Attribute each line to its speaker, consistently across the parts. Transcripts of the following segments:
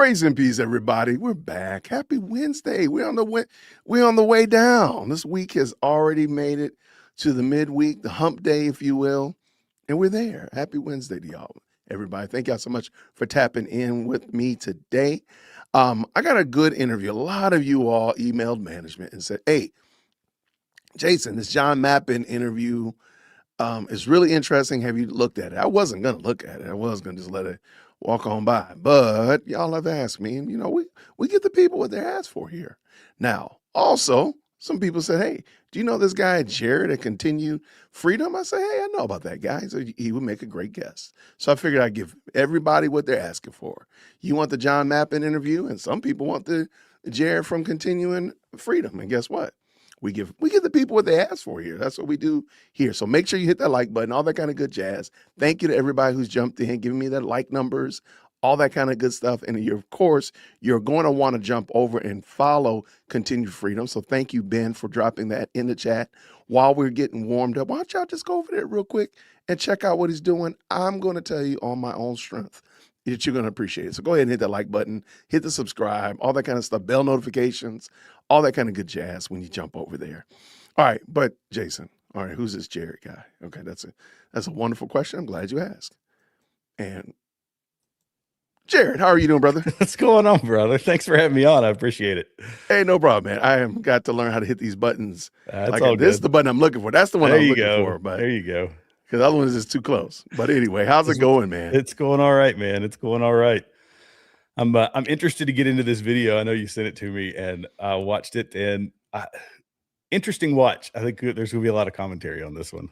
Speaker 1: Grace and peace, everybody. We're back. Happy Wednesday. We're on the way down. This week has already made it to the midweek, the hump day, if you will, and we're there. Happy Wednesday to y'all, everybody. Thank y'all so much for tapping in with me today. I got a good interview. A lot of you all emailed management and said, "Hey, Jason, this John Mappin interview is really interesting. Have you looked at it?" I wasn't going to look at it. I was going to just let it walk on by. But y'all have asked me, and we get the people what they're asked for here. Now, also, some people said, "Hey, do you know this guy Jared at Continue Freedom?" I said, "Hey, I know about that guy. So he would make a great guest." So I figured I'd give everybody what they're asking for. You want the John Mappin interview, and some people want the Jared from Continuing Freedom. And guess what? We give the people what they ask for here. That's what we do here. So make sure you hit that like button, all that kind of good jazz. Thank you to everybody who's jumped in, giving me that like numbers, all that kind of good stuff. And of course, you're going to want to jump over and follow Continue Freedom. So thank you, Ben, for dropping that in the chat while we're getting warmed up. Why don't y'all just go over there real quick and check out what he's doing? I'm going to tell you on my own strength that you're going to appreciate it. So go ahead and hit that like button, hit the subscribe, all that kind of stuff, bell notifications, all that kind of good jazz when you jump over there. All right, but Jason, all right, who's this Jared guy? Okay, that's a wonderful question. I'm glad you asked. And Jared, how are you doing, brother?
Speaker 2: What's going on, brother? Thanks for having me on. I appreciate it.
Speaker 1: Hey, no problem, man. I have got to learn how to hit these buttons.
Speaker 2: That's all
Speaker 1: this is
Speaker 2: good.
Speaker 1: the button I'm looking for. That's the one
Speaker 2: There
Speaker 1: I'm
Speaker 2: you
Speaker 1: looking
Speaker 2: go.
Speaker 1: for. But
Speaker 2: there you go.
Speaker 1: Because the other one is just too close. But anyway, how's it going, man?
Speaker 2: It's going all right, man. It's going all right. I'm interested to get into this video. I know you sent it to me, and I watched it. And interesting watch. I think there's gonna be a lot of commentary on this one.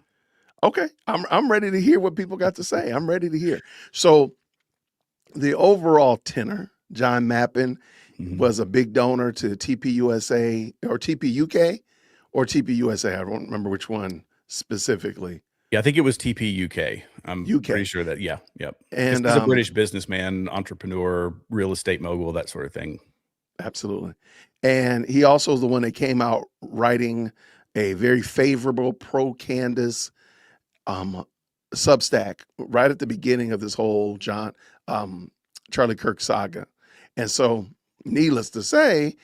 Speaker 1: Okay, I'm ready to hear what people got to say. I'm ready to hear. So, the overall tenor, John Mappin was a big donor to TPUSA or TPUK or TPUSA. I don't remember which one specifically.
Speaker 2: Yeah, I think it was TPUK. I'm pretty sure that. Yeah, yep. And he's a British businessman, entrepreneur, real estate mogul, that sort of thing.
Speaker 1: Absolutely. And he also is the one that came out writing a very favorable pro-Candace Substack right at the beginning of this whole Charlie Kirk saga. And so, needless to say,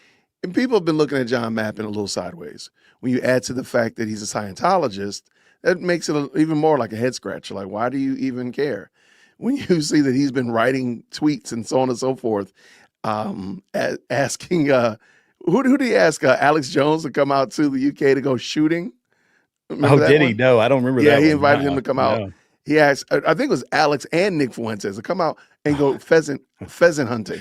Speaker 1: and people have been looking at John Mappin a little sideways. When you add to the fact that he's a Scientologist, that makes it even more like a head scratcher. Like, why do you even care? When you see that he's been writing tweets and so on and so forth, asking, who did he ask? Alex Jones to come out to the UK to go shooting?
Speaker 2: Remember did he? No, I don't remember that.
Speaker 1: Yeah, he invited him to come out. No. He asked, I think it was Alex and Nick Fuentes to come out and go pheasant hunting.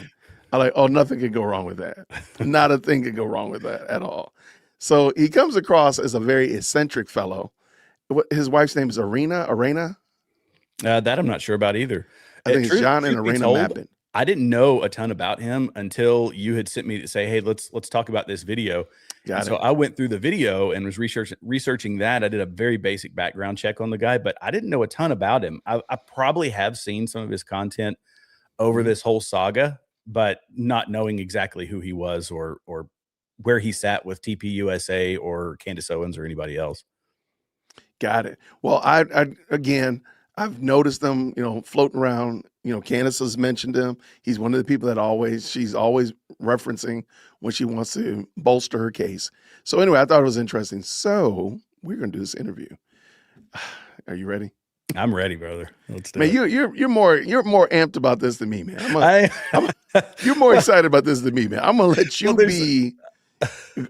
Speaker 1: I'm like, oh, nothing could go wrong with that. Not a thing could go wrong with that at all. So he comes across as a very eccentric fellow. His wife's name is Arena?
Speaker 2: That I'm not sure about either.
Speaker 1: I think it's John and Arena Mappin.
Speaker 2: I didn't know a ton about him until you had sent me to say, hey, let's talk about this video. So I went through the video and was researching that. I did a very basic background check on the guy, but I didn't know a ton about him. I probably have seen some of his content over this whole saga, but not knowing exactly who he was or where he sat with TPUSA or Candace Owens or anybody else.
Speaker 1: Got it. Well, I've noticed them, floating around. Candace has mentioned him. He's one of the people that she's always referencing when she wants to bolster her case. So anyway, I thought it was interesting. So we're going to do this interview. Are you ready?
Speaker 2: I'm ready, brother. Let's do
Speaker 1: it. Man, you're more amped about this than me, man. You're more excited about this than me, man. I'm gonna let you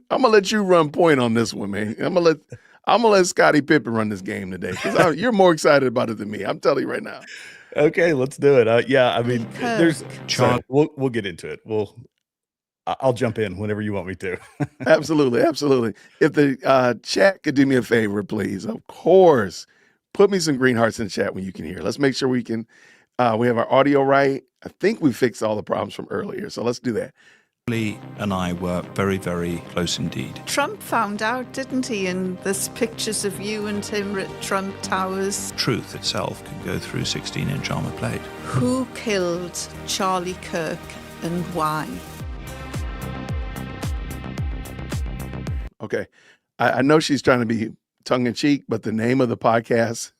Speaker 1: I'm gonna let you run point on this one, man. I'm gonna let Scottie Pippen run this game today because you're more excited about it than me. I'm telling you right now.
Speaker 2: Okay, let's do it. Yeah, I mean, we'll get into it. I'll jump in whenever you want me to.
Speaker 1: Absolutely. If the chat could do me a favor, please, of course, put me some green hearts in the chat when you can hear. Let's make sure we can. We have our audio right. I think we fixed all the problems from earlier, so let's do that.
Speaker 3: Lee and I were very, very close indeed.
Speaker 4: Trump found out, didn't he? And there's pictures of you and him at Trump Towers.
Speaker 3: Truth itself can go through 16-inch armor plate.
Speaker 4: Who killed Charlie Kirk and why?
Speaker 1: Okay. I know she's trying to be tongue-in-cheek, but the name of the podcast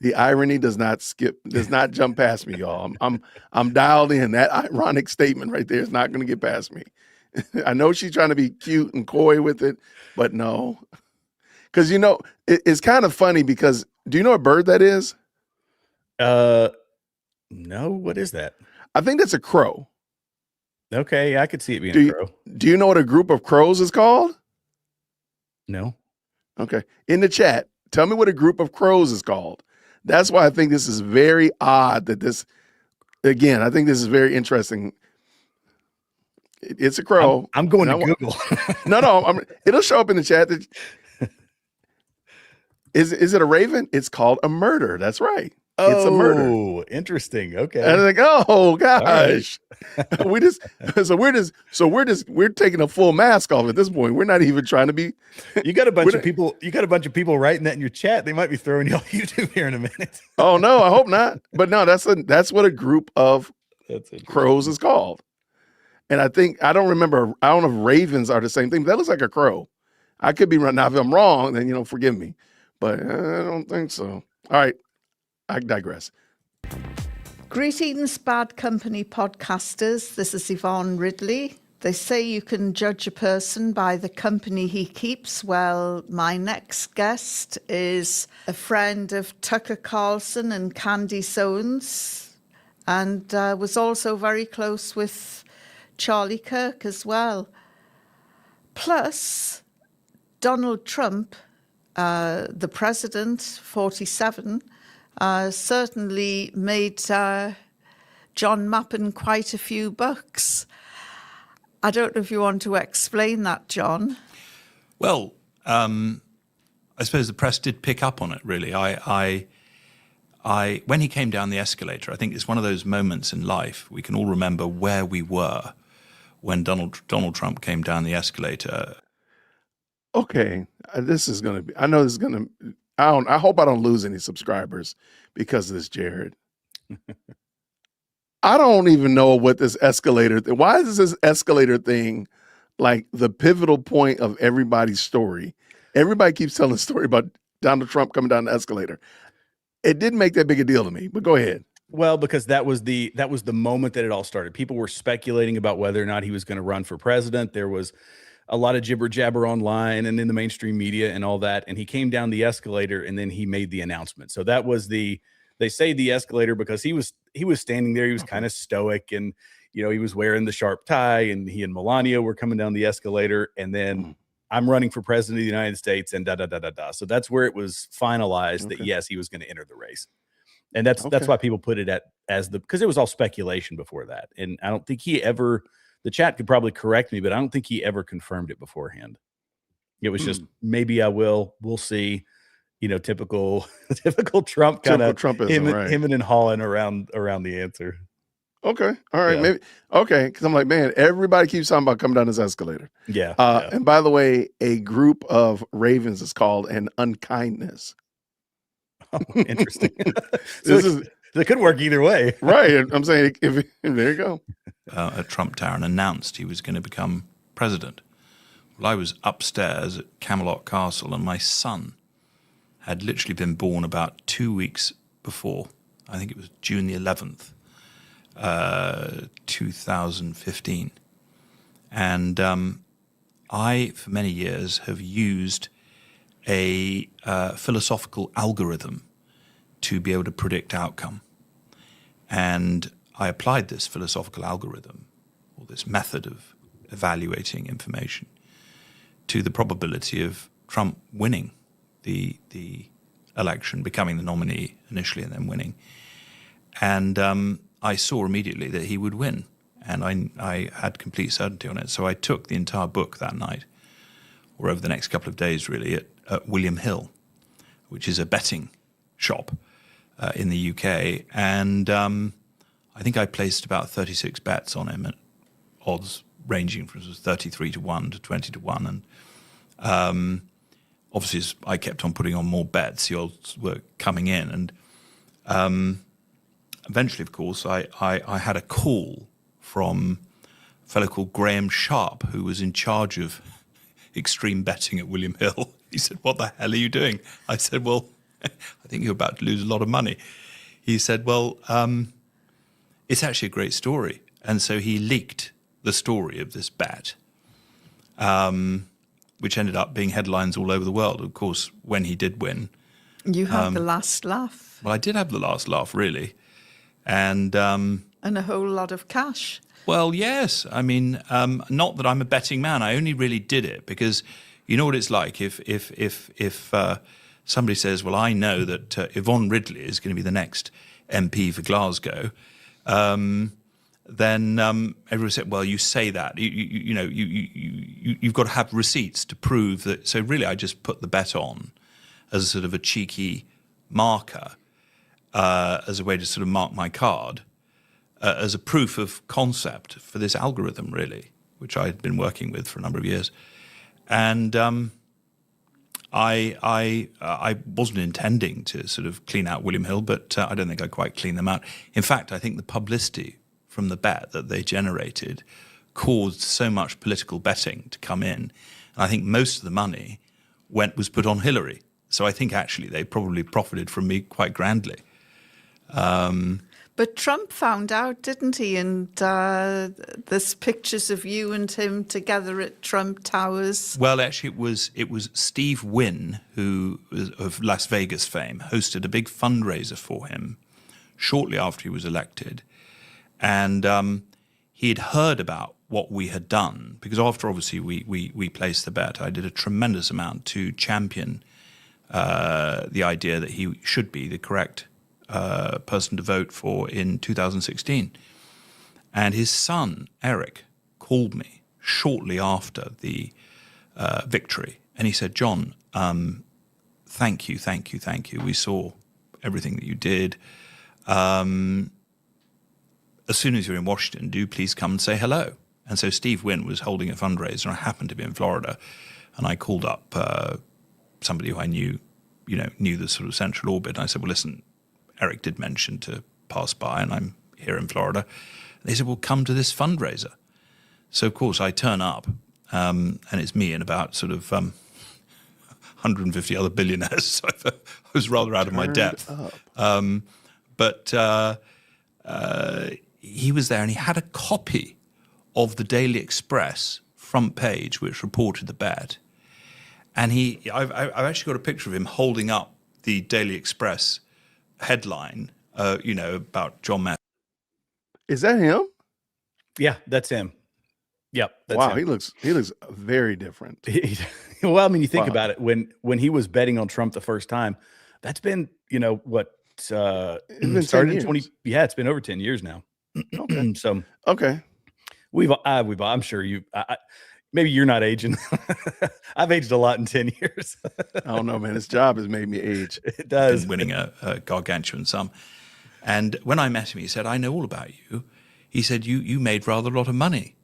Speaker 1: The irony does not jump past me, y'all. I'm dialed in. That ironic statement right there is not going to get past me. I know she's trying to be cute and coy with it, but no. Because, it's kind of funny because do you know what bird that is?
Speaker 2: No, what is that?
Speaker 1: I think that's a crow.
Speaker 2: Okay, I could see it being a crow.
Speaker 1: Do you know what a group of crows is called?
Speaker 2: No.
Speaker 1: Okay. In the chat, tell me what a group of crows is called. That's why I think this is very odd that I think this is very interesting. It's a crow.
Speaker 2: I'm going to Google.
Speaker 1: No, it'll show up in the chat. Is it a raven? It's called a murder. That's right. It's a murder.
Speaker 2: Oh, interesting. Okay.
Speaker 1: And I'm like, oh gosh, we're taking a full mask off at this point. We're not even trying to be.
Speaker 2: You got a bunch of people. You got a bunch of people writing that in your chat. They might be throwing you off YouTube here in a minute.
Speaker 1: Oh no, I hope not. But no, that's what a group of crows is called. And I don't remember. I don't know if ravens are the same thing. But that looks like a crow. I could be wrong. Now, if I'm wrong, then forgive me. But I don't think so. All right. I digress.
Speaker 4: Greetings, Bad Company podcasters. This is Yvonne Ridley. They say you can judge a person by the company he keeps. Well, my next guest is a friend of Tucker Carlson and Candy Soanes, and was also very close with Charlie Kirk as well. Plus, Donald Trump, the president, 47, certainly made John Mappin quite a few bucks. I don't know if you want to explain that, John.
Speaker 3: Well, I suppose the press did pick up on it, really. I when he came down the escalator, I think it's one of those moments in life we can all remember where we were when Donald Trump came down the escalator.
Speaker 1: Okay, this is going to be. I know this is going to. I hope I don't lose any subscribers because of this, Jared. I don't even know what this escalator. Why is this escalator thing like the pivotal point of everybody's story? Everybody keeps telling the story about Donald Trump coming down the escalator. It didn't make that big a deal to me, but go ahead.
Speaker 2: Well, because that was the moment that it all started. People were speculating about whether or not he was going to run for president. There was a lot of jibber jabber online and in the mainstream media and all that. And he came down the escalator and then he made the announcement. So that was they say the escalator because he was standing there. He was kind of stoic and, he was wearing the sharp tie, and he and Melania were coming down the escalator. And then I'm running for president of the United States and da, da, da, da, da. So that's where it was finalized that yes, he was going to enter the race. And that's why people put it because it was all speculation before that. And I don't think he ever, the chat could probably correct me, but I don't think he ever confirmed it beforehand. It was just, maybe I will, we'll see, typical Trump kind of him and hawing around the answer.
Speaker 1: Okay. All right. Yeah. Maybe. Okay. Cause I'm like, man, everybody keeps talking about coming down this escalator.
Speaker 2: Yeah.
Speaker 1: And by the way, a group of ravens is called an unkindness.
Speaker 2: Oh, interesting. That could work either way.
Speaker 1: Right. I'm saying, there you go.
Speaker 3: At Trump Tower and announced he was going to become president. Well, I was upstairs at Camelot Castle, and my son had literally been born about 2 weeks before. I think it was June the 11th, 2015. And I, for many years, have used a philosophical algorithm to be able to predict outcome. And I applied this philosophical algorithm, or this method of evaluating information, to the probability of Trump winning the election, becoming the nominee initially and then winning. And I saw immediately that he would win, and I had complete certainty on it. So I took the entire book that night, or over the next couple of days really, at William Hill, which is a betting shop in the UK, and I think I placed about 36 bets on him at odds ranging from 33 to 1 to 20 to 1. And obviously, as I kept on putting on more bets, the odds were coming in. And eventually, of course, I had a call from a fellow called Graham Sharp, who was in charge of extreme betting at William Hill. He said, "What the hell are you doing?" I said, "Well, I think you're about to lose a lot of money. He said, well, it's actually a great story. And so he leaked the story of this bet, which ended up being headlines all over the world. Of course, when he did win.
Speaker 4: You had the last laugh.
Speaker 3: Well, I did have the last laugh, really. And
Speaker 4: a whole lot of cash.
Speaker 3: well, yes. I mean, not that I'm a betting man. I only really did it because you know what it's like. If somebody says, well, I know that Yvonne Ridley is going to be the next MP for Glasgow, then everyone said, well, you say that. You've got to have receipts to prove that. So really, I just put the bet on as a sort of a cheeky marker, as a way to sort of mark my card, as a proof of concept for this algorithm, really, which I had been working with for a number of years. And I wasn't intending to sort of clean out William Hill, but I don't think I quite cleaned them out. In fact, I think the publicity from the bet that they generated caused so much political betting to come in. And I think most of the money was put on Hillary. So I think actually they probably profited from me quite grandly.
Speaker 4: But Trump found out, didn't he? And there's pictures of you and him together at Trump Towers.
Speaker 3: Well, actually, it was Steve Wynn, who was of Las Vegas fame, hosted a big fundraiser for him shortly after he was elected. And he had heard about what we had done, because after, obviously, we placed the bet, I did a tremendous amount to champion the idea that he should be the correct person to vote for in 2016. And his son, Eric, called me shortly after the victory. And he said, John, thank you. We saw everything that you did. As soon as you're in Washington, do please come and say hello. And so Steve Wynn was holding a fundraiser, and I happened to be in Florida. And I called up somebody who I knew the sort of central orbit. And I said, well, listen, Eric did mention to pass by, and I'm here in Florida. And they said, well, come to this fundraiser. So, of course, I turn up, and it's me and about sort of 150 other billionaires. So I was rather out of my depth. But he was there, and he had a copy of the Daily Express front page, which reported the bet. And I've actually got a picture of him holding up the Daily Express headline, about John Matt.
Speaker 1: Is that him?
Speaker 2: Yeah, that's him. Yep. That's
Speaker 1: wow,
Speaker 2: him.
Speaker 1: he looks very different.
Speaker 2: Well, I mean, you think about it, when he was betting on Trump the first time, that's been, it's
Speaker 1: been
Speaker 2: started
Speaker 1: 10
Speaker 2: in 20.
Speaker 1: years.
Speaker 2: Yeah, it's been over 10 years now.
Speaker 1: Okay.
Speaker 2: So
Speaker 1: Okay.
Speaker 2: I'm sure maybe you're not aging. I've aged a lot in 10 years.
Speaker 1: I don't know, man. This job has made me age.
Speaker 2: It does.
Speaker 3: Been winning a gargantuan sum. And when I met him, he said, I know all about you. He said, you made rather a lot of money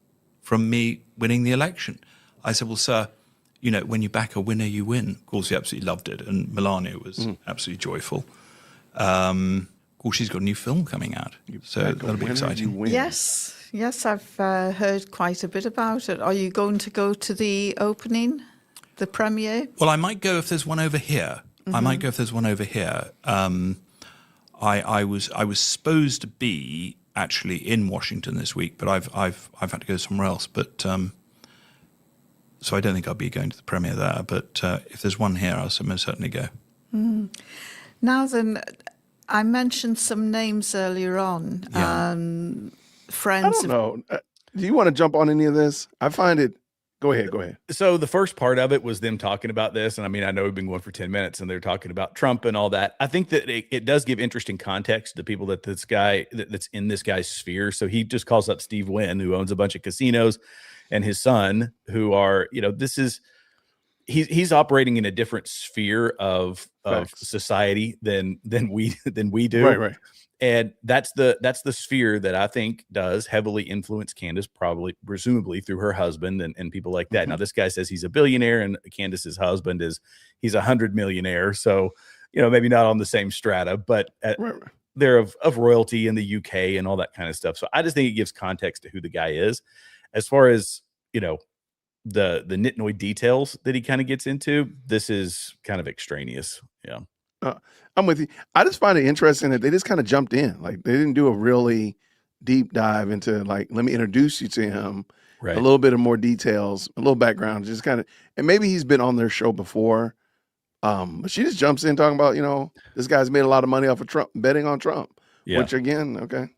Speaker 3: from me winning the election. I said, well, sir, when you back a winner, you win. Of course, he absolutely loved it. And Melania was absolutely joyful. Of course, she's got a new film coming out. So that'll be exciting.
Speaker 4: Yes, I've heard quite a bit about it. Are you going to go to the opening, the premiere?
Speaker 3: Well, I might go if there's one over here. I was supposed to be actually in Washington this week, but I've had to go somewhere else. But so I don't think I'll be going to the premiere there. But if there's one here, I'll most certainly go.
Speaker 4: Now then, I mentioned some names earlier on.
Speaker 3: Yeah.
Speaker 4: Friends.
Speaker 1: I don't know. Do you want to jump on any of this? I find it. Go ahead.
Speaker 2: So the first part of it was them talking about this. And I mean, I know we've been going for 10 minutes and they're talking about Trump and all that. I think that it does give interesting context to people that's in this guy's sphere. So he just calls up Steve Wynn, who owns a bunch of casinos, and his son, who are, he's operating in a different sphere of society than we do.
Speaker 1: Right.
Speaker 2: And that's the sphere that I think does heavily influence Candace, presumably through her husband and people like that. Now, this guy says he's a billionaire, and Candace's husband he's 100 millionaire. So, maybe not on the same strata, but they're of royalty in the UK and all that kind of stuff. So I just think it gives context to who the guy is. As far as, the nitnoid details that he kind of gets into, this is kind of extraneous. Yeah.
Speaker 1: Uh, I'm with you. I just find it interesting that they just kind of jumped in. Like they didn't do a really deep dive into like, let me introduce you to him,
Speaker 2: Right.
Speaker 1: a little bit of more details, a little background, just kind of, and maybe he's been on their show before. But she just jumps in talking about, this guy's made a lot of money off of Trump, betting on Trump,
Speaker 2: Yeah.
Speaker 1: which again, okay.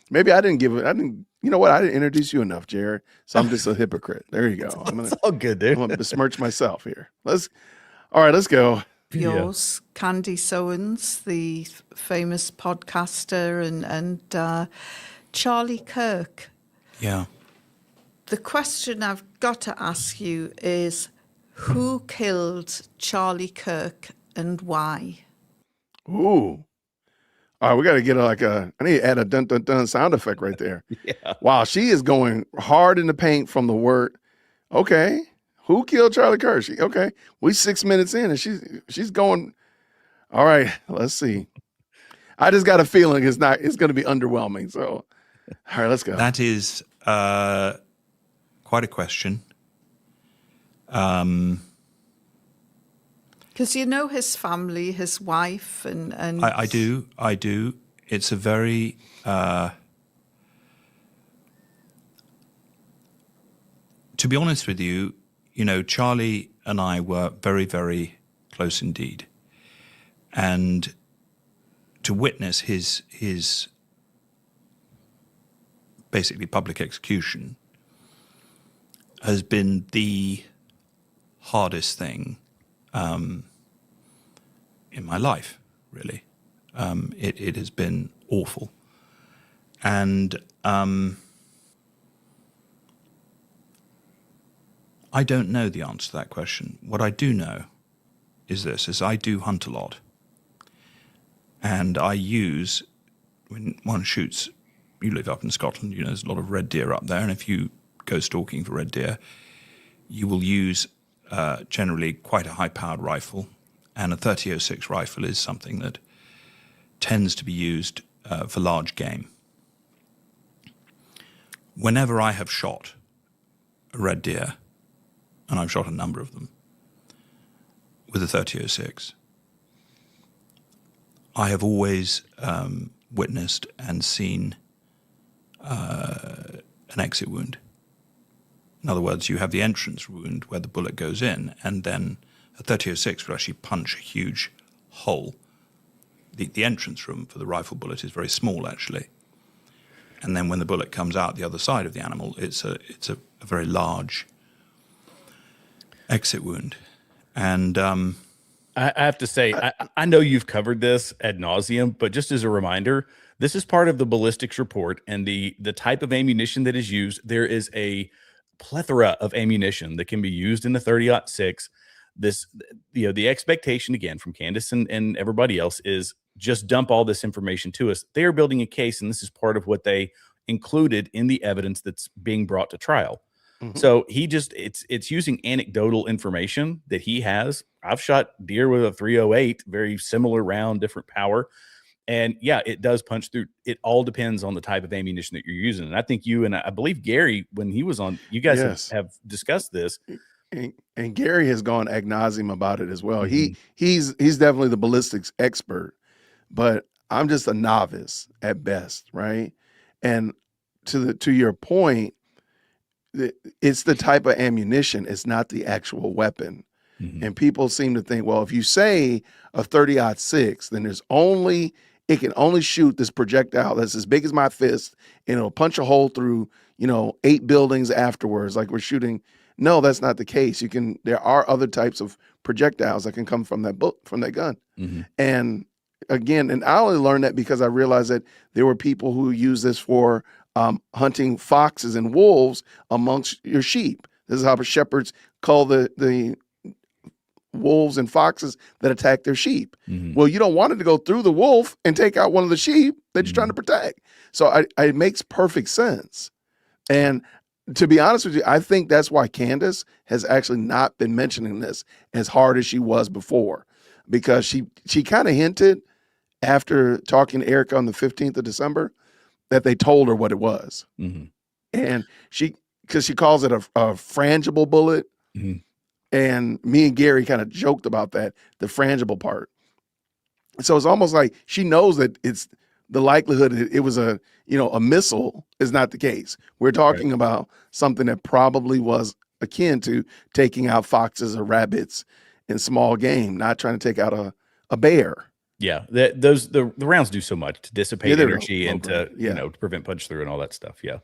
Speaker 1: Maybe I didn't introduce you enough, Jared. So I'm just a hypocrite. There you go.
Speaker 2: It's all good, dude.
Speaker 1: I'm gonna besmirch myself here. All right, let's go.
Speaker 4: Yours, Candy Sowens, the famous podcaster, and Charlie Kirk.
Speaker 3: Yeah.
Speaker 4: The question I've got to ask you is, who killed Charlie Kirk and why?
Speaker 1: Ooh. All right, we got to get I need to add a dun dun dun sound effect right there.
Speaker 2: Yeah.
Speaker 1: Wow, she is going hard in the paint from the word. Okay. Who killed Charlie Kirk? Okay. We 6 minutes in and she's going. All right, let's see. I just got a feeling it's going to be underwhelming. So, all right, let's go.
Speaker 3: That is quite a question.
Speaker 4: Because you know his family, his wife, and
Speaker 3: I do. It's a very to be honest with you, Charlie and I were very, very close indeed, and to witness his basically public execution has been the hardest thing in my life, really. It has been awful. And I don't know the answer to that question. What I do know is I do hunt a lot. And I use, when one shoots, you live up in Scotland, there's a lot of red deer up there, and if you go stalking for red deer, you will use generally quite a high-powered rifle, and a 30-06 rifle is something that tends to be used for large game. Whenever I have shot a red deer, and I've shot a number of them, with a 30-06, I have always witnessed and seen an exit wound. In other words, you have the entrance wound where the bullet goes in, and then a 30-06 would actually punch a huge hole. The entrance room for the rifle bullet is very small, actually. And then when the bullet comes out the other side of the animal, it's a very large exit wound. And
Speaker 2: I have to say, I know you've covered this ad nauseum, but just as a reminder, this is part of the ballistics report, and the type of ammunition that is used. There is a plethora of ammunition that can be used in the 30-06. This, the expectation again from Candace and everybody else is just dump all this information to us. They are building a case, and this is part of what they included in the evidence that's being brought to trial. Mm-hmm. So it's using anecdotal information that he has. I've shot deer with a 308, very similar round, different power. And yeah, it does punch through. It all depends on the type of ammunition that you're using. And I think you and I believe Gary, when he was on, you guys have discussed this.
Speaker 1: And Gary has gone ad nauseum about it as well. Mm-hmm. He's definitely the ballistics expert, but I'm just a novice at best, right? And to your point, it's the type of ammunition. It's not the actual weapon. Mm-hmm. And people seem to think, well, if you say a 30-06, then it can only shoot this projectile that's as big as my fist, and it'll punch a hole through, 8 buildings afterwards, like we're shooting. No, that's not the case. There are other types of projectiles that can come from that gun. Mm-hmm. And again, and I only learned that because I realized that there were people who use this for hunting foxes and wolves amongst your sheep. This is how the shepherds call the wolves and foxes that attack their sheep. Mm-hmm. Well, you don't want it to go through the wolf and take out one of the sheep that you're trying to protect. So it makes perfect sense. And to be honest with you, I think that's why Candace has actually not been mentioning this as hard as she was before, because she kind of hinted after talking to Erica on the 15th of December that they told her what it was. Mm-hmm. And because she calls it a frangible bullet. Mm-hmm. And me and Gary kind of joked about that, the frangible part. So it's almost like she knows that it's the likelihood it was a missile is not the case. We're talking about something that probably was akin to taking out foxes or rabbits in small game, not trying to take out a bear.
Speaker 2: Yeah, the rounds do so much to dissipate
Speaker 1: they're
Speaker 2: energy and to
Speaker 1: yeah.
Speaker 2: to prevent punch through and all that stuff. Yeah.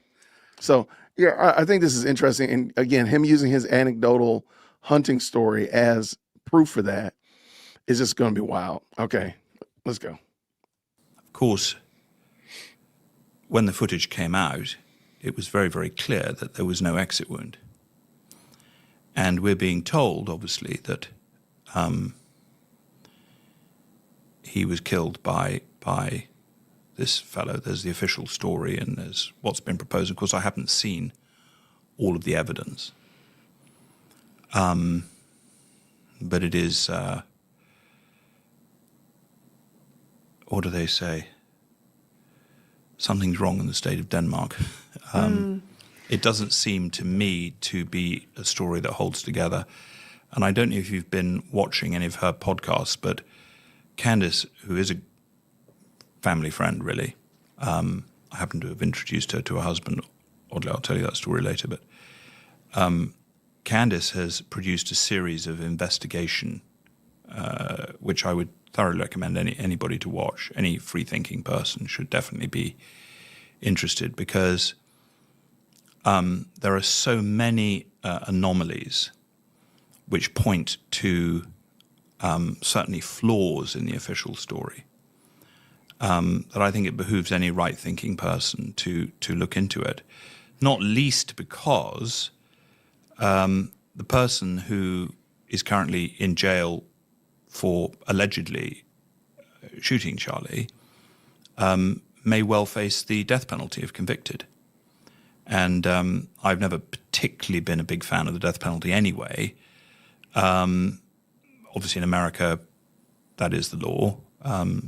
Speaker 1: So yeah, I think this is interesting, and again, him using his anecdotal hunting story as proof for that is just going to be wild. Okay, let's go.
Speaker 3: Of course, when the footage came out, it was very, very clear that there was no exit wound. And we're being told, obviously, that he was killed by this fellow. There's the official story and there's what's been proposed. Of course, I haven't seen all of the evidence. But it is, what do they say? Something's wrong in the state of Denmark. It doesn't seem to me to be a story that holds together. And I don't know if you've been watching any of her podcasts, but Candace, who is a family friend, really, I happen to have introduced her to her husband. Oddly, I'll tell you that story later. But Candace has produced a series of investigation, which I would thoroughly recommend anybody to watch. Any free-thinking person should definitely be interested, because there are so many anomalies which point to certainly flaws in the official story, that I think it behooves any right-thinking person to look into it, not least because the person who is currently in jail for allegedly shooting Charlie may well face the death penalty if convicted. And I've never particularly been a big fan of the death penalty anyway. Obviously in America, that is the law.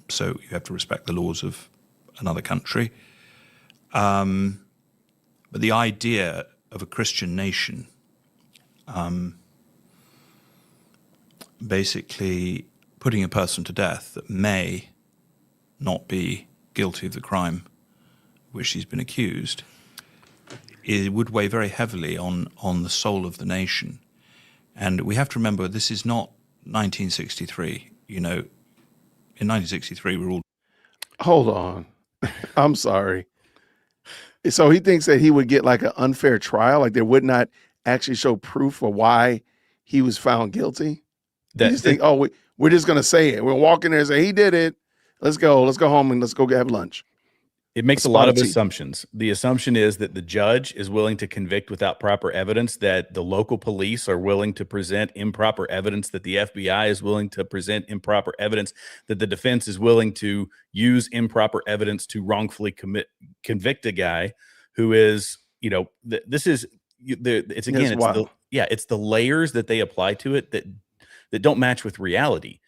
Speaker 3: So you have to respect the laws of another country. But the idea of a Christian nation basically putting a person to death that may not be guilty of the crime which she's been accused, it would weigh very heavily on the soul of the nation. And we have to remember, this is not 1963. You know, in 1963, we're all...
Speaker 1: Hold on. I'm sorry. So he thinks that he would get like an unfair trial, like they would not actually show proof for why he was found guilty? You just think, oh, we're just going to say it. We'll walk in there and say, he did it. Let's go home and let's go have lunch.
Speaker 2: It makes a lot of assumptions. The assumption is that the judge is willing to convict without proper evidence, that the local police are willing to present improper evidence, that the FBI is willing to present improper evidence, that the defense is willing to use improper evidence to wrongfully convict a guy who is, this is, it's again, it's the layers that they apply to it that don't match with reality.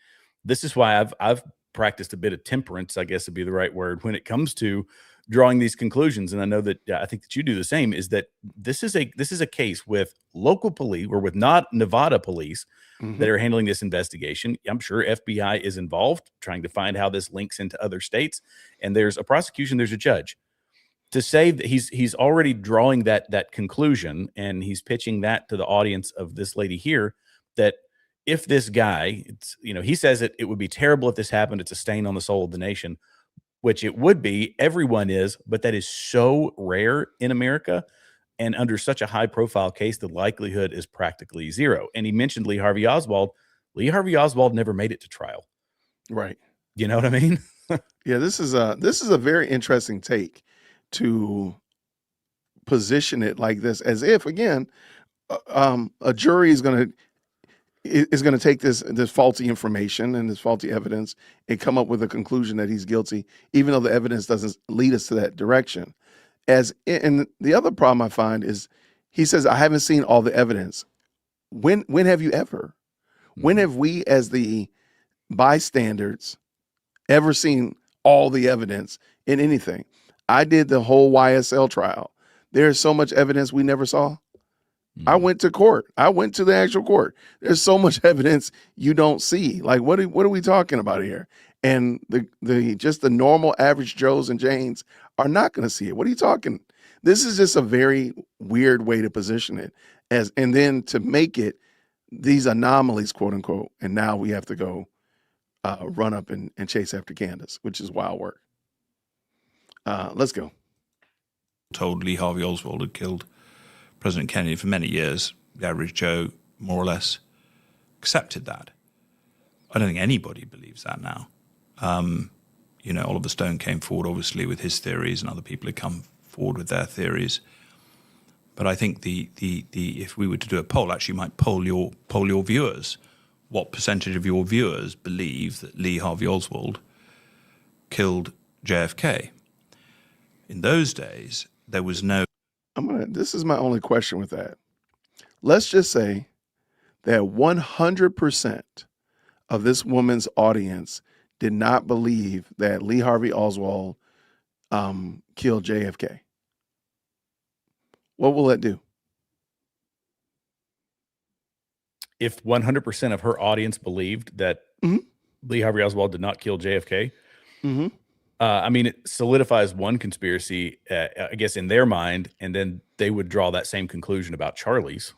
Speaker 2: This is why I've practiced a bit of temperance, I guess would be the right word, when it comes to drawing these conclusions. And I know that I think that you do the same, is that this is a case with local police, or with not Nevada police, that are handling this investigation. I'm sure FBI is involved, trying to find how this links into other states. And there's a prosecution, there's a judge. To say that he's already drawing that conclusion, and he's pitching that to the audience of this lady here, that if this guy, he says it would be terrible if this happened. It's a stain on the soul of the nation, which it would be. Everyone is, but that is so rare in America. And under such a high profile case, the likelihood is practically zero. And he mentioned Lee Harvey Oswald. Lee Harvey Oswald never made it to trial.
Speaker 1: Right.
Speaker 2: You know what I mean?
Speaker 1: Yeah, this is a very interesting take to position it like this, as if, again, a jury is going to take this faulty information and this faulty evidence and come up with a conclusion that he's guilty, even though the evidence doesn't lead us to that direction. And the other problem I find is he says, I haven't seen all the evidence. When have you ever? When have we, as the bystanders, ever seen all the evidence in anything? I did the whole YSL trial. There's so much evidence we never saw. I went to court. I went to the actual court. There's so much evidence you don't see. Like, what are we talking about here? and the just the normal average Joes and Janes are not going to see it. What are you talking? This is just a very weird way to position it and then to make it these anomalies, quote unquote. And now we have to go run up and chase after Candace, which is wild work. Let's go.
Speaker 3: Told Lee Harvey Oswald had killed President Kennedy for many years. The average Joe more or less accepted that. I don't think anybody believes that now. Oliver Stone came forward, obviously, with his theories, and other people had come forward with their theories. But I think the if we were to do a poll, actually, you might poll your viewers. What percentage of your viewers believe that Lee Harvey Oswald killed JFK? In those days, there was no.
Speaker 1: This is my only question with that. Let's just say that 100% of this woman's audience did not believe that Lee Harvey Oswald killed JFK. What will that do?
Speaker 2: If 100% of her audience believed that Lee Harvey Oswald did not kill JFK, it solidifies one conspiracy, I guess, in their mind, and then they would draw that same conclusion about Charlie's.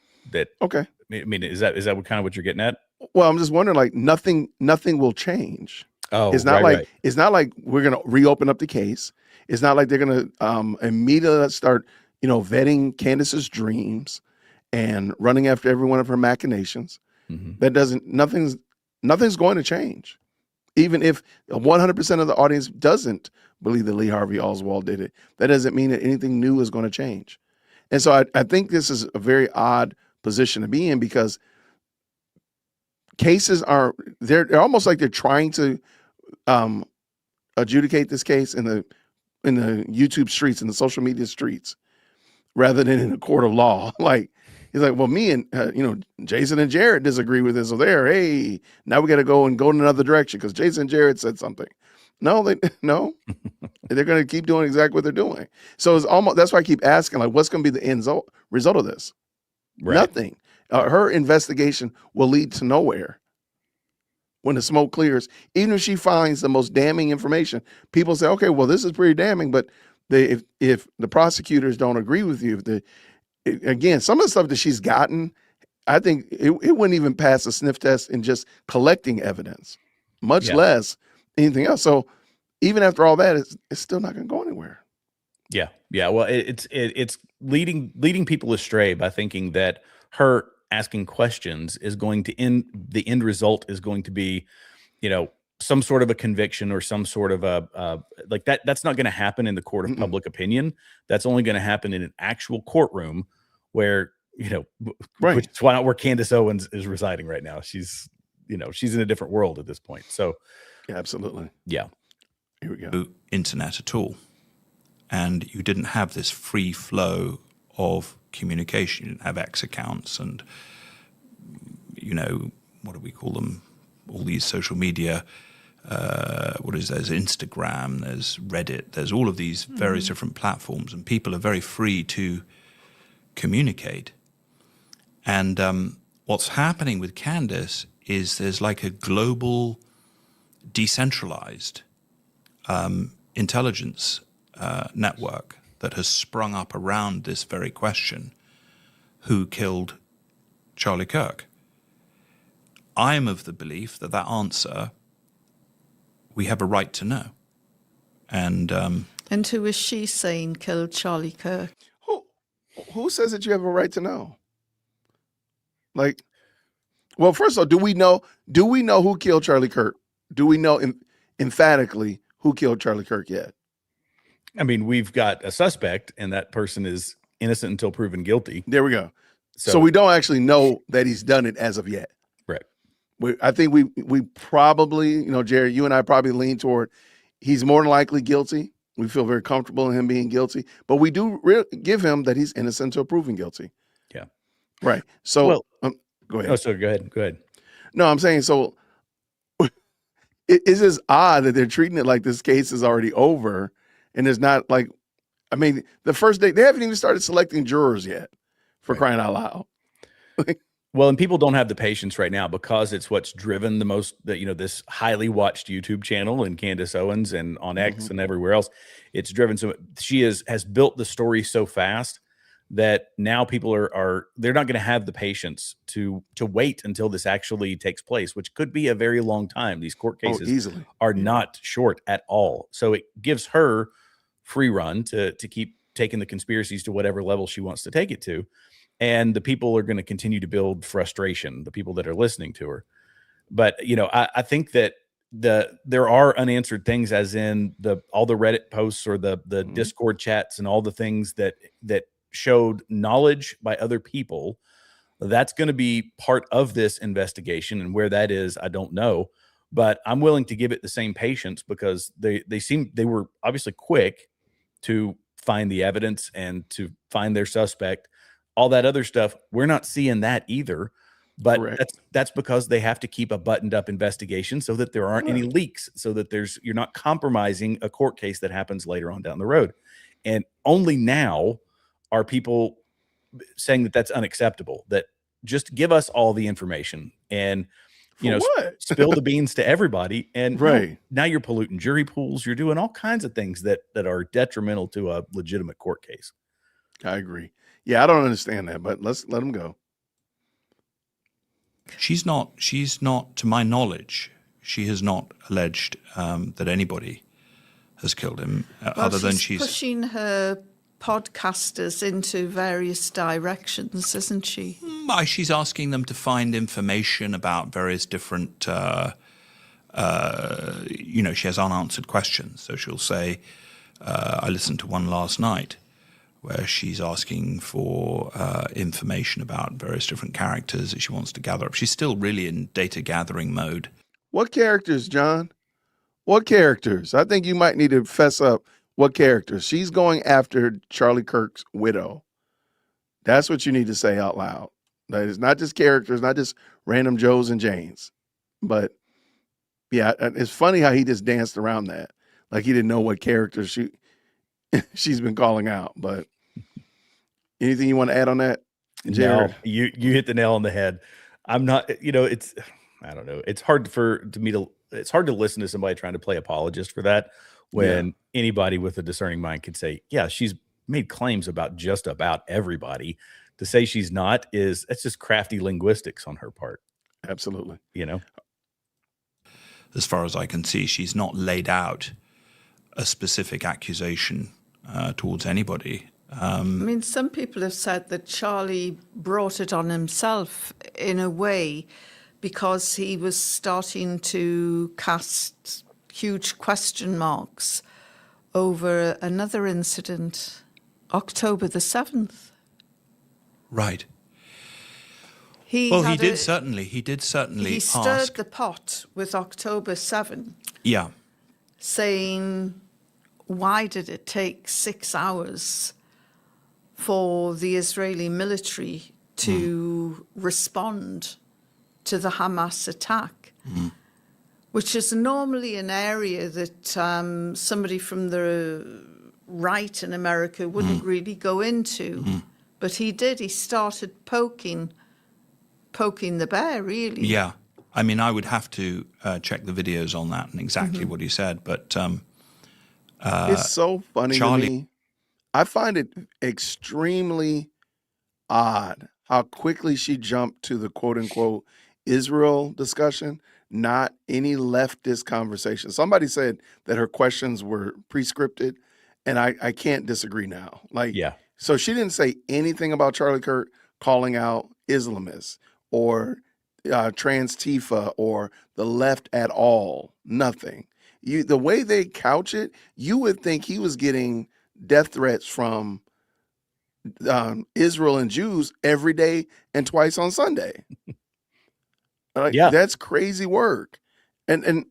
Speaker 1: Okay.
Speaker 2: Is that kind of what you're getting at?
Speaker 1: Well, I'm just wondering, like, nothing will change.
Speaker 2: Oh,
Speaker 1: it's not it's not like we're gonna reopen up the case. It's not like they're gonna immediately start, vetting Candace's dreams and running after every one of her machinations. Nothing's going to change. Even if 100% of the audience doesn't believe that Lee Harvey Oswald did it, that doesn't mean that anything new is going to change. And so I think this is a very odd position to be in, because cases they're almost like they're trying to adjudicate this case in the YouTube streets, in the social media streets, rather than in a court of law. Like, he's like, well, me and Jason and Jared disagree with this. So hey, now we got to go in another direction because Jason and Jared said something. No, they're going to keep doing exactly what they're doing. So it's almost, that's why I keep asking, like, what's going to be the end result of this? Right. Nothing. Her investigation will lead to nowhere. When the smoke clears, even if she finds the most damning information, people say, okay, well, this is pretty damning, but if the prosecutors don't agree with you, again, some of the stuff that she's gotten, I think it wouldn't even pass a sniff test in just collecting evidence, much less anything else. So even after all that, it's still not going to go anywhere.
Speaker 2: Yeah. Well, it's leading people astray by thinking that her asking questions is going to the end result is going to be, some sort of a conviction or some sort of like that. That's not going to happen in the court of public opinion. That's only going to happen in an actual courtroom where,
Speaker 1: right.
Speaker 2: Which is why not where Candace Owens is residing right now. She's in a different world at this point. So
Speaker 1: yeah, absolutely.
Speaker 2: Yeah.
Speaker 1: Here we go.
Speaker 3: No internet at all. And you didn't have this free flow of communication. You didn't have X accounts and, what do we call them? All these social media, there's Instagram, there's Reddit, there's all of these various different platforms, and people are very free to communicate. And what's happening with Candace is there's like a global decentralized intelligence network that has sprung up around this very question: who killed Charlie Kirk? I'm of the belief that answer, we have a right to know. And
Speaker 4: who is she saying killed Charlie Kirk?
Speaker 1: Who says that you have a right to know? Like, well, first of all, do we know who killed Charlie Kirk? Do we know emphatically who killed Charlie Kirk yet?
Speaker 2: I mean, we've got a suspect, and that person is innocent until proven guilty.
Speaker 1: There we go. So we don't actually know that he's done it as of yet.
Speaker 2: Right.
Speaker 1: I think we probably, Jared, you and I probably lean toward he's more than likely guilty. We feel very comfortable in him being guilty, but we do give him that he's innocent until proven guilty.
Speaker 2: Yeah.
Speaker 1: Right. So go ahead.
Speaker 2: Oh, so go ahead.
Speaker 1: No, I'm saying, so it's just odd that they're treating it like this case is already over, and it's not like, the first day, they haven't even started selecting jurors yet, for crying out loud.
Speaker 2: Well, and people don't have the patience right now because it's what's driven the most, this highly watched YouTube channel and Candace Owens and on X and everywhere else. It's driven she has built the story so fast that now people they're not going to have the patience to wait until this actually takes place, which could be a very long time. These court cases
Speaker 1: easily
Speaker 2: are not short at all. So it gives her free run to keep taking the conspiracies to whatever level she wants to take it to. And the people are going to continue to build frustration, the people that are listening to her. But, I think that there are unanswered things, as in all the Reddit posts or the Discord chats and all the things that showed knowledge by other people. That's going to be part of this investigation, and where that is, I don't know. But I'm willing to give it the same patience because they were obviously quick to find the evidence and to find their suspect. All that other stuff, we're not seeing that either. But that's because they have to keep a buttoned up investigation so that there aren't any leaks, so that you're not compromising a court case that happens later on down the road. And only now are people saying that that's unacceptable, that just give us all the information and spill the beans to everybody. And now you're polluting jury pools. You're doing all kinds of things that are detrimental to a legitimate court case.
Speaker 1: I agree. Yeah, I don't understand that, but let's let them go.
Speaker 3: She's not, to my knowledge, she has not alleged that anybody has killed him, other than she's
Speaker 4: pushing her podcasters into various directions, isn't she?
Speaker 3: She's asking them to find information about various different, she has unanswered questions. So she'll say, I listened to one last night where she's asking for information about various different characters that she wants to gather up. She's still really in data gathering mode.
Speaker 1: What characters, John? What characters? I think you might need to fess up. What characters? She's going after Charlie Kirk's widow. That's what you need to say out loud. That is not just characters, not just random Joes and Janes. But yeah, it's funny how he just danced around that. Like he didn't know what characters she's been calling out. But anything you want to add on that, Jared?
Speaker 2: No, you hit the nail on the head. I'm not, it's, I don't know. It's hard it's hard to listen to somebody trying to play apologist for that when anybody with a discerning mind could say, yeah, she's made claims about just about everybody. To say she's not that's just crafty linguistics on her part.
Speaker 1: Absolutely.
Speaker 3: As far as I can see, she's not laid out a specific accusation towards anybody.
Speaker 4: Some people have said that Charlie brought it on himself in a way because he was starting to cast huge question marks over another incident, October the 7th.
Speaker 3: Right.
Speaker 4: He
Speaker 3: did certainly
Speaker 4: He stirred the pot with October 7.
Speaker 3: Yeah.
Speaker 4: Saying, why did it take 6 hours for the Israeli military to respond to the Hamas attack, which is normally an area that somebody from the right in America wouldn't really go into. But he did. He started poking the bear, really.
Speaker 3: Yeah. I would have to check the videos on that and exactly what he said. But
Speaker 1: it's so funny
Speaker 3: Charlie,
Speaker 1: to me. I find it extremely odd how quickly she jumped to the quote-unquote Israel discussion, not any leftist conversation. Somebody said that her questions were pre-scripted, and I can't disagree now. So she didn't say anything about Charlie Kirk calling out Islamists or trans-Tifa or the left at all. Nothing. The way they couch it, you would think he was getting death threats from Israel and Jews every day and twice on Sunday. That's crazy work. And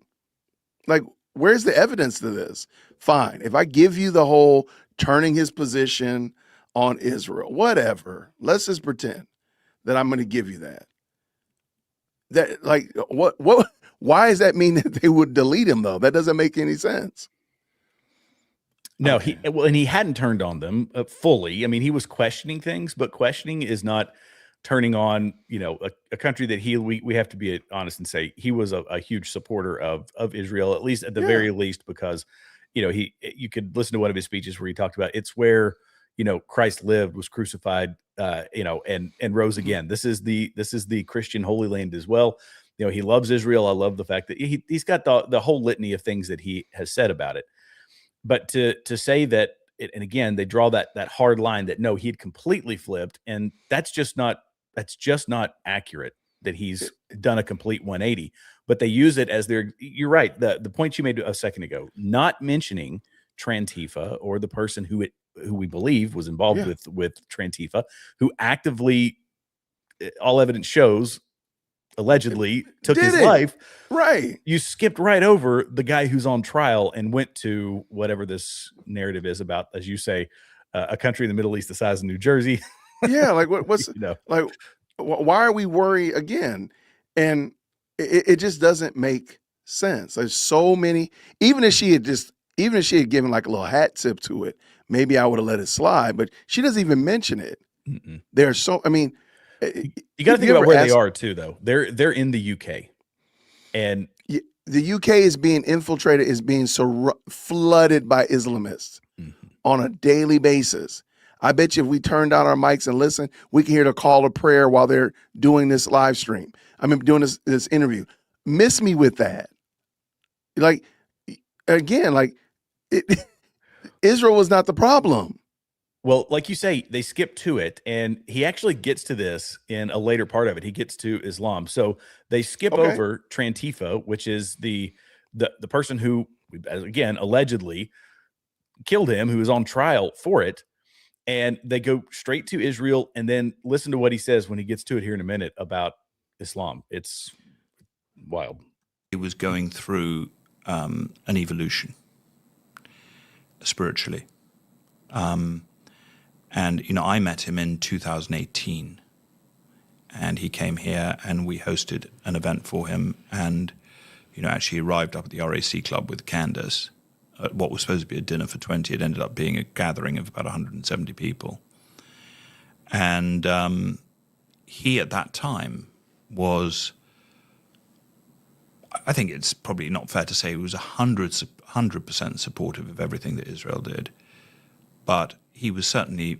Speaker 1: where's the evidence to this? Fine. If I give you the whole turning his position on Israel, whatever, let's just pretend that I'm going to give you that. Why does that mean that they would delete him though? That doesn't make any sense.
Speaker 2: No, and he hadn't turned on them fully. He was questioning things, but questioning is not turning on, a country that we have to be honest and say he was a huge supporter of Israel, at least at the very least, because, you could listen to one of his speeches where he talked about it's where, Christ lived, was crucified, and rose again. This is the Christian Holy Land as well. He loves Israel. I love the fact that he's got the whole litany of things that he has said about it. But to say that, and again, they draw that hard line that no, he had completely flipped, and that's just not accurate, that he's done a complete 180. But they use it as you're right. The point you made a second ago, not mentioning Trantifa or the person who we believe was involved with Trantifa, who actively, all evidence shows, allegedly took his life.
Speaker 1: Right.
Speaker 2: You skipped right over the guy who's on trial and went to whatever this narrative is about, as you say, a country in the Middle East the size of New Jersey.
Speaker 1: Yeah. Like what's like, why are we worried again? And it just doesn't make sense. There's so many, even if she had given like a little hat tip to it, maybe I would have let it slide, but she doesn't even mention it. There's so, I mean,
Speaker 2: you got to think about where they are too, though. They're in the UK, and
Speaker 1: the UK is being infiltrated, is being flooded by Islamists on a daily basis. I bet you if we turn down our mics and listen, we can hear the call of prayer while they're doing this live stream. I mean, doing this interview. Miss me with that. Like, again, like Israel was not the problem.
Speaker 2: Well, like you say, they skip to it, and he actually gets to this in a later part of it. He gets to Islam. So they skip over Trantifa, which is the person who, again, allegedly killed him, who is on trial for it. And they go straight to Israel, and then listen to what he says when he gets to it here in a minute about Islam. It's wild.
Speaker 3: He was going through an evolution spiritually. And, I met him in 2018, and he came here and we hosted an event for him, and, actually arrived up at the RAC Club with Candace at what was supposed to be a dinner for 20. It ended up being a gathering of about 170 people. And he, at that time, was, I think it's probably not fair to say he was 100% supportive of everything that Israel did, but he was certainly,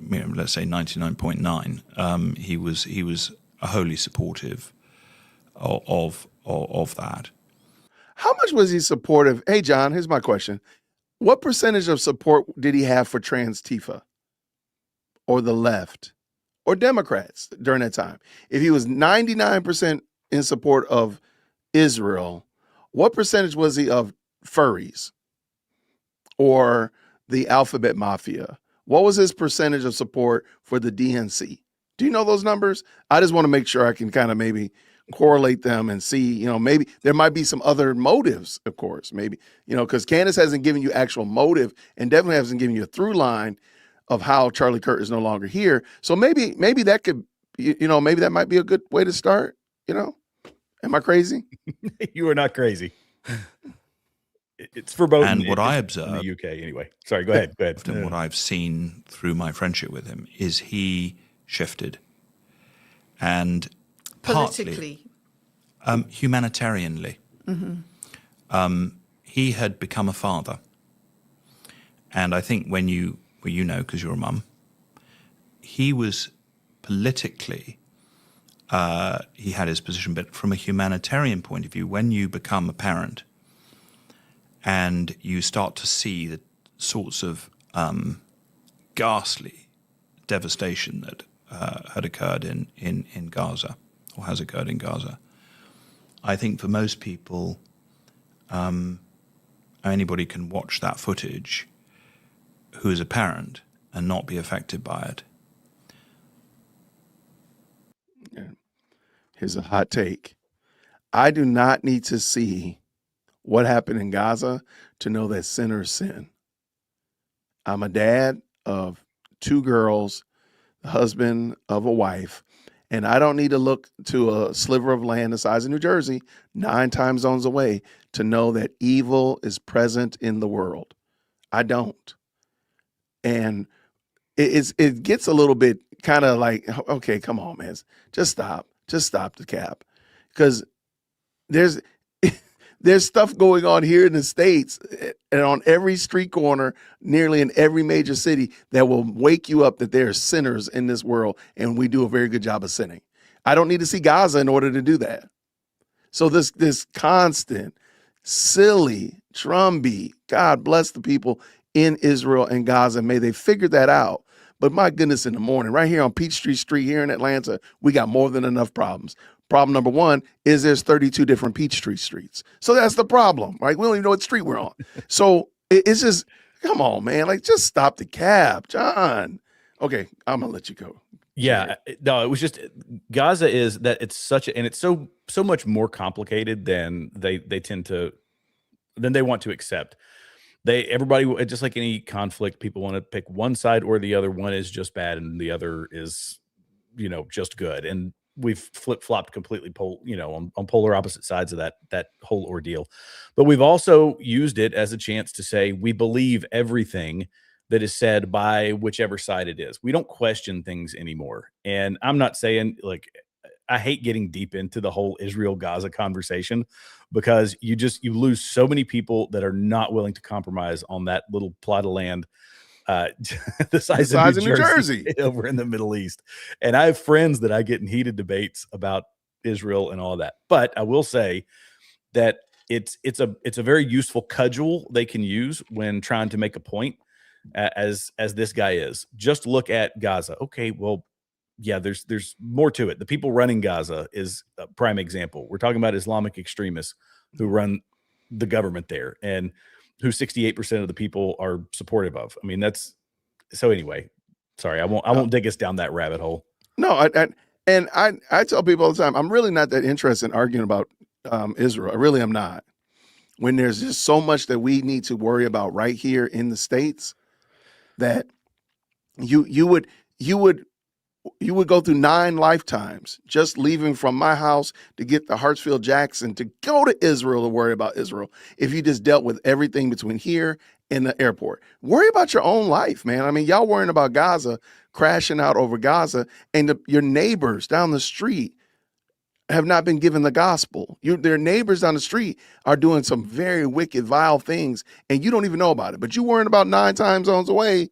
Speaker 3: let's say 99.9. He was wholly supportive of that.
Speaker 1: How much was he supportive? Hey, John, here's my question. What percentage of support did he have for Trantifa or the left or Democrats during that time? If he was 99% in support of Israel, what percentage was he of furries or the Alphabet Mafia? What was his percentage of support for the DNC? Do you know those numbers? I just want to make sure I can kind of maybe correlate them and see, maybe there might be some other motives, of course, maybe, because Candace hasn't given you actual motive and definitely hasn't given you a through line of how Charlie Kirk is no longer here. So maybe that could, maybe that might be a good way to start, Am I crazy?
Speaker 2: You are not crazy. It's verboten.
Speaker 3: And what I observed
Speaker 2: in the UK anyway. Sorry, go ahead.
Speaker 3: And what I've seen through my friendship with him is he shifted. And
Speaker 4: politically,
Speaker 3: humanitarianly. He had become a father. And I think when because you're a mum, he was politically, he had his position, but from a humanitarian point of view, when you become a parent and you start to see the sorts of ghastly devastation that had occurred in Gaza, or has occurred in Gaza, I think for most people, anybody can watch that footage who is a parent and not be affected by it.
Speaker 1: Here's a hot take. I do not need to see what happened in Gaza to know that sinners sin. I'm a dad of 2 girls, the husband of a wife, and I don't need to look to a sliver of land the size of New Jersey, 9 time zones away, to know that evil is present in the world. I don't. And it gets a little bit kind of like, okay, come on, man, just stop the cap, because there's there's stuff going on here in the States and on every street corner, nearly in every major city, that will wake you up that there are sinners in this world, and we do a very good job of sinning. I don't need to see Gaza in order to do that. So this constant, silly drumbeat, God bless the people in Israel and Gaza. May they figure that out. But my goodness, in the morning, right here on Peachtree Street here in Atlanta, we got more than enough problems. Problem number one is there's 32 different Peachtree streets. So that's the problem, right? We don't even know what street we're on. So it's just, come on, man. Like, just stop the cap, John. Okay, I'm going to let you go.
Speaker 2: Yeah, no, it was just Gaza is that it's such a, and it's so much more complicated than they tend to, than they want to accept. Everybody, just like any conflict, people want to pick one side or the other. One is just bad and the other is, just good. And we've flip-flopped completely, on polar opposite sides of that whole ordeal. But we've also used it as a chance to say we believe everything that is said by whichever side it is. We don't question things anymore. And I'm not saying, like, I hate getting deep into the whole Israel-Gaza conversation, because you lose so many people that are not willing to compromise on that little plot of land the size of New Jersey over in the Middle East. And I have friends that I get in heated debates about Israel and all that. But I will say that it's a very useful cudgel they can use when trying to make a point, as this guy is. Just look at Gaza. Okay, well, yeah, there's more to it. The people running Gaza is a prime example. We're talking about Islamic extremists who run the government there, and who 68% of the people are supportive of. I mean, that's so. Anyway, sorry, I won't dig us down that rabbit hole.
Speaker 1: No, I tell people all the time, I'm really not that interested in arguing about Israel. I really am not. When there's just so much that we need to worry about right here in the States, that you would go through 9 lifetimes just leaving from my house to get to Hartsfield Jackson to go to Israel to worry about Israel, if you just dealt with everything between here and the airport. Worry about your own life, man. I mean, y'all worrying about Gaza, crashing out over Gaza, and your neighbors down the street have not been given the gospel. Their neighbors down the street are doing some very wicked, vile things, and you don't even know about it. But you worrying about 9 time zones away.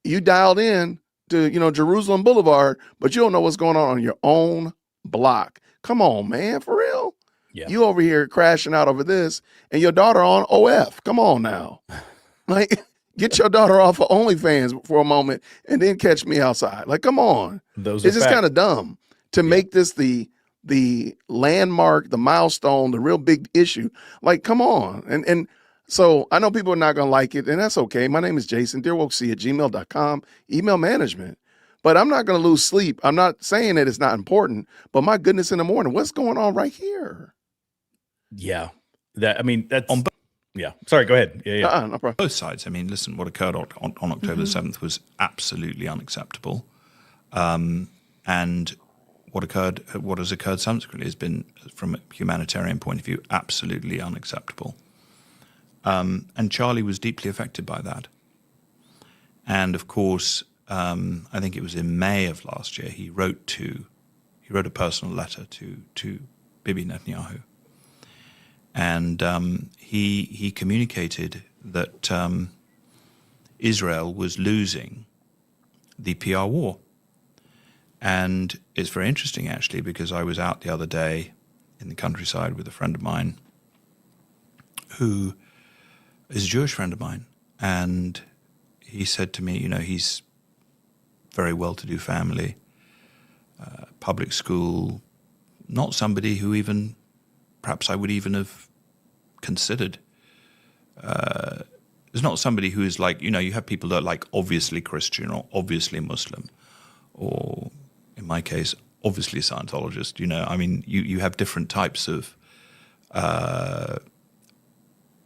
Speaker 1: You dialed in to, Jerusalem Boulevard, but you don't know what's going on your own block. Come on, man, for real.
Speaker 2: Yeah.
Speaker 1: You over here crashing out over this, and your daughter on OF. Come on now. Like, get your daughter off of OnlyFans for a moment and then catch me outside. Like, come on. It's just kind of dumb to make this the landmark, the milestone, the real big issue. Like, come on. And so I know people are not going to like it, and that's okay. My name is Jason, dearwokec@gmail.com, email management. But I'm not going to lose sleep. I'm not saying that it's not important, but my goodness, in the morning, what's going on right here?
Speaker 2: Yeah. Yeah. Sorry, go ahead. Yeah.
Speaker 1: No problem.
Speaker 3: Both sides. I mean, listen, what occurred on October the 7th was absolutely unacceptable. And what has occurred subsequently has been, from a humanitarian point of view, absolutely unacceptable. And Charlie was deeply affected by that. And of course, I think it was in May of last year, he wrote a personal letter to Bibi Netanyahu. And he communicated that Israel was losing the PR war. And it's very interesting, actually, because I was out the other day in the countryside with a friend of mine who is a Jewish friend of mine. And he said to me, he's very well-to-do family, public school, not somebody who even, perhaps I would even have considered. It's not somebody who is like, you have people that are like obviously Christian or obviously Muslim, or in my case, obviously Scientologist. I mean, you have different types of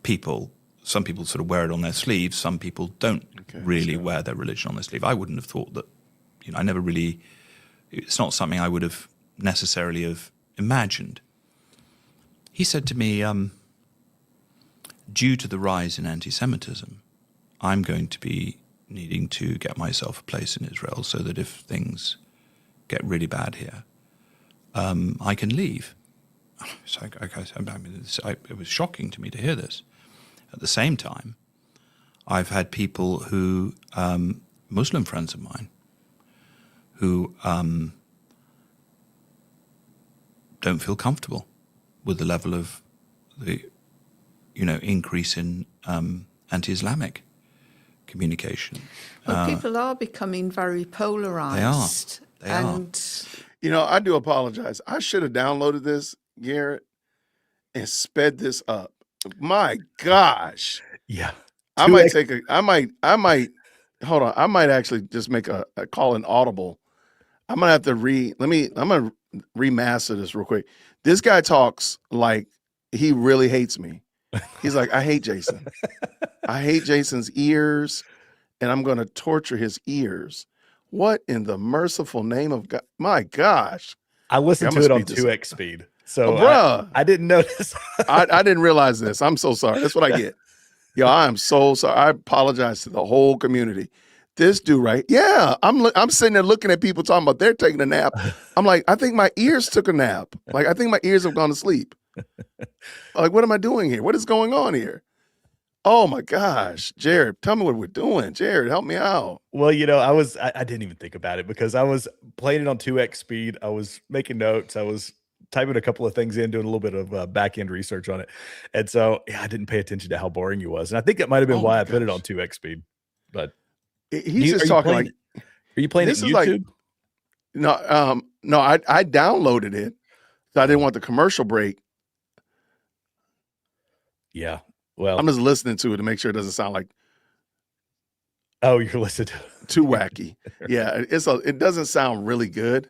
Speaker 3: people. Some people sort of wear it on their sleeve. Some people don't really wear their religion on their sleeve. I wouldn't have thought that, I never really, it's not something I would have necessarily have imagined. He said to me, due to the rise in anti-Semitism, I'm going to be needing to get myself a place in Israel so that if things get really bad here, I can leave. So it was shocking to me to hear this. At the same time, I've had people who, Muslim friends of mine, who don't feel comfortable with the level of the, increase in anti-Islamic communication.
Speaker 4: Well, people are becoming very polarized.
Speaker 3: They are.
Speaker 1: I do apologize. I should have downloaded this, Garrett, and sped this up. My gosh.
Speaker 2: Yeah.
Speaker 1: I might hold on. I might actually just make a call an audible. I'm going to have to I'm going to remaster this real quick. This guy talks like he really hates me. He's like, I hate Jason. I hate Jason's ears, and I'm going to torture his ears. What in the merciful name of God? My gosh.
Speaker 2: I listened to it on 2x speed. So
Speaker 1: bruh.
Speaker 2: I didn't notice.
Speaker 1: I didn't realize this. I'm so sorry. That's what I get. Yo, I am so sorry. I apologize to the whole community. This dude, right? Yeah, I'm sitting there looking at people talking about they're taking a nap. I'm like, I think my ears took a nap. Like, I think my ears have gone to sleep. Like, what am I doing here? What is going on here? Oh my gosh, Jared, tell me what we're doing. Jared, help me out.
Speaker 2: Well, I didn't even think about it because I was playing it on 2x speed. I was making notes. I was typing a couple of things in, doing a little bit of back end research on it. And so, I didn't pay attention to how boring he was. And I think that might've been why I put it on 2x speed, but
Speaker 1: he's just talking like,
Speaker 2: are you playing
Speaker 1: this
Speaker 2: it
Speaker 1: is
Speaker 2: YouTube?
Speaker 1: Like, no, I downloaded it. So I didn't want the commercial break.
Speaker 2: Yeah. Well,
Speaker 1: I'm just listening to it to make sure it doesn't sound like
Speaker 2: you're listening to it.
Speaker 1: Too wacky. Yeah, it doesn't sound really good.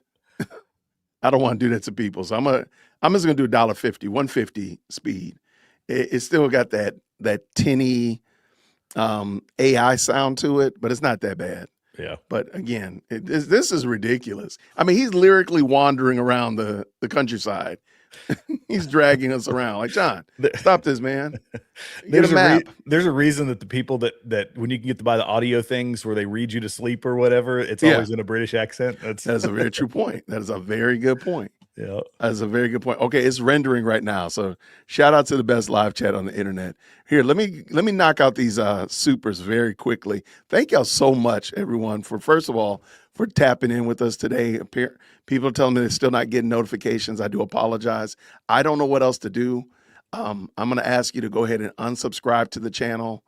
Speaker 1: I don't want to do that to people. So I'm just gonna do $1.50, 150 speed. It still got that tinny AI sound to it, but it's not that bad.
Speaker 2: Yeah.
Speaker 1: But again, this is ridiculous. I mean, he's lyrically wandering around the countryside. He's dragging us around. Like, John, stop this, man.
Speaker 2: There's a reason that the people that when you can get to buy the audio things where they read you to sleep or whatever, it's always in a British accent.
Speaker 1: That is a very true point. That is a very good point.
Speaker 2: Yeah.
Speaker 1: That is a very good point. Okay, it's rendering right now. So shout out to the best live chat on the internet. Here, let me knock out these supers very quickly. Thank y'all so much, everyone, for first of all, for tapping in with us today. People are telling me they're still not getting notifications. I do apologize. I don't know what else to do. I'm going to ask you to go ahead and unsubscribe to the channel,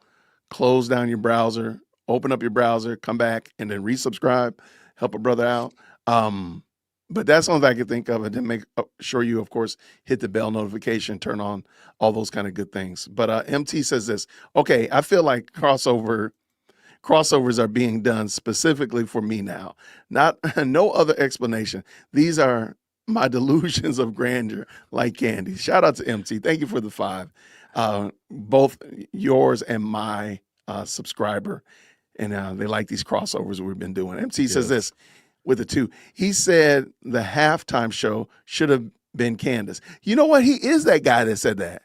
Speaker 1: close down your browser, open up your browser, come back, and then resubscribe. Help a brother out. But that's the only thing I can think of, and then make sure you, of course, hit the bell notification, turn on all those kind of good things. But MT says this. Okay, I feel like crossovers are being done specifically for me now. No other explanation. These are my delusions of grandeur, like candy. Shout out to MT. Thank you for the 5. Both yours and my subscriber. And they like these crossovers we've been doing. MT says this with a 2. He said the halftime show should have been Candace. You know what? He is that guy that said that.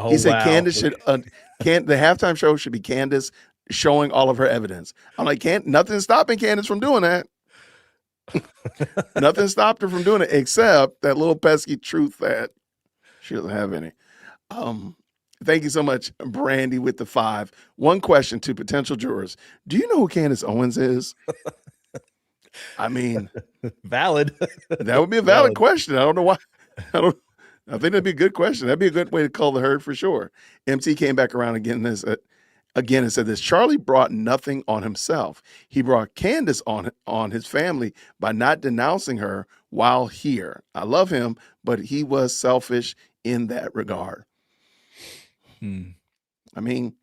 Speaker 1: He said Candace should the halftime show should be Candace showing all of her evidence. I'm like, nothing's stopping Candace from doing that. Nothing stopped her from doing it except that little pesky truth that she doesn't have any. Thank you so much, Brandy, with the 5. One question to potential jurors. Do you know who Candace Owens is? I mean,
Speaker 2: valid.
Speaker 1: That would be a valid question. I don't know why. I think that'd be a good question. That'd be a good way to call the herd for sure. MT came back around again and said this. Charlie brought nothing on himself. He brought Candace on his family by not denouncing her while here. I love him, but he was selfish in that regard. I mean,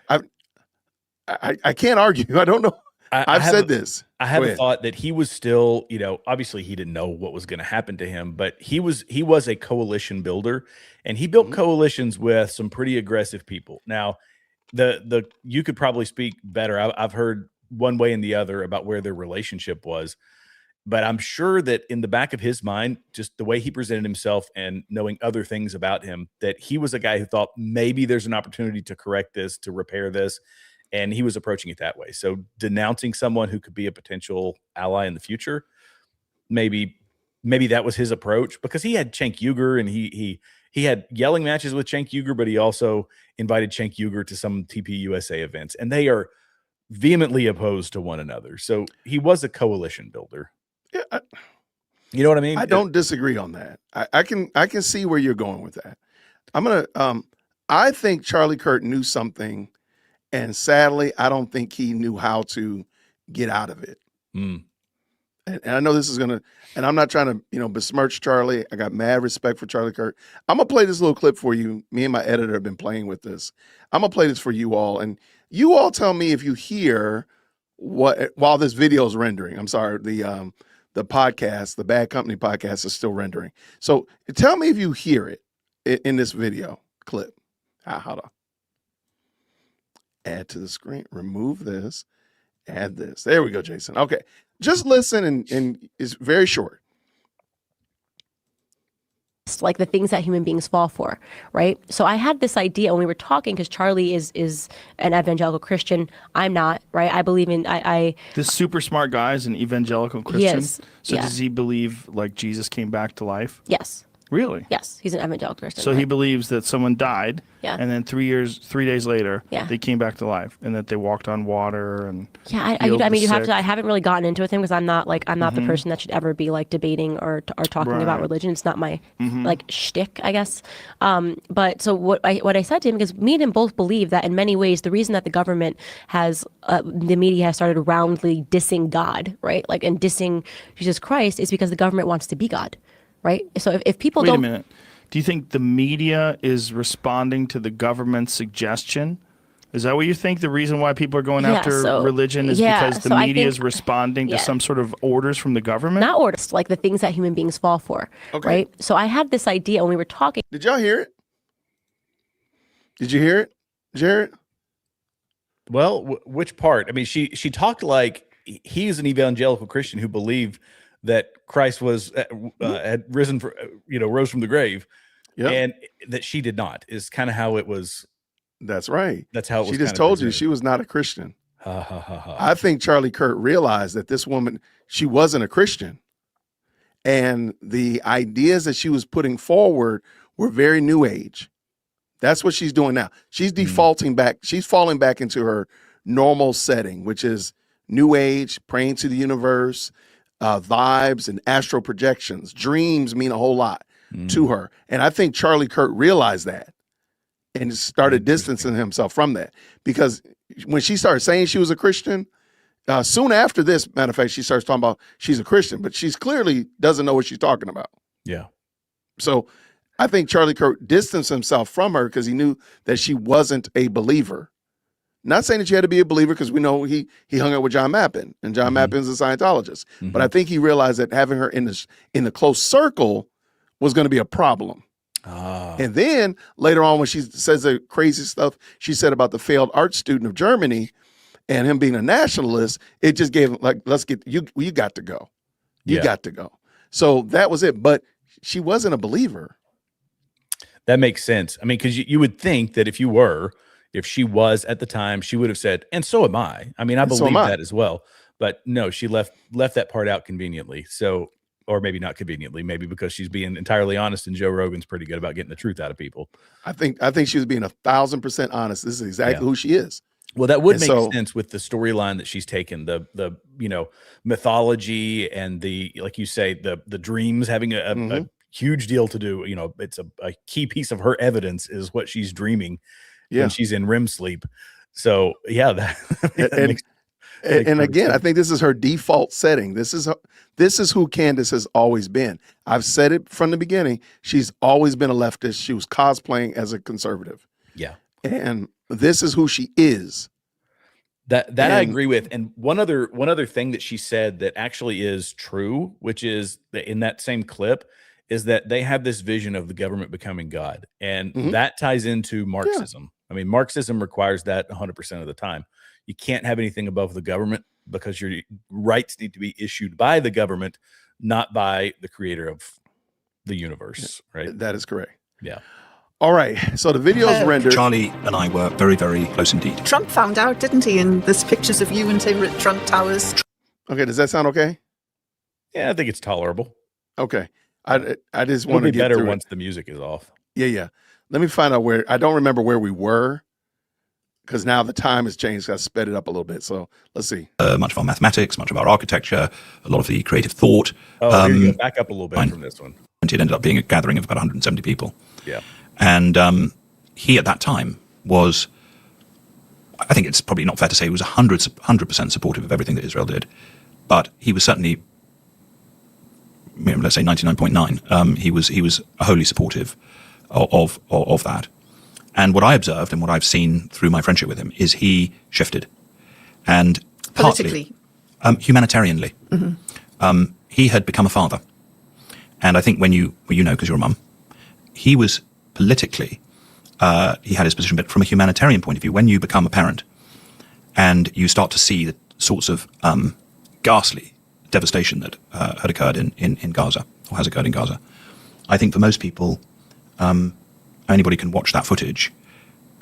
Speaker 1: I can't argue. I don't know. I've said this.
Speaker 2: I have a thought that he was still, obviously he didn't know what was going to happen to him, but he was a coalition builder, and he built coalitions with some pretty aggressive people. Now, you could probably speak better. I've heard one way and the other about where their relationship was, but I'm sure that in the back of his mind, just the way he presented himself and knowing other things about him, that he was a guy who thought maybe there's an opportunity to correct this, to repair this. and he was approaching it that way. So denouncing someone who could be a potential ally in the future, maybe that was his approach, because he had Cenk Uygur, and he had yelling matches with Cenk Uygur, but he also invited Cenk Uygur to some TPUSA events, and they are vehemently opposed to one another. So he was a coalition builder.
Speaker 1: Yeah,
Speaker 2: you know what I mean?
Speaker 1: I don't disagree on that. I can see where you're going with that. I think Charlie Kirk knew something, and sadly, I don't think he knew how to get out of it.
Speaker 2: Mm.
Speaker 1: And I know this is gonna, and I'm not trying to, besmirch Charlie. I got mad respect for Charlie Kirk. I'm gonna play this little clip for you. Me and my editor have been playing with this. I'm gonna play this for you all, and you all tell me if you hear what while this video is rendering. I'm sorry, the podcast, the Bad Company podcast, is still rendering. So tell me if you hear it in this video clip. How to add to the screen, remove this, add this. There we go, Jason. Okay, just listen, and it's very short.
Speaker 5: Like the things that human beings fall for, right? So I had this idea when we were talking, because Charlie is an evangelical Christian. I'm not, right? I believe in
Speaker 6: This super smart guy is an evangelical Christian.
Speaker 5: Yes.
Speaker 6: So
Speaker 5: Yeah.
Speaker 6: does he believe like Jesus came back to life?
Speaker 5: Yes.
Speaker 6: Really?
Speaker 5: Yes, he's an evangelical Christian.
Speaker 6: So he
Speaker 5: right?
Speaker 6: believes that someone died,
Speaker 5: Yeah.
Speaker 6: and then 3 days later,
Speaker 5: Yeah.
Speaker 6: they came back to life, and that they walked on water and
Speaker 5: Yeah,
Speaker 6: healed
Speaker 5: I mean,
Speaker 6: the
Speaker 5: you have
Speaker 6: sick.
Speaker 5: to. I haven't really gotten into it with him, because I'm not the person that should ever be like debating or talking about
Speaker 6: Right.
Speaker 5: religion. It's not my like shtick, I guess. But so what I said to him, because me and him both believe that in many ways the reason that the government has the media has started roundly dissing God, right, like, and dissing Jesus Christ, is because the government wants to be God, right? So if people
Speaker 6: Wait a
Speaker 5: don't.
Speaker 6: minute. Do you think the media is responding to the government's suggestion? Is that what you think? The reason why people are going
Speaker 5: Yeah,
Speaker 6: after
Speaker 5: so-
Speaker 6: religion is
Speaker 5: yeah,
Speaker 6: because the
Speaker 5: so I
Speaker 6: media is
Speaker 5: think-
Speaker 6: responding to
Speaker 5: yeah.
Speaker 6: some sort of orders from the government?
Speaker 5: Not orders, like the things that human beings fall for,
Speaker 1: Okay.
Speaker 5: right? So I had this idea when we were talking.
Speaker 1: Did y'all hear it? Did you hear it, Jared?
Speaker 2: Well, which part? I mean, she talked like he's an evangelical Christian who believed that Christ was had risen rose from the grave,
Speaker 1: Yep.
Speaker 2: and that she did not, is kind of how it was.
Speaker 1: That's right.
Speaker 2: That's how it was.
Speaker 1: She just
Speaker 2: kinda
Speaker 1: told you
Speaker 2: presented.
Speaker 1: she was not a Christian.
Speaker 2: Ha, ha, ha, ha.
Speaker 1: I think Charlie Kirk realized that this woman, she wasn't a Christian. And the ideas that she was putting forward were very new age. That's what she's doing now. She's defaulting back. She's falling back into her normal setting, which is new age, praying to the universe, vibes and astral projections. Dreams mean a whole lot to her. And I think Charlie Kirk realized that and started distancing himself from that, because when she started saying she was a Christian, soon after this, matter of fact, she starts talking about she's a Christian, but she's clearly doesn't know what she's talking about.
Speaker 2: Yeah.
Speaker 1: So I think Charlie Kirk distanced himself from her because he knew that she wasn't a believer. Not saying that you had to be a believer, because we know he hung out with John Mappin, and John Mappin's a Scientologist. But I think he realized that having her in the close circle was going to be a problem. And then later on, when she says the crazy stuff she said about the failed art student of Germany and him being a nationalist, it just gave him like, let's get you got to go. You
Speaker 2: Yeah.
Speaker 1: got to go. So that was it. But she wasn't a believer.
Speaker 2: That makes sense. I mean, because you would think that if she was at the time, she would have said, and so am I. I mean, I
Speaker 1: And so
Speaker 2: believe
Speaker 1: am I.
Speaker 2: that as well. But no, she left that part out conveniently. So, or maybe not conveniently, maybe because she's being entirely honest, and Joe Rogan's pretty good about getting the truth out of people.
Speaker 1: I think she was being 1,000% honest. This is exactly who she is.
Speaker 2: Well, that would
Speaker 1: And
Speaker 2: make
Speaker 1: so-
Speaker 2: sense with the storyline that she's taken, the mythology and the, like you say, the dreams having a huge deal to do. It's a key piece of her evidence is what she's dreaming
Speaker 1: Yeah.
Speaker 2: when she's in REM sleep. So yeah, that makes
Speaker 1: And
Speaker 2: perfect
Speaker 1: again, I
Speaker 2: sense.
Speaker 1: think this is her default setting. This is who Candace has always been. I've said it from the beginning. She's always been a leftist. She was cosplaying as a conservative.
Speaker 2: Yeah.
Speaker 1: And this is who she is.
Speaker 2: That I
Speaker 1: And-
Speaker 2: agree with. And one other thing that she said that actually is true, which is that in that same clip, is that they have this vision of the government becoming God. And that ties into Marxism. I mean, Marxism requires that 100% of the time. You can't have anything above the government because your rights need to be issued by the government, not by the creator of the universe, right?
Speaker 1: That is correct.
Speaker 2: Yeah.
Speaker 1: All right. So the video's rendered.
Speaker 3: Charlie and I were very, very close indeed.
Speaker 4: Trump found out, didn't he? And there's pictures of you and him at Trump Towers.
Speaker 1: Okay. Does that sound okay?
Speaker 2: Yeah, I think it's tolerable.
Speaker 1: Okay. I just
Speaker 2: It'll
Speaker 1: want to
Speaker 2: be
Speaker 1: get
Speaker 2: better
Speaker 1: through
Speaker 2: once
Speaker 1: it.
Speaker 2: the music is off.
Speaker 1: Yeah. Let me find out where. I don't remember where we were because now the time has changed. I sped it up a little bit. So let's see.
Speaker 3: Much of our mathematics, much of our architecture, a lot of the creative thought.
Speaker 2: Oh, here you go. Back up a little bit from this one.
Speaker 3: It ended up being a gathering of about 170 people.
Speaker 2: Yeah.
Speaker 3: And he, at that time, was, I think it's probably not fair to say he was 100% supportive of everything that Israel did, but he was certainly, let's say 99.9, he was wholly supportive of that. And what I observed and what I've seen through my friendship with him is he shifted. And
Speaker 4: Politically.
Speaker 3: partly, humanitarianly. He had become a father. And I think when you know, because you're a mum, he was politically, he had his position, but from a humanitarian point of view, when you become a parent and you start to see the sorts of ghastly devastation that had occurred in Gaza, or has occurred in Gaza, I think for most people, anybody can watch that footage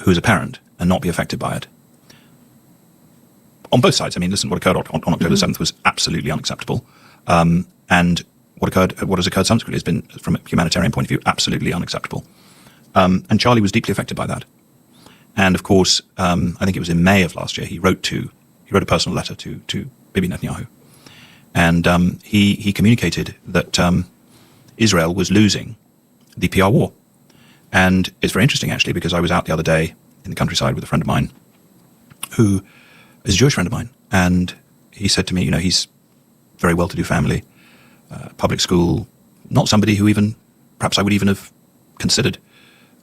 Speaker 3: who is a parent and not be affected by it. On both sides. I mean, listen, what occurred on October 7th was absolutely unacceptable. And what has occurred subsequently has been, from a humanitarian point of view, absolutely unacceptable. And Charlie was deeply affected by that. And of course, I think it was in May of last year, he wrote a personal letter to Bibi Netanyahu. And he communicated that Israel was losing the PR war. And it's very interesting, actually, because I was out the other day in the countryside with a friend of mine who is a Jewish friend of mine. And he said to me, you know, he's very well-to-do family, public school, not somebody who even, perhaps I would even have considered.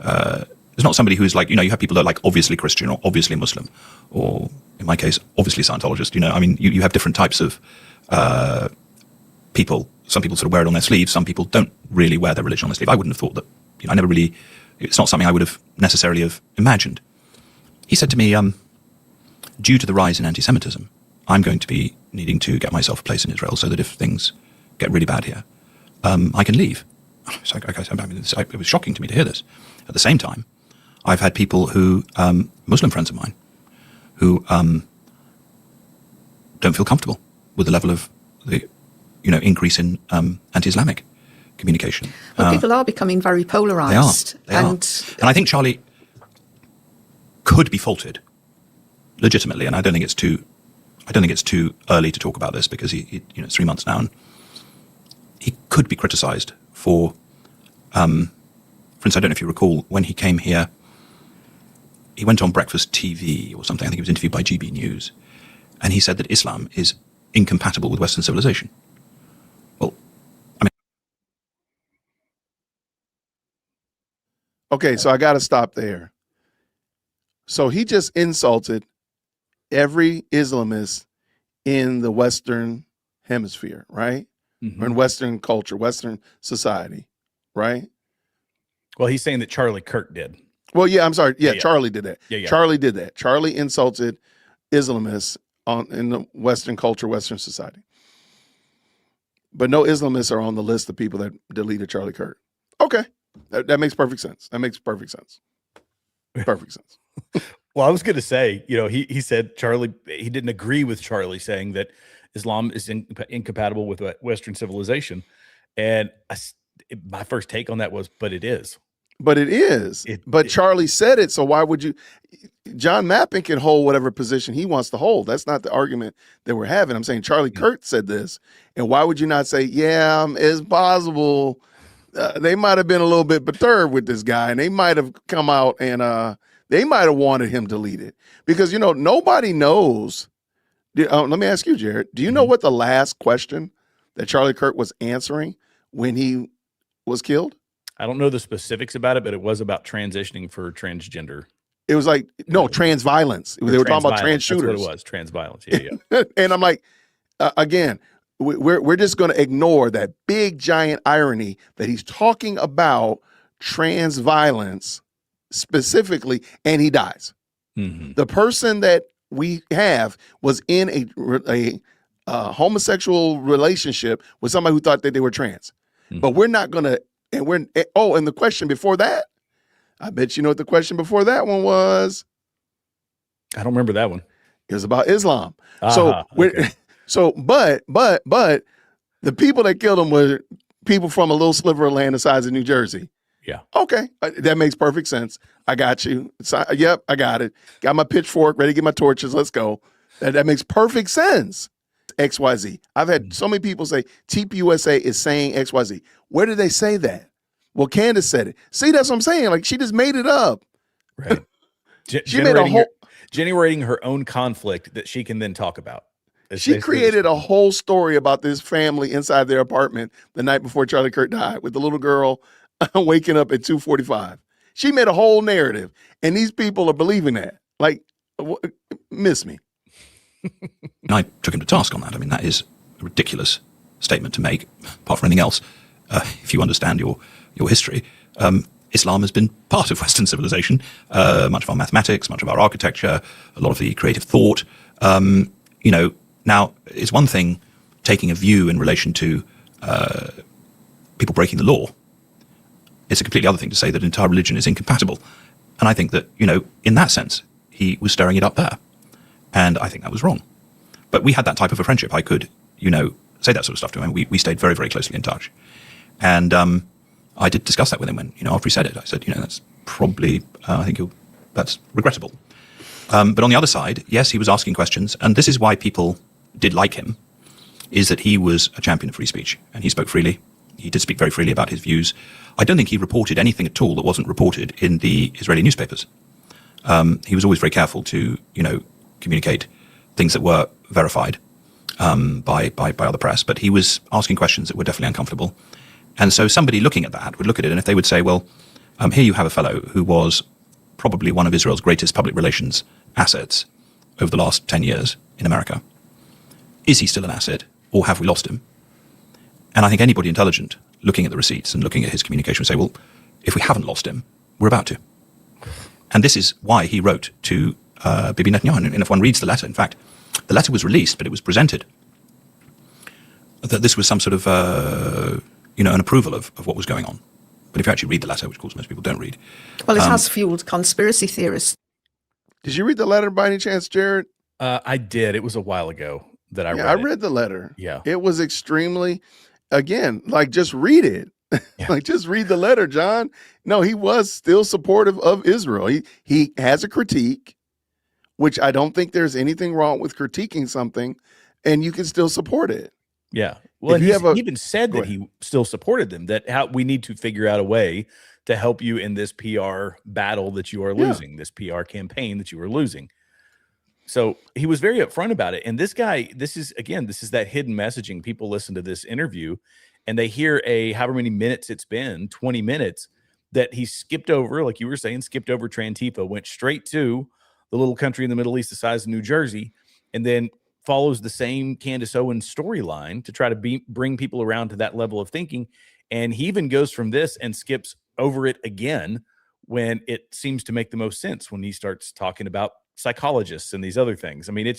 Speaker 3: It's not somebody who is like, you know, you have people that are like obviously Christian or obviously Muslim, or in my case, obviously Scientologist. You know, I mean, you have different types of people. Some people sort of wear it on their sleeve. Some people don't really wear their religion on their sleeve. I wouldn't have thought that, you know, I never really, it's not something I would have necessarily have imagined. He said to me, due to the rise in anti-Semitism, I'm going to be needing to get myself a place in Israel so that if things get really bad here, I can leave. It's like, okay, I mean, it was shocking to me to hear this. At the same time, I've had people who, Muslim friends of mine, who don't feel comfortable with the level of the, you know, increase in anti-Islamic communication.
Speaker 4: Well, people are becoming very polarized.
Speaker 3: They are. And I think Charlie could be faulted legitimately, and I don't think it's too early to talk about this because he you know, it's 3 months now, and he could be criticised for instance, I don't know if you recall, when he came here, he went on Breakfast TV or something. I think he was interviewed by GB News, and he said that Islam is incompatible with Western civilization. Well, I mean,
Speaker 1: Okay, so I got to stop there. So he just insulted every Islamist in the Western hemisphere, right?
Speaker 2: Mhm.
Speaker 1: Or in Western culture, Western society, right?
Speaker 2: Well, he's saying that Charlie Kirk did.
Speaker 1: Well, yeah, I'm sorry. Yeah,
Speaker 2: Yeah.
Speaker 1: Charlie did that.
Speaker 2: Yeah.
Speaker 1: Charlie did that. Charlie insulted Islamists in the Western culture, Western society. But no Islamists are on the list of people that deleted Charlie Kirk. Okay. That makes perfect sense. Perfect sense.
Speaker 2: Well, I was going to say, you know, he said Charlie, he didn't agree with Charlie saying that Islam is incompatible with Western civilization. And my first take on that was, but it is.
Speaker 1: But it is. But Charlie said it, so why would you? John Mappin can hold whatever position he wants to hold. That's not the argument that we're having. I'm saying Charlie Kirk said this, and why would you not say, yeah, it's possible they might have been a little bit perturbed with this guy, and they might have come out and they might have wanted him deleted because, you know, nobody knows. Let me ask you, Jared, do you know what the last question that Charlie Kirk was answering when he was killed?
Speaker 2: I don't know the specifics about it, but it was about transitioning for transgender.
Speaker 1: It was like, no, trans violence. They were talking about trans shooters.
Speaker 2: That's what it was, trans violence. Yeah.
Speaker 1: And I'm like, again, we're just going to ignore that big, giant irony that he's talking about trans violence specifically, and he dies.
Speaker 2: Mm-hmm.
Speaker 1: The person that we have was in a homosexual relationship with somebody who thought that they were trans.
Speaker 2: Mm-hmm.
Speaker 1: But we're not going to, and the question before that, I bet you know what the question before that one was.
Speaker 2: I don't remember that one.
Speaker 1: It was about Islam.
Speaker 2: Okay.
Speaker 1: But the people that killed him were people from a little sliver of land the size of New Jersey.
Speaker 2: Yeah.
Speaker 1: Okay, that makes perfect sense. I got you. Yep, I got it. Got my pitchfork, ready to get my torches. Let's go. That makes perfect sense. XYZ. I've had so many people say TPUSA is saying XYZ. Where did they say that? Well, Candace said it. See, that's what I'm saying. Like, she just made it up.
Speaker 2: Right.
Speaker 1: She made a whole
Speaker 2: generating her own conflict that she can then talk about.
Speaker 1: She created a whole story about this family inside their apartment the night before Charlie Kirk died with the little girl waking up at 2:45. She made a whole narrative, and these people are believing that. Like, miss me.
Speaker 3: And I took him to task on that. I mean, that is a ridiculous statement to make, apart from anything else. If you understand your history, Islam has been part of Western civilization, much of our mathematics, much of our architecture, a lot of the creative thought. Now, it's one thing taking a view in relation to people breaking the law. It's a completely other thing to say that an entire religion is incompatible. And I think that, in that sense, he was stirring it up there. And I think that was wrong. But we had that type of a friendship. I could, say that sort of stuff to him. We stayed very, very closely in touch. And I did discuss that with him when, after he said it. I said, that's probably, I think that's regrettable. But on the other side, yes, he was asking questions. And this is why people did like him, is that he was a champion of free speech. And he spoke freely. He did speak very freely about his views. I don't think he reported anything at all that wasn't reported in the Israeli newspapers. He was always very careful to, communicate things that were verified by other press. But he was asking questions that were definitely uncomfortable. And so somebody looking at that would look at it, and if they would say, well, here you have a fellow who was probably one of Israel's greatest public relations assets over the last 10 years in America. Is he still an asset, or have we lost him? And I think anybody intelligent looking at the receipts and looking at his communication would say, well, if we haven't lost him, we're about to. And this is why he wrote to Bibi Netanyahu. And if one reads the letter, in fact, the letter was released, but it was presented that this was some sort of, an approval of what was going on. But if you actually read the letter, which of course most people don't read.
Speaker 4: Well, it has fueled conspiracy theorists.
Speaker 1: Did you read the letter by any chance, Jared?
Speaker 2: I did. It was a while ago that I read it.
Speaker 1: I read the letter.
Speaker 2: Yeah.
Speaker 1: It was extremely, again, like, just read it.
Speaker 2: Yeah.
Speaker 1: Like, just read the letter, John. No, he was still supportive of Israel. He has a critique, which I don't think there's anything wrong with critiquing something, and you can still support it.
Speaker 2: Yeah. Well,
Speaker 1: If you have
Speaker 2: he even said that he still supported them, that we need to figure out a way to help you in this PR battle that you are losing, this PR campaign that you are losing. So he was very upfront about it. And this guy, this is that hidden messaging. People listen to this interview and they hear however many minutes it's been, 20 minutes, that he skipped over, like you were saying, skipped over Trantifa, went straight to the little country in the Middle East the size of New Jersey, and then follows the same Candace Owens storyline to try to bring people around to that level of thinking. And he even goes from this and skips over it again when it seems to make the most sense, when he starts talking about psychologists and these other things. I mean,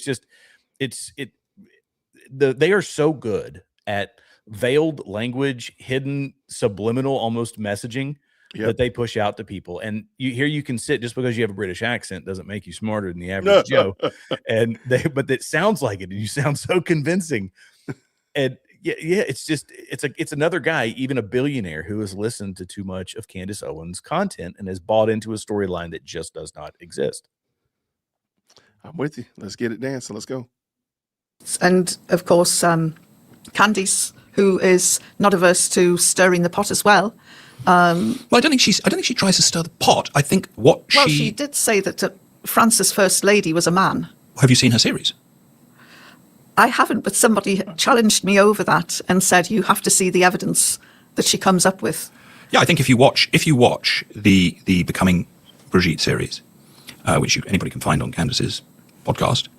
Speaker 2: they are so good at veiled language, hidden subliminal almost messaging that they push out to people. And you can sit, just because you have a British accent doesn't make you smarter than the average Joe. But it sounds like it, and you sound so convincing. And it's another guy, even a billionaire, who has listened to too much of Candace Owens' content and has bought into a storyline that just does not exist.
Speaker 1: I'm with you. Let's get it dancing. Let's go.
Speaker 4: And of course, Candice, who is not averse to stirring the pot as well.
Speaker 3: Well, I don't think she tries to stir the pot. I think
Speaker 4: she did say that France's first lady was a man.
Speaker 3: Have you seen her series?
Speaker 4: I haven't, but somebody challenged me over that and said you have to see the evidence that she comes up with.
Speaker 3: Yeah, I think if you watch the Becoming Brigitte series, which anybody can find on Candace's podcast,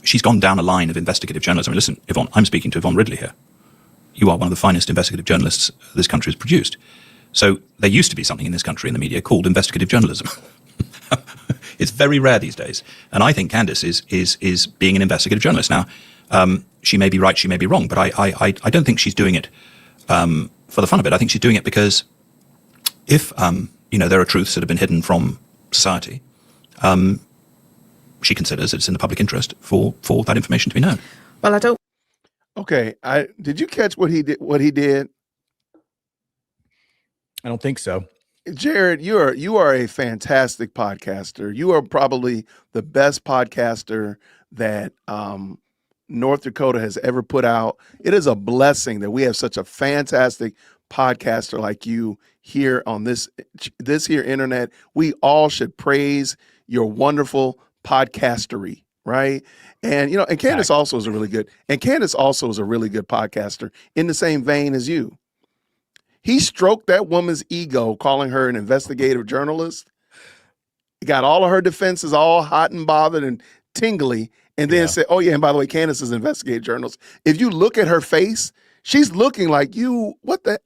Speaker 3: she's gone down a line of investigative journalism. I mean, listen, Yvonne, I'm speaking to Yvonne Ridley here. You are one of the finest investigative journalists this country has produced. So there used to be something in this country in the media called investigative journalism. It's very rare these days. And I think Candace is being an investigative journalist. Now, she may be right, she may be wrong, but I don't think she's doing it for the fun of it. I think she's doing it because if there are truths that have been hidden from society, she considers it's in the public interest for that information to be known.
Speaker 4: Well, I don't.
Speaker 1: Okay, did you catch what he did? What he did,
Speaker 2: I don't think so.
Speaker 1: Jared? You are a fantastic podcaster. You are probably the best podcaster that North Dakota has ever put out. It is a blessing that we have such a fantastic podcaster like you here on this here internet. We all should praise your wonderful podcastery, right? And and Candace also is a really good podcaster in the same vein as you. He stroked that woman's ego, calling her an investigative journalist. He got all of her defenses all hot and bothered and tingly, and then said, "Oh yeah, and by the way, Candace is an investigative journalist." If you look at her face, she's looking like you. What the?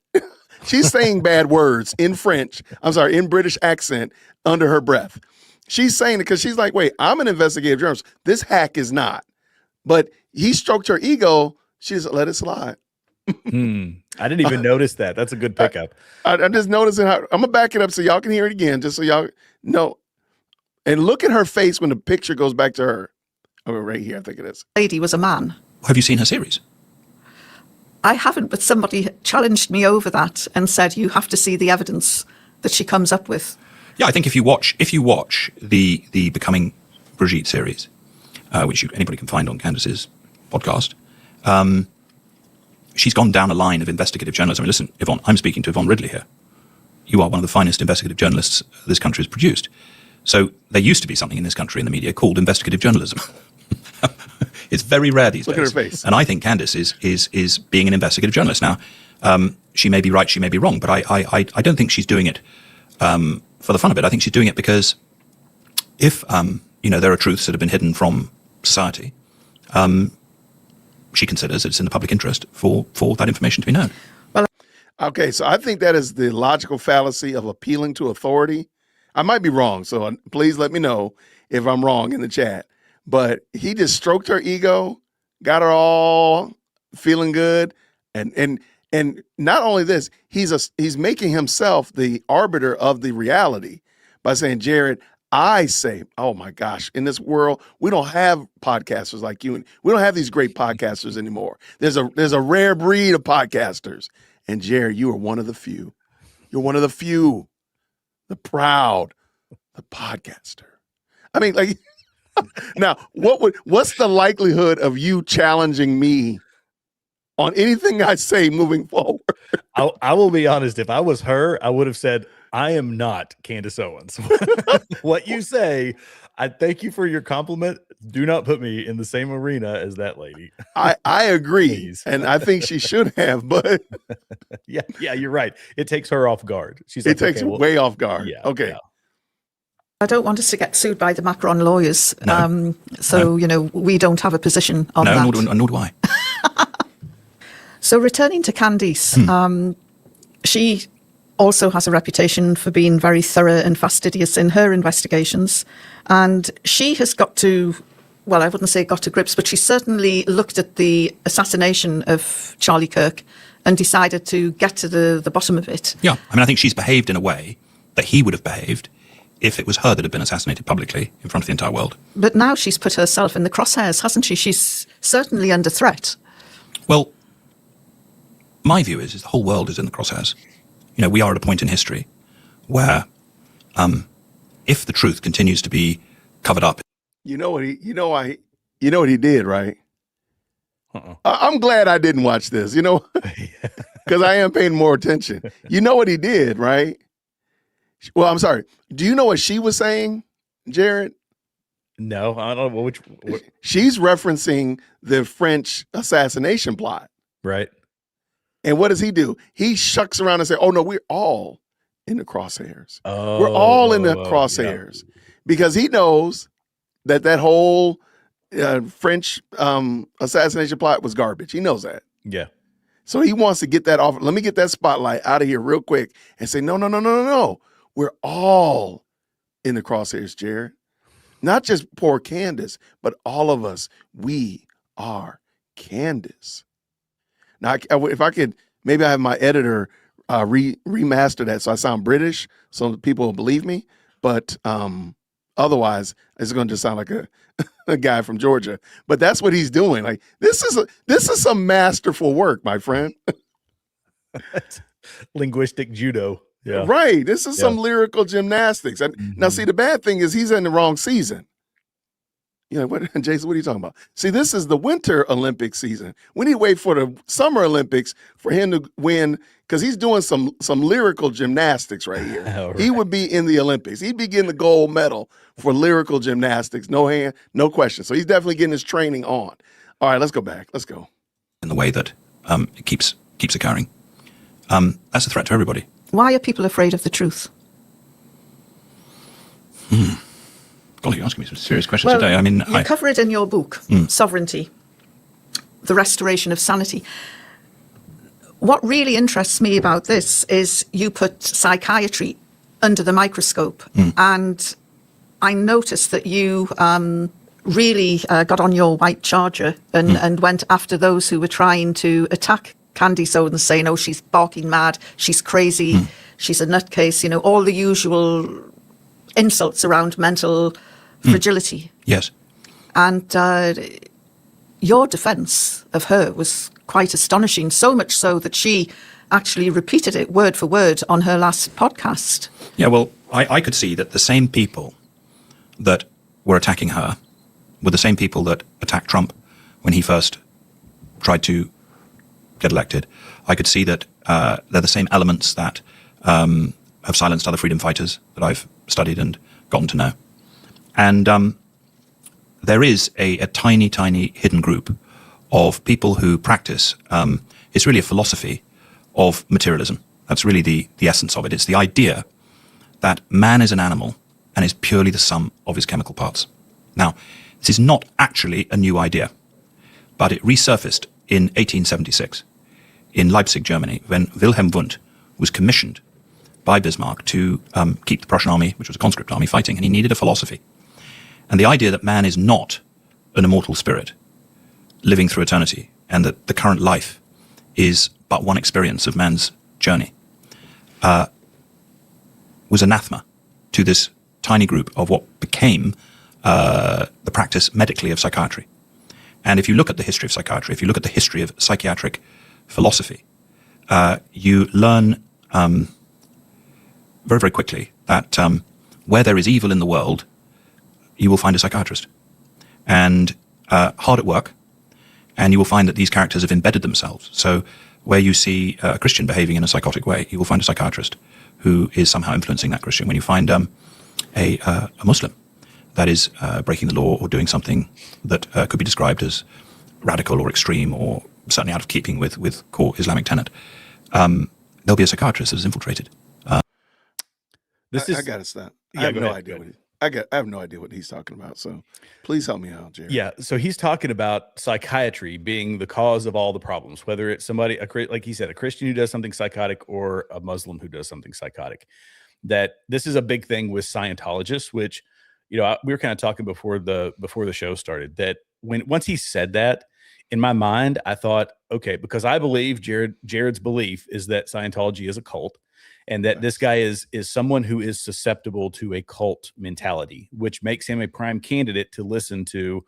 Speaker 1: She's saying bad words in French. I'm sorry, in British accent under her breath. She's saying it because she's like, "Wait, I'm an investigative journalist. This hack is not." But he stroked her ego. She just let it slide.
Speaker 2: I didn't even notice that. That's a good pickup.
Speaker 1: I'm just noticing how I'm gonna back it up so y'all can hear it again, just so y'all know. And look at her face when the picture goes back to her. Oh, right here, I think it is.
Speaker 4: Lady was a man.
Speaker 3: Have you seen her series?
Speaker 4: I haven't, but somebody challenged me over that and said you have to see the evidence that she comes up with.
Speaker 3: Yeah, I think if you watch the Becoming Brigitte series, which anybody can find on Candace's podcast, she's gone down a line of investigative journalism. I mean, listen, Yvonne, I'm speaking to Yvonne Ridley here. You are one of the finest investigative journalists this country has produced. So there used to be something in this country in the media called investigative journalism. It's very rare these days.
Speaker 1: Look at her face.
Speaker 3: And I think Candace is being an investigative journalist. Now, she may be right, she may be wrong, but I don't think she's doing it for the fun of it. I think she's doing it because if there are truths that have been hidden from society, she considers it's in the public interest for that information to be known.
Speaker 1: Okay, so I think that is the logical fallacy of appealing to authority. I might be wrong, so please let me know if I'm wrong in the chat. But he just stroked her ego, got her all feeling good, and not only this, he's making himself the arbiter of the reality by saying, Jared, I say, oh my gosh, in this world, we don't have podcasters like you. We don't have these great podcasters anymore. There's a rare breed of podcasters. And Jared, you are one of the few. You're one of the few, the proud, the podcaster. I mean, like, now, what's the likelihood of you challenging me on anything I say moving forward?
Speaker 2: I will be honest. If I was her, I would have said, I am not Candace Owens. What you say, I thank you for your compliment. Do not put me in the same arena as that lady.
Speaker 1: I agree.
Speaker 2: Please.
Speaker 1: And I think she should have, but
Speaker 2: yeah, you're right. It takes her off guard.
Speaker 1: It takes her way off guard.
Speaker 2: Yeah,
Speaker 1: okay.
Speaker 2: yeah.
Speaker 4: I don't want us to get sued by the Macron lawyers.
Speaker 3: No.
Speaker 4: We don't have a position on that.
Speaker 3: No, nor do I.
Speaker 4: So returning to Candice, she also has a reputation for being very thorough and fastidious in her investigations. And she has got to, well, I wouldn't say got to grips, but she certainly looked at the assassination of Charlie Kirk and decided to get to the bottom of it.
Speaker 3: Yeah, I mean, I think she's behaved in a way that he would have behaved if it was her that had been assassinated publicly in front of the entire world. But
Speaker 4: now she's put herself in the crosshairs, hasn't she? She's certainly under threat.
Speaker 3: Well, my view is the whole world is in the crosshairs. We are at a point in history where if the truth continues to be covered up.
Speaker 1: You know what he did, right? I'm glad I didn't watch this, because I am paying more attention. You know what he did, right? Well, I'm sorry. Do you know what she was saying, Jared?
Speaker 2: No, I don't know which.
Speaker 1: She's referencing the French assassination plot.
Speaker 2: Right.
Speaker 1: And what does he do? He shucks around and says, oh, no, we're all in the crosshairs.
Speaker 2: Oh,
Speaker 1: we're all in the crosshairs. Yeah. Because he knows that whole French assassination plot was garbage. He knows that.
Speaker 2: Yeah.
Speaker 1: So he wants to get that off. Let me get that spotlight out of here real quick and say, no. We're all in the crosshairs, Jared. Not just poor Candace, but all of us. We are Candace. Now, if I could, maybe I have my editor remaster that so I sound British, so people will believe me. But otherwise, it's going to just sound like a guy from Georgia. But that's what he's doing. Like this is some masterful work, my friend.
Speaker 2: Linguistic judo. Yeah.
Speaker 1: Right. This is some lyrical gymnastics. And now, see, the bad thing is he's in the wrong season. You know, Jason, what are you talking about? See, this is the Winter Olympic season. We need to wait for the Summer Olympics for him to win because he's doing some lyrical gymnastics right here.
Speaker 2: Right.
Speaker 1: He would be in the Olympics. He'd be getting the gold medal for lyrical gymnastics. No hand, no question. So he's definitely getting his training on. All right, let's go back. Let's go.
Speaker 3: In the way that it keeps occurring. That's a threat to everybody.
Speaker 4: Why are people afraid of the truth?
Speaker 3: Golly, you're asking me some serious questions today. I mean,
Speaker 4: you cover it in your book, Sovereignty, the Restoration of Sanity. What really interests me about this is you put psychiatry under the microscope. And I noticed that you really got on your white charger and went after those who were trying to attack Candace Owens, saying, oh, she's barking mad, she's crazy, she's a nutcase, you know, all the usual insults around mental fragility.
Speaker 3: yes.
Speaker 4: And your defense of her was quite astonishing, so much so that she actually repeated it word for word on her last podcast.
Speaker 3: Yeah, well, I could see that the same people that were attacking her were the same people that attacked Trump when he first tried to get elected. I could see that they're the same elements that have silenced other freedom fighters that I've studied and gotten to know. And there is a tiny, tiny hidden group of people who practice, it's really a philosophy of materialism. That's really the essence of it. It's the idea that man is an animal and is purely the sum of his chemical parts. Now, this is not actually a new idea, but it resurfaced in 1876 in Leipzig, Germany, when Wilhelm Wundt was commissioned by Bismarck to keep the Prussian army, which was a conscript army, fighting, and he needed a philosophy. And the idea that man is not an immortal spirit living through eternity, and that the current life is but one experience of man's journey, was anathema to this tiny group of what became the practice medically of psychiatry. And if you look at the history of psychiatry, if you look at the history of psychiatric philosophy, you learn very, very quickly that where there is evil in the world, you will find a psychiatrist. And hard at work, and you will find that these characters have embedded themselves. So where you see a Christian behaving in a psychotic way, you will find a psychiatrist who is somehow influencing that Christian. When you find a Muslim that is breaking the law or doing something that could be described as radical or extreme or certainly out of keeping with core Islamic tenet, there'll be a psychiatrist that is infiltrated.
Speaker 1: I got to stop. I have no idea what he's talking about. So please help me out, Jerry.
Speaker 2: Yeah. So he's talking about psychiatry being the cause of all the problems, whether it's somebody, like he said, a Christian who does something psychotic or a Muslim who does something psychotic. That this is a big thing with Scientologists, which, you know, we were kind of talking before the show started, that once he said that, in my mind, I thought, okay, because I believe Jared's belief is that Scientology is a cult, and that this guy is someone who is susceptible to a cult mentality, which makes him a prime candidate to listen to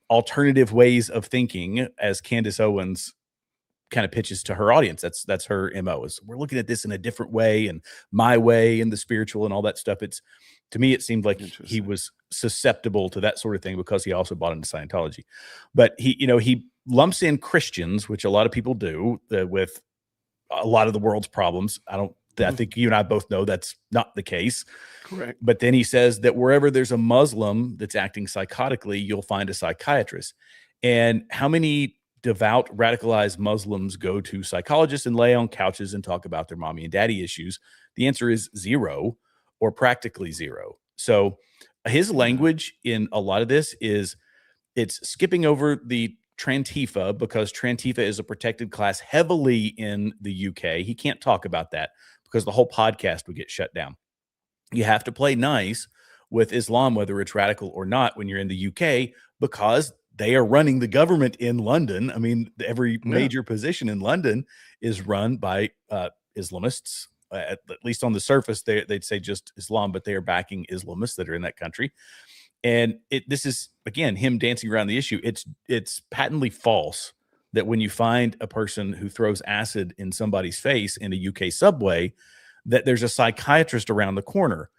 Speaker 2: alternative ways of thinking, as Candace Owens kind of pitches to her audience. That's her MO, is we're looking at this in a different way, and my way, and the spiritual and all that stuff. To me, it seemed like he was susceptible to that sort of thing because he also bought into Scientology. But he lumps in Christians, which a lot of people do, with a lot of the world's problems. I think you and I both know that's not the case.
Speaker 1: Correct.
Speaker 2: But then he says that wherever there's a Muslim that's acting psychotically, you'll find a psychiatrist. And how many devout, radicalized Muslims go to psychologists and lay on couches and talk about their mommy and daddy issues? The answer is zero, or practically zero. So his language in a lot of this it's skipping over the Trantifa, because Trantifa is a protected class heavily in the UK. He can't talk about that because the whole podcast would get shut down. You have to play nice with Islam, whether it's radical or not, when you're in the UK, because they are running the government in London. I mean, every major position in London is run by Islamists. At least on the surface, they'd say just Islam, but they are backing Islamists that are in that country. And this is, again, him dancing around the issue. It's patently false that when you find a person who throws acid in somebody's face in a UK subway, that there's a psychiatrist around the corner.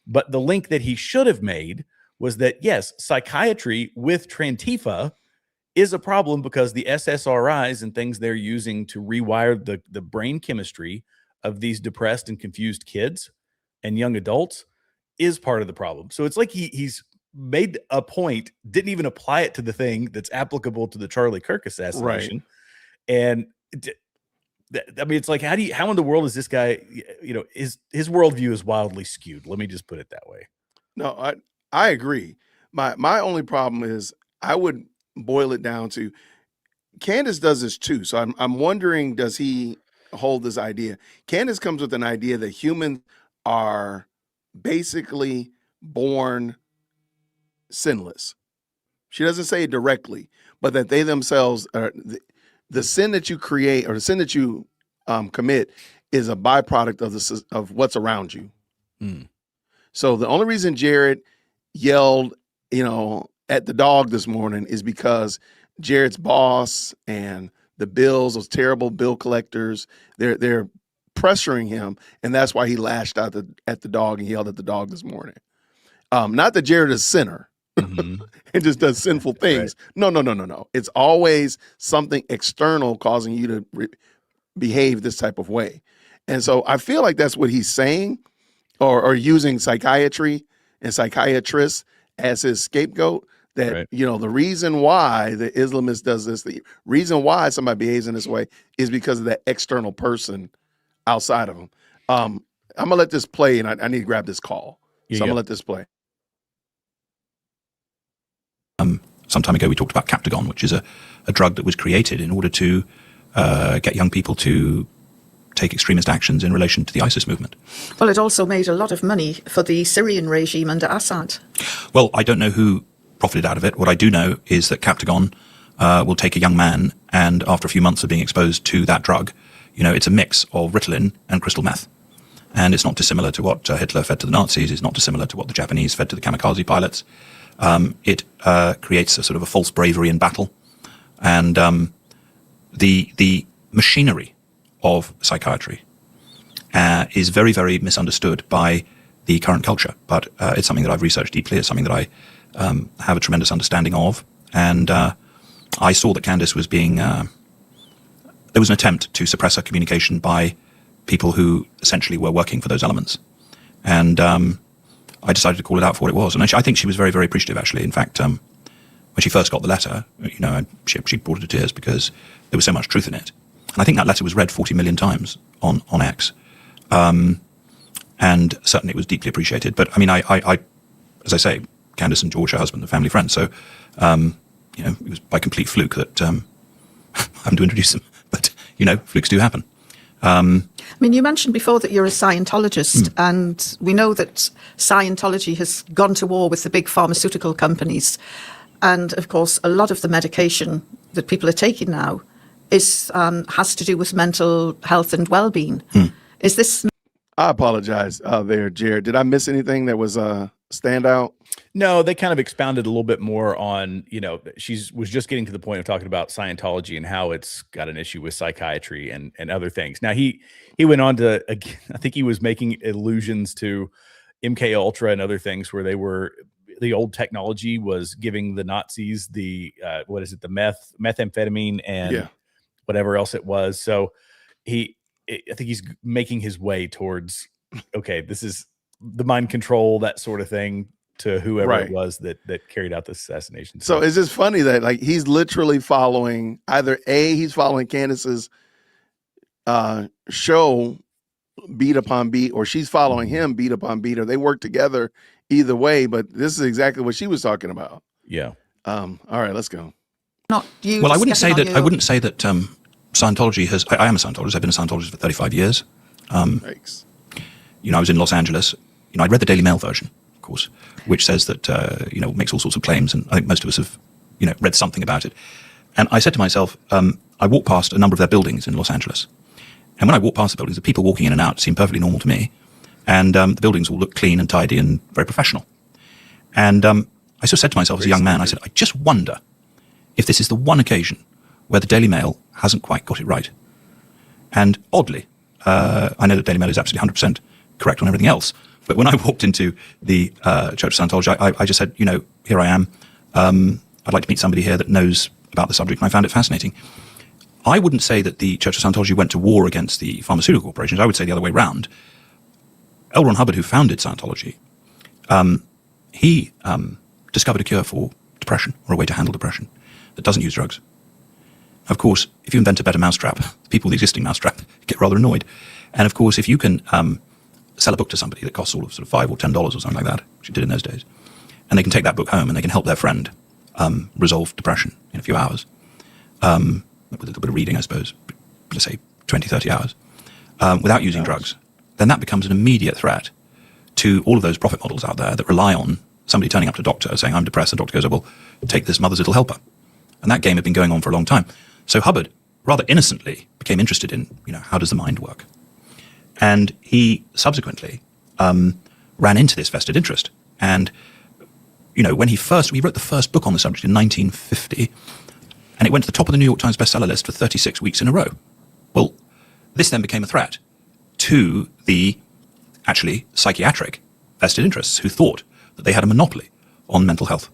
Speaker 2: But the link that he should have made was that, yes, psychiatry with Trantifa is a problem because the SSRIs and things they're using to rewire the brain chemistry of these depressed and confused kids and young adults is part of the problem. So it's like he's made a point, didn't even apply it to the thing that's applicable to the Charlie Kirk assassination. Right. And I mean, it's like, how in the world is this guy, his worldview is wildly skewed. Let me just put it that way.
Speaker 1: No, I agree. My only problem is I would boil it down to Candace does this too. So I'm wondering, does he hold this idea? Candace comes with an idea that humans are basically born sinless. She doesn't say it directly, but that they themselves are the sin that you create or the sin that you commit is a byproduct of what's around you. So the only reason Jared yelled, at the dog this morning is because Jared's boss and the bills, those terrible bill collectors, they're pressuring him, and that's why he lashed out at the dog and yelled at the dog this morning. Not that Jared is a sinner and just does sinful things. Right. No. It's always something external causing you to behave this type of way. And so I feel like that's what he's saying, or using psychiatry and psychiatrists as his scapegoat. That, right. The reason why the Islamist does this, the reason why somebody behaves in this way is because of that external person outside of him. I'm going to let this play, and I need to grab this call. So I'm going to let this play.
Speaker 3: Some time ago, we talked about Captagon, which is a drug that was created in order to get young people to take extremist actions in relation to the ISIS movement.
Speaker 4: Well, it also made a lot of money for the Syrian regime under Assad.
Speaker 3: Well, I don't know who profited out of it. What I do know is that Captagon will take a young man, and after a few months of being exposed to that drug, it's a mix of Ritalin and crystal meth. And it's not dissimilar to what Hitler fed to the Nazis. It's not dissimilar to what the Japanese fed to the kamikaze pilots. It creates a sort of a false bravery in battle. And the machinery of psychiatry is very, very misunderstood by the current culture. But it's something that I've researched deeply. It's something that I have a tremendous understanding of. And I saw that Candace was being... there was an attempt to suppress her communication by people who essentially were working for those elements. And I decided to call it out for what it was. And I think she was very, very appreciative, actually. In fact, when she first got the letter, she brought her to tears because there was so much truth in it. And I think that letter was read 40 million times on X. And certainly it was deeply appreciated. But I mean, I as I say, Candace and George, her husband, are family friends. So, it was by complete fluke that I'm to introduce them. But, flukes do happen.
Speaker 4: I mean, you mentioned before that you're a Scientologist, and we know that Scientology has gone to war with the big pharmaceutical companies. And, of course, a lot of the medication that people are taking now has to do with mental health and well-being. Is this...
Speaker 1: I apologize there, Jared. Did I miss anything that was standout?
Speaker 2: No, they kind of expounded a little bit more on, she was just getting to the point of talking about Scientology and how it's got an issue with psychiatry and other things. Now, he went on to, I think he was making allusions to MK Ultra and other things where the old technology was giving the Nazis the, the methamphetamine and whatever else it was. So I think he's making his way towards, okay, this is the mind control, that sort of thing, to whoever it was that carried out this assassination.
Speaker 1: So it's just funny that he's literally following he's following Candace's show beat upon beat, or she's following him beat upon beat, or they work together either way. But this is exactly what she was talking about.
Speaker 2: Yeah.
Speaker 1: All right, let's go.
Speaker 3: Well, I wouldn't say that Scientology has. I am a Scientologist. I've been a Scientologist for 35 years.
Speaker 1: Thanks.
Speaker 3: I was in Los Angeles. I read the Daily Mail version, of course, which says that, makes all sorts of claims. And I think most of us have, read something about it. And I said to myself, I walked past a number of their buildings in Los Angeles. And when I walk past the buildings, the people walking in and out seem perfectly normal to me. And the buildings all look clean and tidy and very professional. And I sort of said to myself as a young man, I said, I just wonder if this is the one occasion where the Daily Mail hasn't quite got it right. And oddly, I know that Daily Mail is absolutely 100% correct on everything else. But when I walked into the Church of Scientology, I just said, here I am. I'd like to meet somebody here that knows about the subject. And I found it fascinating. I wouldn't say that the Church of Scientology went to war against the pharmaceutical corporations. I would say the other way around. L. Ron Hubbard, who founded Scientology, he discovered a cure for depression, or a way to handle depression that doesn't use drugs. Of course, if you invent a better mousetrap, the people with the existing mousetrap get rather annoyed. And of course, if you can sell a book to somebody that costs all of sort of $5 or $10 or something like that, which you did in those days, and they can take that book home and they can help their friend resolve depression in a few hours, with a little bit of reading, I suppose, let's say 20, 30 hours, without using drugs, then that becomes an immediate threat to all of those profit models out there that rely on somebody turning up to a doctor saying, I'm depressed. The doctor goes, oh, well, take this Mother's Little Helper. And that game had been going on for a long time. So Hubbard, rather innocently, became interested in, how does the mind work? And he subsequently ran into this vested interest. And, when he wrote the first book on the subject in 1950, and it went to the top of the New York Times bestseller list for 36 weeks in a row. Well, this then became a threat to the actually psychiatric vested interests who thought that they had a monopoly on mental health.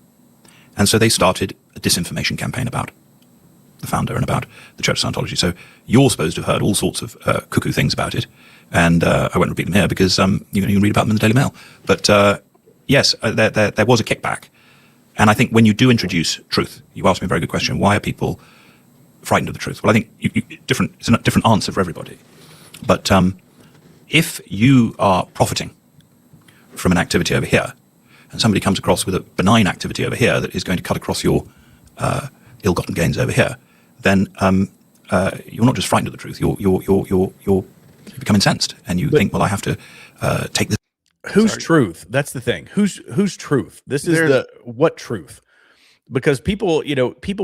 Speaker 3: And so they started a disinformation campaign about the founder and about the Church of Scientology. So you're supposed to have heard all sorts of cuckoo things about it. And I won't repeat them here because you can read about them in the Daily Mail. But yes, there was a kickback. And I think when you do introduce truth, you asked me a very good question. Why are people frightened of the truth? Well, I think it's a different answer for everybody. But if you are profiting from an activity over here, and somebody comes across with a benign activity over here that is going to cut across your ill-gotten gains over here, then you're not just frightened of the truth. You become incensed, and you think, well, I have to take this.
Speaker 2: Whose truth? That's the thing. Whose truth? This is what truth? Because people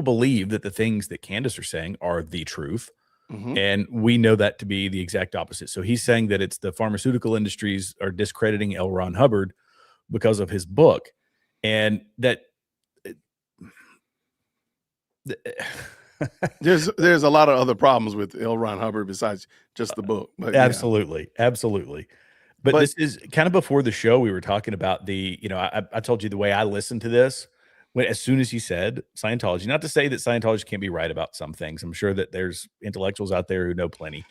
Speaker 2: believe that the things that Candace are saying are the truth. Mm-hmm. And we know that to be the exact opposite. So he's saying that it's the pharmaceutical industries are discrediting L. Ron Hubbard because of his book, and that
Speaker 1: there's a lot of other problems with L. Ron Hubbard besides just the book. But
Speaker 2: absolutely. But this is kind of before the show. We were talking about I told you the way I listened to this. As soon as he said Scientology, not to say that Scientology can't be right about some things. I'm sure that there's intellectuals out there who know plenty.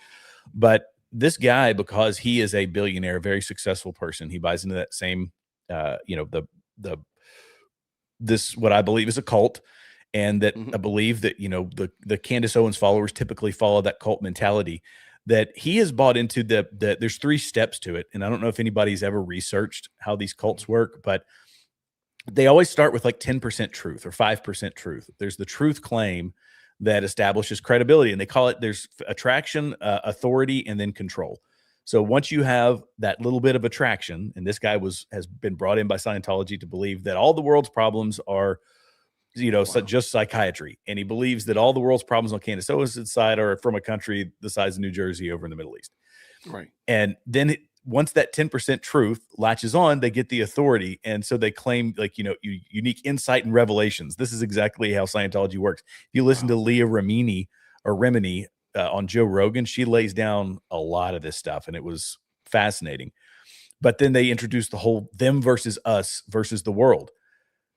Speaker 2: But this guy, because he is a billionaire, very successful person, he buys into that same, this what I believe is a cult, and that I believe that the Candace Owens followers typically follow that cult mentality. That he has bought into there's 3 steps to it, and I don't know if anybody's ever researched how these cults work, but they always start with like 10% truth or 5% truth. There's the truth claim that establishes credibility, and they call it, there's attraction, authority, and then control. So once you have that little bit of attraction, and this guy has been brought in by Scientology to believe that all the world's problems are, just psychiatry. And he believes that all the world's problems on Candace Owens' side are from a country the size of New Jersey over in the Middle East.
Speaker 1: Right.
Speaker 2: And then once that 10% truth latches on, they get the authority. And so they claim unique insight and revelations. This is exactly how Scientology works. If you listen to Leah Remini on Joe Rogan, she lays down a lot of this stuff, and it was fascinating. But then they introduced the whole them versus us versus the world.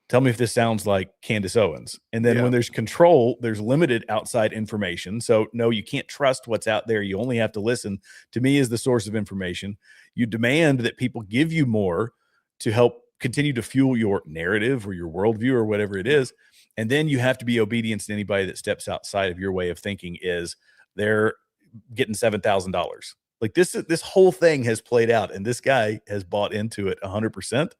Speaker 2: Tell me if this sounds like Candace Owens. And then when there's control, there's limited outside information. So no, you can't trust what's out there. You only have to listen to me as the source of information. You demand that people give you more to help continue to fuel your narrative or your worldview or whatever it is. And then you have to be obedient to anybody that steps outside of your way of thinking. Is they're getting $7,000. Like this whole thing has played out, and this guy has bought into it 100%.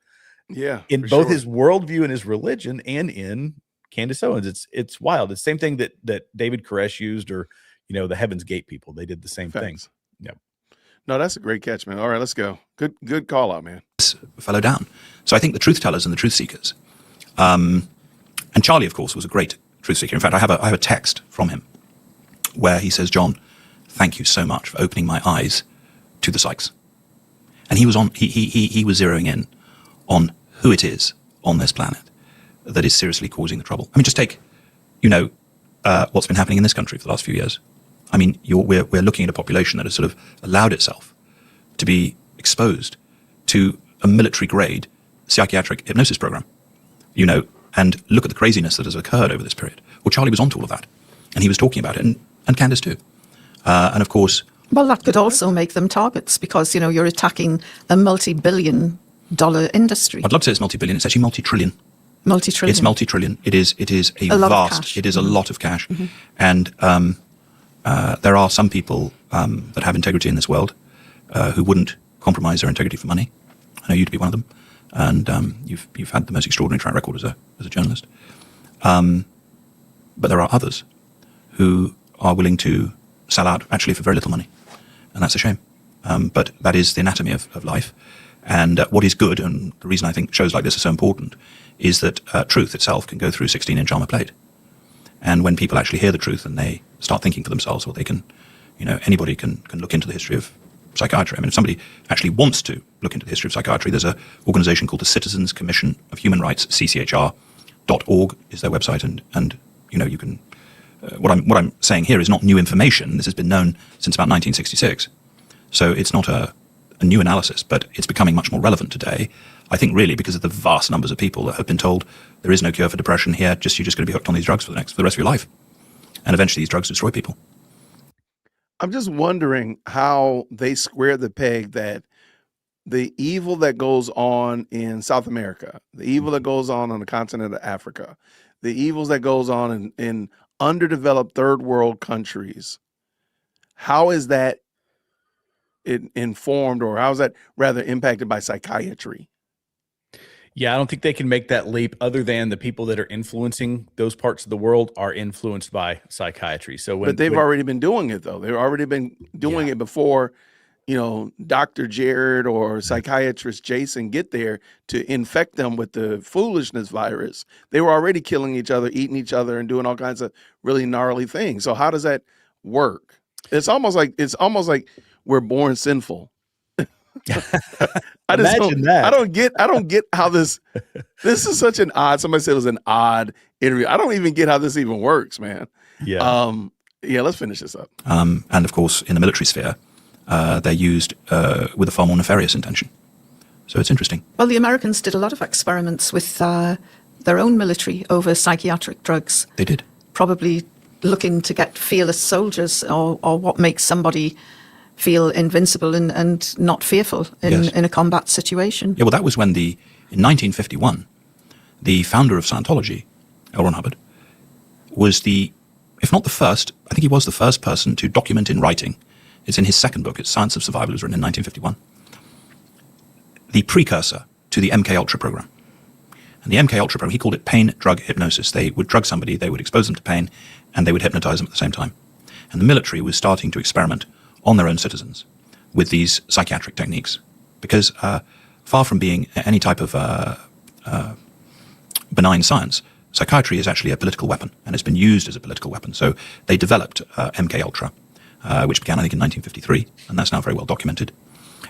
Speaker 1: Yeah,
Speaker 2: in both his worldview and his religion, and in Candace Owens. It's wild. It's the same thing that David Koresh used, or the Heaven's Gate people. They did the same thing. Yeah.
Speaker 1: No, that's a great catch, man. All right, let's go. Good call out, man.
Speaker 3: Fellow down. So I think the truth tellers and the truth seekers, and Charlie, of course, was a great truth seeker. In fact, I have a text from him where he says, John, thank you so much for opening my eyes to the psychs. And he was zeroing in on who it is on this planet that is seriously causing the trouble. I mean, just take, what's been happening in this country for the last few years. I mean, we're looking at a population that has sort of allowed itself to be exposed to a military-grade psychiatric hypnosis program, and look at the craziness that has occurred over this period. Well, Charlie was onto all of that, and he was talking about it, and Candace too. And of course...
Speaker 4: Well, that could also make them targets because, you're attacking a multi-billion-dollar industry.
Speaker 3: I'd love to say it's multi-billion. It's actually multi-trillion.
Speaker 4: Multi-trillion.
Speaker 3: It's multi-trillion. It is a
Speaker 4: lot of
Speaker 3: vast...
Speaker 4: cash.
Speaker 3: It is a lot of cash. And there are some people that have integrity in this world who wouldn't compromise their integrity for money. I know you to be one of them. And you've had the most extraordinary track record as a journalist. But there are others who are willing to sell out actually for very little money. And that's a shame. But that is the anatomy of life. And what is good, and the reason I think shows like this are so important, is that truth itself can go through 16-inch armor plate. And when people actually hear the truth and they start thinking for themselves, well, they can, anybody can look into the history of psychiatry. I mean, if somebody actually wants to look into the history of psychiatry, there's an organization called the Citizens Commission of Human Rights, cchr.org is their website. And you can, what I'm saying here is not new information. This has been known since about 1966. So it's not a new analysis, but it's becoming much more relevant today. I think really because of the vast numbers of people that have been told there is no cure for depression here, you're just going to be hooked on these drugs for the rest of your life. And eventually these drugs destroy people.
Speaker 1: I'm just wondering how they square the peg that the evil that goes on in South America, the evil that goes on the continent of Africa, the evils that goes on in underdeveloped third world countries, how is that informed, or how is that rather impacted by psychiatry?
Speaker 2: Yeah, I don't think they can make that leap other than the people that are influencing those parts of the world are influenced by psychiatry. So
Speaker 1: but they've already been doing it, though. They've already been doing it before, Dr. Jared or psychiatrist Jason get there to infect them with the foolishness virus. They were already killing each other, eating each other, and doing all kinds of really gnarly things. So how does that work? It's almost like we're born sinful. I don't get how this is such an odd. Somebody said it was an odd interview. I don't even get how this even works, man.
Speaker 2: Yeah.
Speaker 1: Let's finish this up.
Speaker 3: And of course, in the military sphere, they're used with a far more nefarious intention. So it's interesting.
Speaker 4: Well, the Americans did a lot of experiments with their own military over psychiatric drugs.
Speaker 3: They did.
Speaker 4: Probably looking to get fearless soldiers, or what makes somebody feel invincible and not fearful in a combat situation.
Speaker 3: Yeah, well, that was when in 1951, the founder of Scientology, L. Ron Hubbard, was if not the first, I think he was the first person to document in writing. It's in his second book, it's Science of Survival, it was written in 1951. The precursor to the MK Ultra program. And the MK Ultra program, he called it pain drug hypnosis. They would drug somebody, they would expose them to pain, and they would hypnotize them at the same time. And the military was starting to experiment on their own citizens with these psychiatric techniques. Because far from being any type of benign science, psychiatry is actually a political weapon, and it's been used as a political weapon. So they developed MK Ultra, which began, I think, in 1953, and that's now very well documented.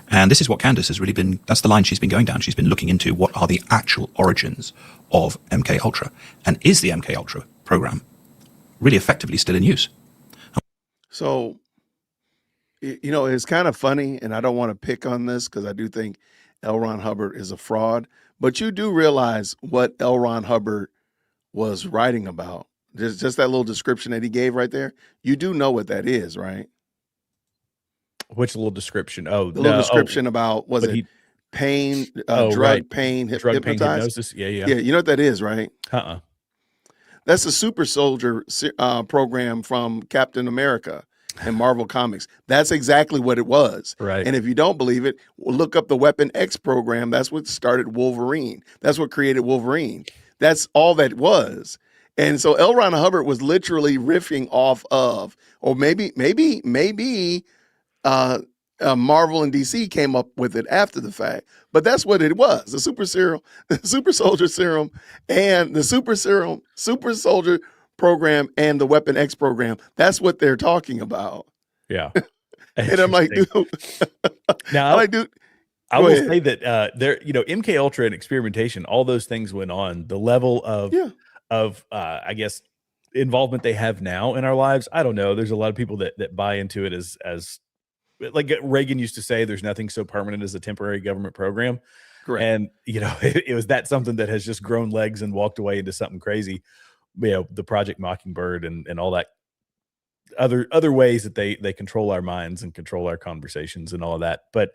Speaker 3: And this is what Candace has really been, that's the line she's been going down. She's been looking into what are the actual origins of MK Ultra, and is the MK Ultra program really effectively still in use?
Speaker 1: So, it's kind of funny, and I don't want to pick on this because I do think L. Ron Hubbard is a fraud, but you do realize what L. Ron Hubbard was writing about. Just that little description that he gave right there. You do know what that is, right?
Speaker 2: Which little description?
Speaker 1: The little description about, pain, drug,
Speaker 2: right.
Speaker 1: pain,
Speaker 2: Drug pain
Speaker 1: hypnotized?
Speaker 2: hypnosis? Yeah.
Speaker 1: Yeah, you know what that is, right?
Speaker 2: Uh-uh.
Speaker 1: That's a super soldier program from Captain America and Marvel Comics. That's exactly what it was.
Speaker 2: Right.
Speaker 1: And if you don't believe it, look up the Weapon X program. That's what started Wolverine. That's what created Wolverine. That's all that was. And so L. Ron Hubbard was literally riffing off of, or maybe Marvel and DC came up with it after the fact, but that's what it was. The super soldier serum, and the super soldier program and the Weapon X program. That's what they're talking about.
Speaker 2: Yeah.
Speaker 1: And I'm like,
Speaker 2: Interesting.
Speaker 1: dude,
Speaker 2: Now,
Speaker 1: I'm like, dude,
Speaker 2: I
Speaker 1: go
Speaker 2: will
Speaker 1: ahead.
Speaker 2: say that there, MK Ultra and experimentation, all those things went on. The level
Speaker 1: Yeah.
Speaker 2: of I guess involvement they have now in our lives, I don't know. There's a lot of people that buy into it as like Reagan used to say, there's nothing so permanent as a temporary government program.
Speaker 1: Correct.
Speaker 2: And it was that something that has just grown legs and walked away into something crazy. The Project Mockingbird and all that other ways that they control our minds and control our conversations and all of that. But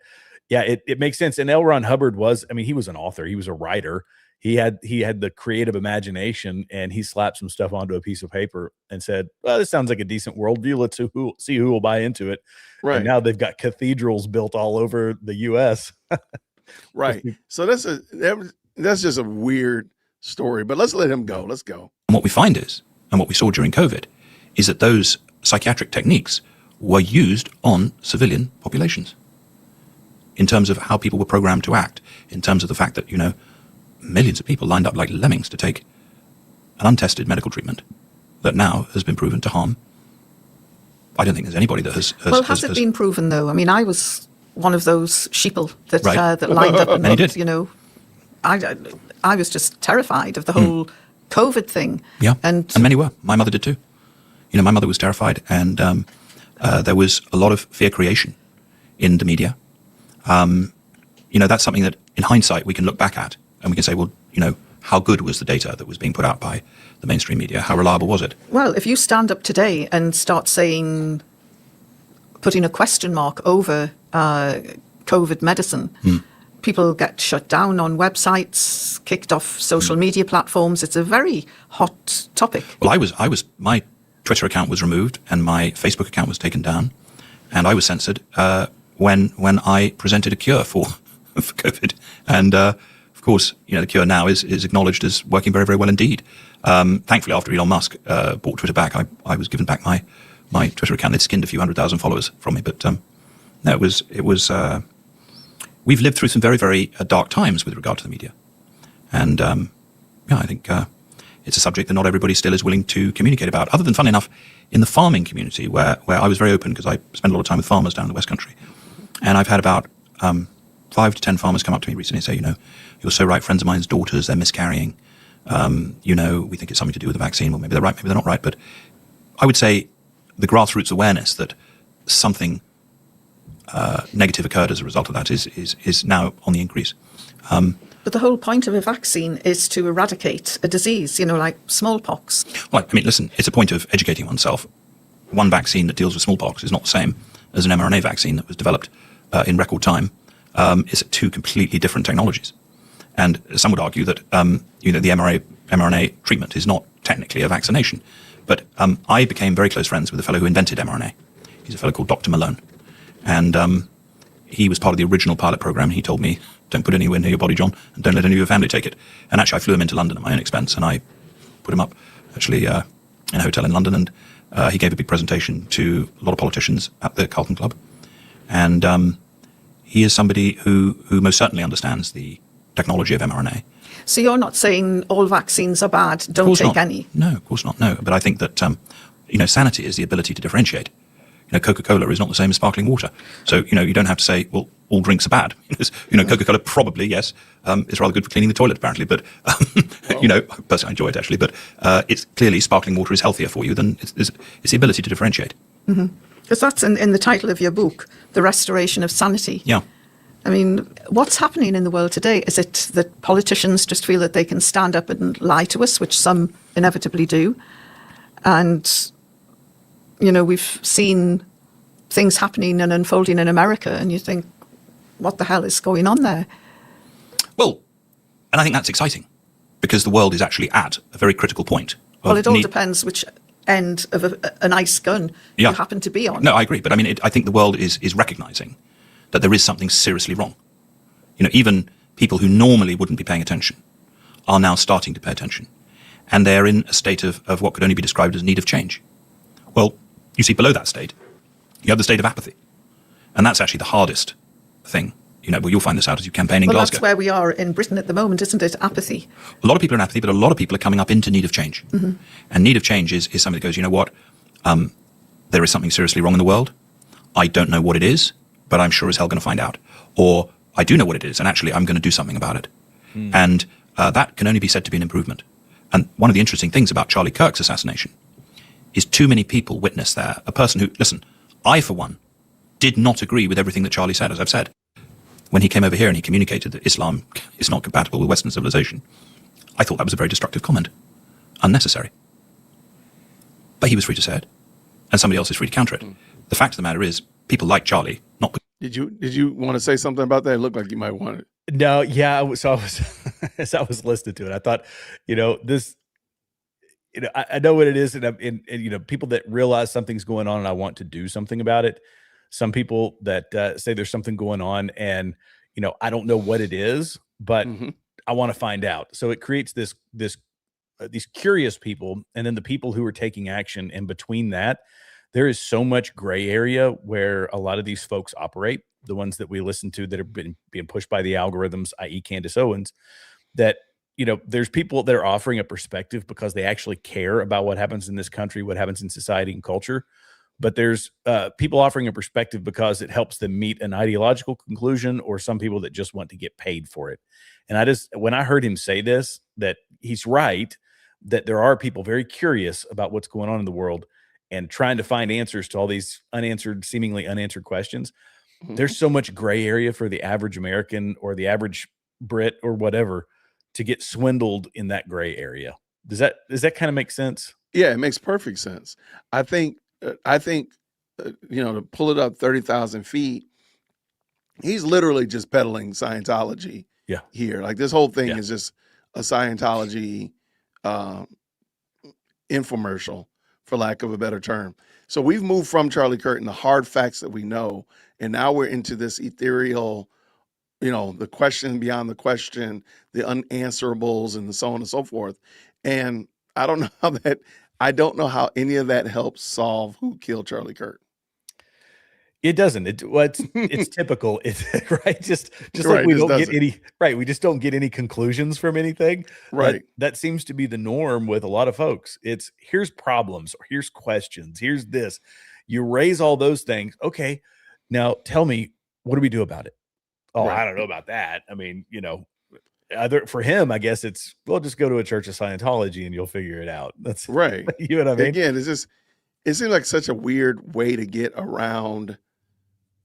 Speaker 2: yeah, it makes sense. And L. Ron Hubbard was, I mean, he was an author, he was a writer. He had the creative imagination, and he slapped some stuff onto a piece of paper and said, "Well, this sounds like a decent worldview. Let's see who will buy into it." And
Speaker 1: Right.
Speaker 2: now they've got cathedrals built all over the U.S.
Speaker 1: Right. So that's just a weird story, but let's let him go. Let's go.
Speaker 3: And what we find is, and what we saw during COVID, is that those psychiatric techniques were used on civilian populations in terms of how people were programmed to act, in terms of the fact that, millions of people lined up like lemmings to take an untested medical treatment that now has been proven to harm. I don't think there's anybody that has
Speaker 4: Well, has it been proven, though? I mean, I was one of those sheeple that
Speaker 3: Right.
Speaker 4: that lined up and
Speaker 3: Many
Speaker 4: looked,
Speaker 3: did.
Speaker 4: I was just terrified of the whole COVID thing.
Speaker 3: Yeah,
Speaker 4: And
Speaker 3: many were. My mother did too. My mother was terrified, and there was a lot of fear creation in the media. That's something that, in hindsight, we can look back at and we can say, well, how good was the data that was being put out by the mainstream media? How reliable was it?
Speaker 4: well, if you stand up today and start putting a question mark over COVID medicine, people get shut down on websites, kicked off social media platforms. It's a very hot topic.
Speaker 3: Well, my Twitter account was removed and my Facebook account was taken down, and I was censored when I presented a cure for COVID. And of course, the cure now is acknowledged as working very, very well indeed. Thankfully, after Elon Musk bought Twitter back, I was given back my Twitter account. They'd skinned a few 100,000 followers from me, but no, it was. We've lived through some very, very dark times with regard to the media, and I think it's a subject that not everybody still is willing to communicate about. Other than, fun enough, in the farming community, where I was very open because I spend a lot of time with farmers down in the West Country, and I've had about 5 to 10 farmers come up to me recently and say, you're so right. Friends of mine's daughters, they're miscarrying. We think it's something to do with the vaccine. Well, maybe they're right, maybe they're not right. But I would say the grassroots awareness that something negative occurred as a result of that is now on the increase.
Speaker 4: But the whole point of a vaccine is to eradicate a disease, like smallpox.
Speaker 3: Well, I mean, listen, it's a point of educating oneself. One vaccine that deals with smallpox is not the same as an mRNA vaccine that was developed in record time. It's two completely different technologies. And some would argue that, the mRNA treatment is not technically a vaccination. But I became very close friends with a fellow who invented mRNA. He's a fellow called Dr. Malone. And he was part of the original pilot program. He told me, don't put it anywhere near your body, John, and don't let any of your family take it. And actually, I flew him into London at my own expense, and I put him up, actually, in a hotel in London. And he gave a big presentation to a lot of politicians at the Carlton Club. And he is somebody who most certainly understands the technology of mRNA.
Speaker 4: So you're not saying all vaccines are bad, don't take any?
Speaker 3: No, of course not, no. But I think that, sanity is the ability to differentiate. Coca-Cola is not the same as sparkling water. So, you don't have to say, well, all drinks are bad. Coca-Cola probably, yes, is rather good for cleaning the toilet, apparently. But, personally I enjoy it, actually. But it's clearly sparkling water is healthier for you than it's the ability to differentiate.
Speaker 4: Because that's in the title of your book, The Restoration of Sanity.
Speaker 3: Yeah.
Speaker 4: I mean, what's happening in the world today? Is it that politicians just feel that they can stand up and lie to us, which some inevitably do? And, we've seen things happening and unfolding in America, and you think, what the hell is going on there?
Speaker 3: Well, and I think that's exciting because the world is actually at a very critical point.
Speaker 4: Well, it all depends which end of an ice gun you happen to be on.
Speaker 3: No, I agree. But I mean, I think the world is recognizing that there is something seriously wrong. Even people who normally wouldn't be paying attention are now starting to pay attention. And they're in a state of what could only be described as need of change. Well, you see, below that state, you have the state of apathy. And that's actually the hardest thing. You'll find this out as you campaign in Glasgow.
Speaker 4: That's where we are in Britain at the moment, isn't it? Apathy.
Speaker 3: A lot of people are in apathy, but a lot of people are coming up into need of change. Mm-hmm. And need of change is somebody that goes, there is something seriously wrong in the world. I don't know what it is, but I'm sure as hell going to find out. Or I do know what it is, and actually I'm going to do something about it. And that can only be said to be an improvement. And one of the interesting things about Charlie Kirk's assassination is too many people witnessed there. A person who, listen, I, for one, did not agree with everything that Charlie said, as I've said. When he came over here and he communicated that Islam is not compatible with Western civilization, I thought that was a very destructive comment. Unnecessary. But he was free to say it, and somebody else is free to counter it. The fact of the matter is, people like Charlie, not...
Speaker 1: Did you want to say something about that? It looked like you might want it.
Speaker 2: No, yeah. So I was, as I was listening to it, I thought, this, I know what it is, and people that realize something's going on and I want to do something about it. Some people that say there's something going on and, I don't know what it is, but I want to find out. So it creates these curious people, and then the people who are taking action. And between that, there is so much gray area where a lot of these folks operate, the ones that we listen to that have been being pushed by the algorithms, i.e. Candace Owens, that, there's people that are offering a perspective because they actually care about what happens in this country, what happens in society and culture. But there's people offering a perspective because it helps them meet an ideological conclusion, or some people that just want to get paid for it. And when I heard him say this, that he's right, that there are people very curious about what's going on in the world and trying to find answers to all these seemingly unanswered questions. There's so much gray area for the average American or the average Brit or whatever to get swindled in that gray area. Does that kind of make sense?
Speaker 1: Yeah, it makes perfect sense. I think to pull it up 30,000 feet, he's literally just peddling Scientology.
Speaker 2: Yeah.
Speaker 1: Here, like this whole thing is just a Scientology infomercial, for lack of a better term. So we've moved from Charlie Kirk and the hard facts that we know, and now we're into this ethereal, the question beyond the question, the unanswerables, and so on and so forth. And I don't know how any of that helps solve who killed Charlie Kirk.
Speaker 2: It doesn't. It's typical. It's right. Just
Speaker 1: Right,
Speaker 2: like we
Speaker 1: just
Speaker 2: don't get
Speaker 1: doesn't.
Speaker 2: any, right. We just don't get any conclusions from anything.
Speaker 1: Right.
Speaker 2: That seems to be the norm with a lot of folks. It's here's problems, or here's questions, here's this. You raise all those things. Okay. Now tell me, what do we do about it? Oh,
Speaker 1: Right.
Speaker 2: I don't know about that. I mean, either for him, I guess it's, well, just go to a church of Scientology and you'll figure it out. That's
Speaker 1: Right.
Speaker 2: you know what I mean?
Speaker 1: Again, it seems like such a weird way to get around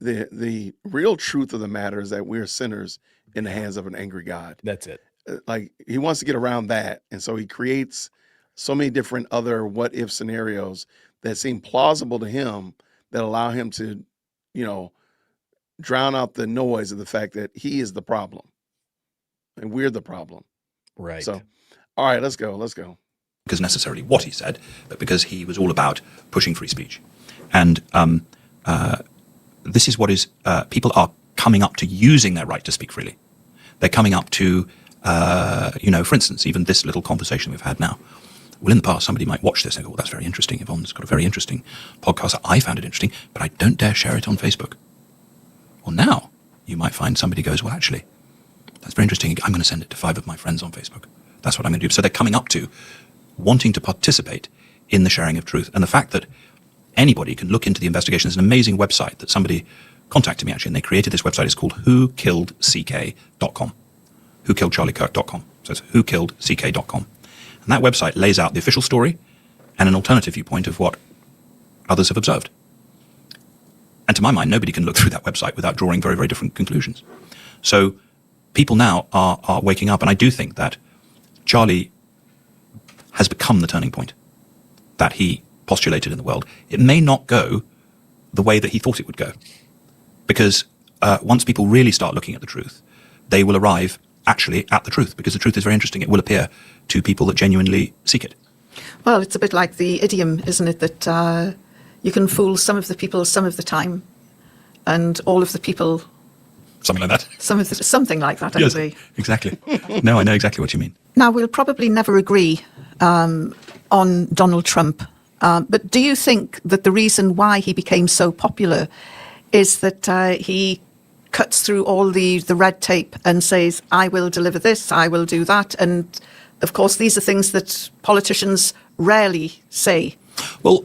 Speaker 1: the real truth of the matter is that we're sinners in the hands of an angry God.
Speaker 2: That's it.
Speaker 1: Like he wants to get around that. And so he creates so many different other what if scenarios that seem plausible to him that allow him to, drown out the noise of the fact that he is the problem and we're the problem.
Speaker 2: Right.
Speaker 1: So, all right, let's go.
Speaker 3: because necessarily what he said, but because he was all about pushing free speech. And this is what is, people are coming up to using their right to speak freely. They're coming up to, for instance, even this little conversation we've had now. Well, in the past, somebody might watch this and go, well, that's very interesting. Yvonne's got a very interesting podcast. I found it interesting, but I don't dare share it on Facebook. Well, now you might find somebody goes, well, actually, that's very interesting. I'm going to send it to 5 of my friends on Facebook. That's what I'm going to do. So they're coming up to wanting to participate in the sharing of truth. And the fact that anybody can look into the investigation. There's an amazing website that somebody contacted me, actually, and they created this website. It's called whokilledck.com. Whokilledcharliekirk.com. So it's whokilledck.com. And that website lays out the official story and an alternative viewpoint of what others have observed. And to my mind, nobody can look through that website without drawing very, very different conclusions. So people now are waking up, and I do think that Charlie has become the turning point that he postulated in the world. It may not go the way that he thought it would go, because once people really start looking at the truth, they will arrive actually at the truth, because the truth is very interesting. It will appear to people that genuinely seek it.
Speaker 4: Well, it's a bit like the idiom, isn't it, that you can fool some of the people some of the time, and all of the people
Speaker 3: Something like that.
Speaker 4: something like that,
Speaker 3: Yes,
Speaker 4: anyway.
Speaker 3: exactly. No, I know exactly what you mean.
Speaker 4: Now, we'll probably never agree on Donald Trump, but do you think that the reason why he became so popular is that he cuts through all the red tape and says, I will deliver this, I will do that? And, of course, these are things that politicians rarely say.
Speaker 3: Well,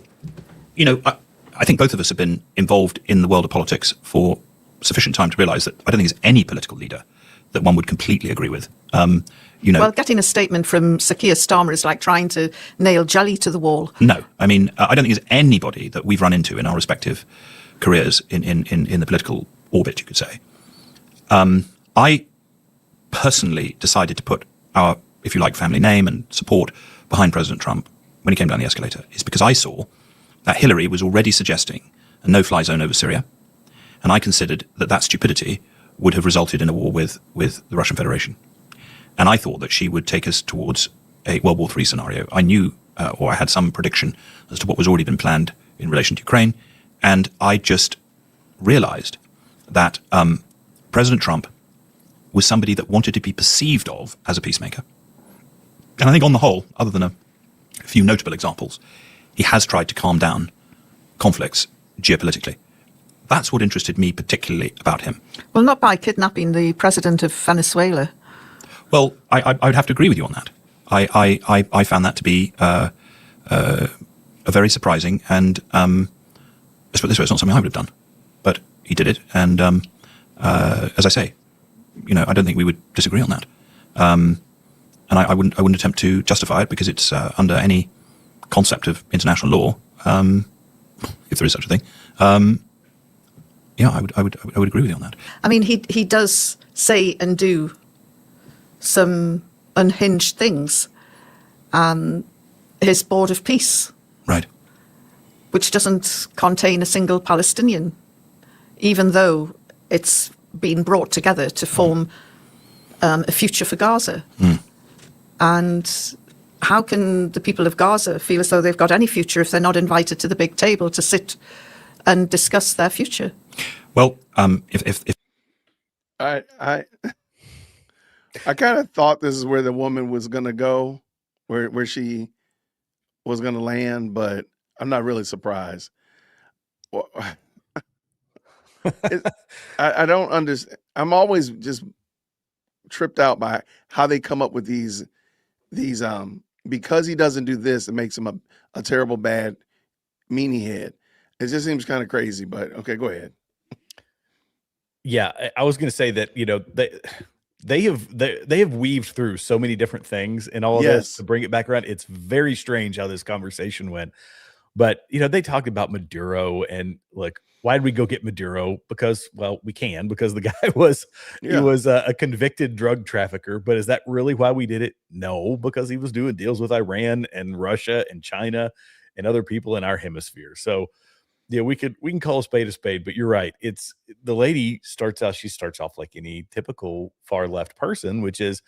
Speaker 3: I think both of us have been involved in the world of politics for sufficient time to realize that I don't think there's any political leader that one would completely agree with.
Speaker 4: Well, getting a statement from Sir Keir Starmer is like trying to nail jelly to the wall.
Speaker 3: No, I mean, I don't think there's anybody that we've run into in our respective careers in the political orbit, you could say. I personally decided to put our, if you like, family name and support behind President Trump when he came down the escalator, is because I saw that Hillary was already suggesting a no-fly zone over Syria, and I considered that stupidity would have resulted in a war with the Russian Federation. And I thought that she would take us towards a World War III scenario. I knew, or I had some prediction as to what was already been planned in relation to Ukraine, and I just realized that President Trump was somebody that wanted to be perceived of as a peacemaker. And I think on the whole, other than a few notable examples, he has tried to calm down conflicts geopolitically. That's what interested me particularly about him.
Speaker 4: Well, not by kidnapping the president of Venezuela.
Speaker 3: Well, I would have to agree with you on that. I found that to be a very surprising, and let's put it this way, it's not something I would have done, but he did it, and as I say, I don't think we would disagree on that, and I wouldn't attempt to justify it because it's under any concept of international law, if there is such a thing. Yeah, I would agree with you on that.
Speaker 4: I mean, he does say and do some unhinged things. His Board of Peace,
Speaker 3: Right.
Speaker 4: which doesn't contain a single Palestinian, even though it's been brought together to form a future for Gaza. And how can the people of Gaza feel as though they've got any future if they're not invited to the big table to sit and discuss their future?
Speaker 3: Well, if
Speaker 1: I kind of thought this is where the woman was gonna go, where she was gonna land, but I'm not really surprised. Well, I don't understand. I'm always just tripped out by how they come up with these because he doesn't do this, it makes him a terrible bad meanie head. It just seems kind of crazy, but okay, go ahead.
Speaker 2: Yeah, I was going to say that they have weaved through so many different things and all of this
Speaker 1: Yes.
Speaker 2: to bring it back around. It's very strange how this conversation went, but they talked about Maduro and like, why did we go get Maduro? Because, well, we can, because the guy was he
Speaker 1: Yeah.
Speaker 2: was a convicted drug trafficker. But is that really why we did it? No, because he was doing deals with Iran and Russia and China and other people in our hemisphere. So yeah, we can call a spade, but you're right. It's the lady she starts off like any typical far left person, which is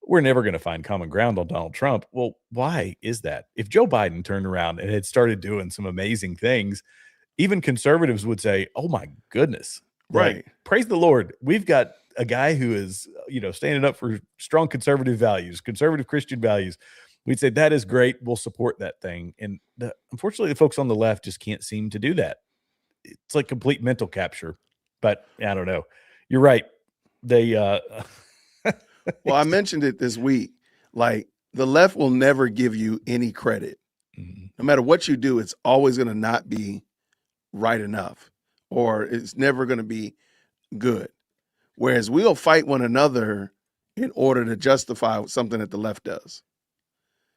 Speaker 2: we're never going to find common ground on Donald Trump. Well, why is that? If Joe Biden turned around and had started doing some amazing things, even conservatives would say, "Oh my goodness." Like,
Speaker 1: Right.
Speaker 2: praise the Lord. We've got a guy who is, standing up for strong conservative values, conservative Christian values. We'd say that is great. We'll support that thing. And unfortunately, the folks on the left just can't seem to do that. It's like complete mental capture. But I don't know. You're right. They
Speaker 1: Well, I mentioned it this week. Like the left will never give you any credit.
Speaker 2: Mhm.
Speaker 1: No matter what you do, it's always going to not be right enough, or it's never going to be good. Whereas we'll fight one another in order to justify something that the left does.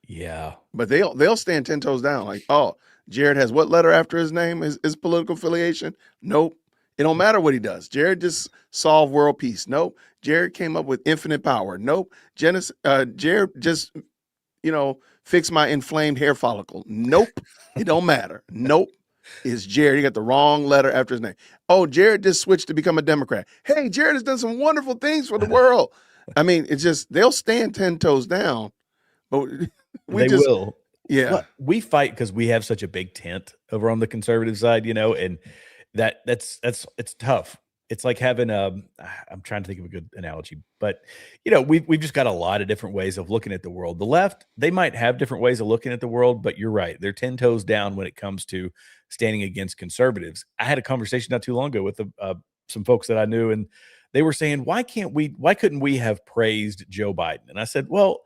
Speaker 2: Yeah.
Speaker 1: But they'll stand 10 toes down. Like, oh, Jared has what letter after his name? His political affiliation? Nope. It don't matter what he does. Jared just solved world peace. Nope. Jared came up with infinite power. Nope. Jared just, fixed my inflamed hair follicle. Nope. It don't matter. Nope. It's Jared. He got the wrong letter after his name. Oh, Jared just switched to become a Democrat. Hey, Jared has done some wonderful things for the world. I mean, it's just they'll stand 10 toes down, but
Speaker 2: They will.
Speaker 1: Yeah.
Speaker 2: Well, we fight because we have such a big tent over on the conservative side, and that's it's tough. It's like having I'm trying to think of a good analogy, but we've just got a lot of different ways of looking at the world. The left, they might have different ways of looking at the world, but you're right. They're 10 toes down when it comes to standing against conservatives. I had a conversation not too long ago with some folks that I knew, and they were saying, why couldn't we have praised Joe Biden? And I said, well,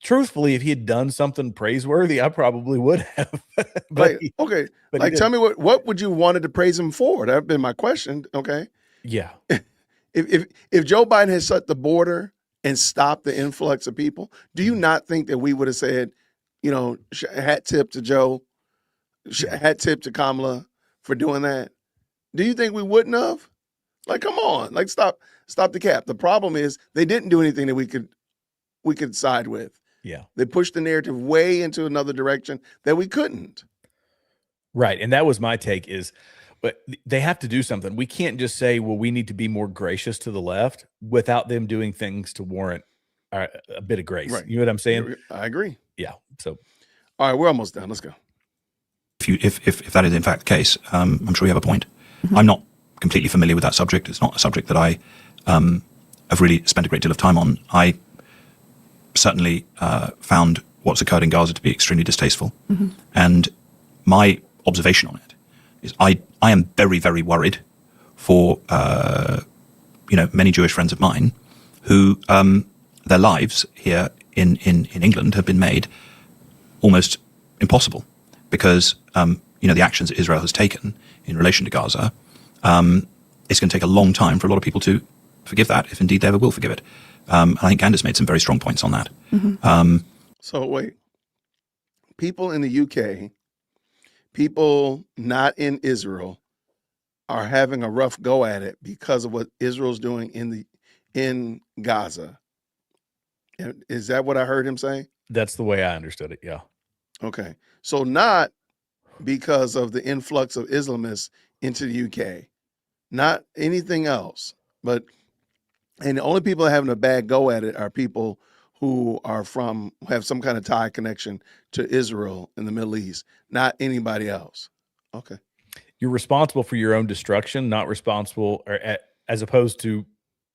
Speaker 2: truthfully, if he had done something praiseworthy, I probably would have. but
Speaker 1: Like,
Speaker 2: he,
Speaker 1: okay,
Speaker 2: but he
Speaker 1: like tell
Speaker 2: didn't.
Speaker 1: me what would you wanted to praise him for? That'd been my question. Okay,
Speaker 2: Yeah.
Speaker 1: if Joe Biden had shut the border and stopped the influx of people, do you not think that we would have said, hat tip to Joe, hat tip to Kamala for doing that? Do you think we wouldn't have? Like, come on, like stop the cap. The problem is they didn't do anything that we could side with.
Speaker 2: Yeah.
Speaker 1: They pushed the narrative way into another direction that we couldn't.
Speaker 2: Right. And that was my take is, but they have to do something. We can't just say, well, we need to be more gracious to the left without them doing things to warrant a bit of grace.
Speaker 1: Right.
Speaker 2: You know what I'm saying?
Speaker 1: I agree.
Speaker 2: Yeah. So,
Speaker 1: All right, we're almost done. Let's go.
Speaker 3: If that is in fact the case, I'm sure you have a point. I'm not completely familiar with that subject. It's not a subject that I have really spent a great deal of time on. I certainly found what's occurred in Gaza to be extremely distasteful. And my observation on it is I am very, very worried for many Jewish friends of mine who their lives here in England have been made almost impossible because the actions that Israel has taken in relation to Gaza, it's going to take a long time for a lot of people to forgive that, if indeed they ever will forgive it. And I think Candace made some very strong points on that.
Speaker 1: So wait, people in the UK, people not in Israel, are having a rough go at it because of what Israel's doing in Gaza. Is that what I heard him say?
Speaker 2: that's the way I understood it. Yeah.
Speaker 1: Okay, so not because of the influx of Islamists into the UK, not anything else, and the only people having a bad go at it are people who have some kind of tie connection to Israel in the Middle East, not anybody else. Okay.
Speaker 2: You're responsible for your own destruction, not responsible as opposed to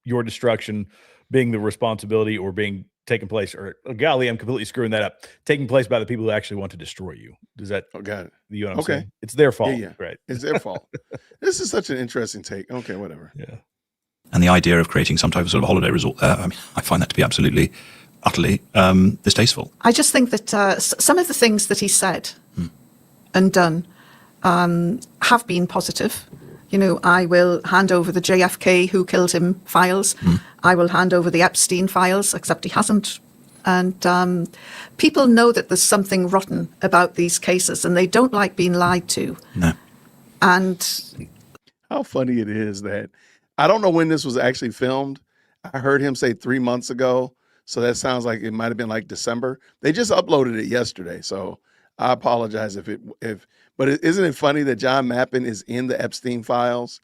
Speaker 2: your destruction being the responsibility or being taken place, or golly, I'm completely screwing that up. Taking place by the people who actually want to destroy you. Does that?
Speaker 1: Oh, got it.
Speaker 2: You know what I'm
Speaker 1: Okay.
Speaker 2: saying? It's their fault.
Speaker 1: Yeah.
Speaker 2: Right.
Speaker 1: It's their fault. This is such an interesting take. Okay, whatever.
Speaker 2: Yeah.
Speaker 3: And the idea of creating some type of sort of holiday resort there, I find that to be absolutely, utterly distasteful.
Speaker 4: I just think that some of the things that he said and done have been positive. I will hand over the JFK who killed him files. I will hand over the Epstein files, except he hasn't. And people know that there's something rotten about these cases and they don't like being lied to.
Speaker 3: No.
Speaker 4: And
Speaker 1: How funny it is that I don't know when this was actually filmed. I heard him say 3 months ago. So that sounds like it might have been like December. They just uploaded it yesterday. So I apologize but isn't it funny that John Mappin is in the Epstein files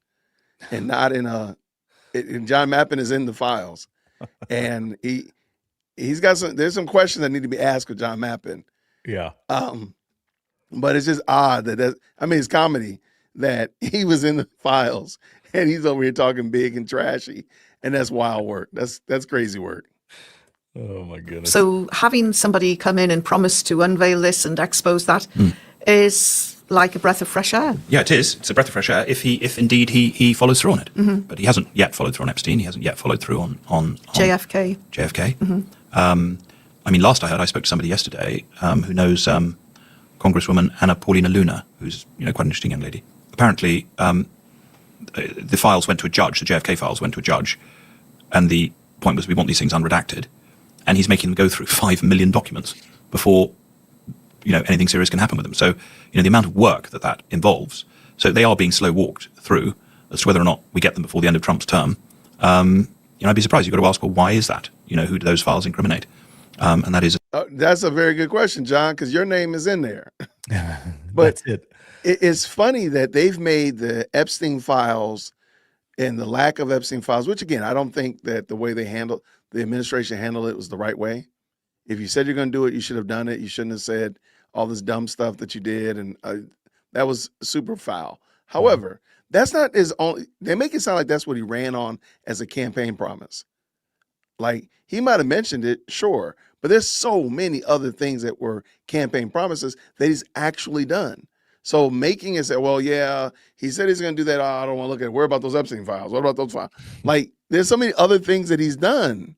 Speaker 1: and not and John Mappin is in the files, and he's got there's some questions that need to be asked of John Mappin.
Speaker 2: Yeah.
Speaker 1: But it's just odd it's comedy that he was in the files and he's over here talking big and trashy, and that's wild work. That's crazy work.
Speaker 2: Oh my goodness.
Speaker 4: so having somebody come in and promise to unveil this and expose that is like a breath of fresh air.
Speaker 3: Yeah, it is. It's a breath of fresh air if indeed he follows through on it. But he hasn't yet followed through on Epstein. He hasn't yet followed through on
Speaker 4: JFK.
Speaker 3: JFK. Last I heard, I spoke to somebody yesterday who knows Congresswoman Anna Paulina Luna, who's quite an interesting young lady. Apparently, the files went to a judge. The JFK files went to a judge, and the point was we want these things unredacted, and he's making them go through 5 million documents before anything serious can happen with them. So the amount of work that involves. So they are being slow walked through as to whether or not we get them before the end of Trump's term. I'd be surprised. You've got to ask, well, why is that? Who do those files incriminate? And that is.
Speaker 1: That's a very good question, John, because your name is in there.
Speaker 2: That's it.
Speaker 1: It's funny that they've made the Epstein files and the lack of Epstein files, which again, I don't think that the way the administration handled it was the right way. If you said you're going to do it, you should have done it. You shouldn't have said all this dumb stuff that you did. And that was super foul. However, that's not his only, they make it sound like that's what he ran on as a campaign promise. Like he might have mentioned it, sure, but there's so many other things that were campaign promises that he's actually done. So making it say, well, yeah, he said he's going to do that. Oh, I don't want to look at it. Where about those Epstein files? What about those files? Like there's so many other things that he's done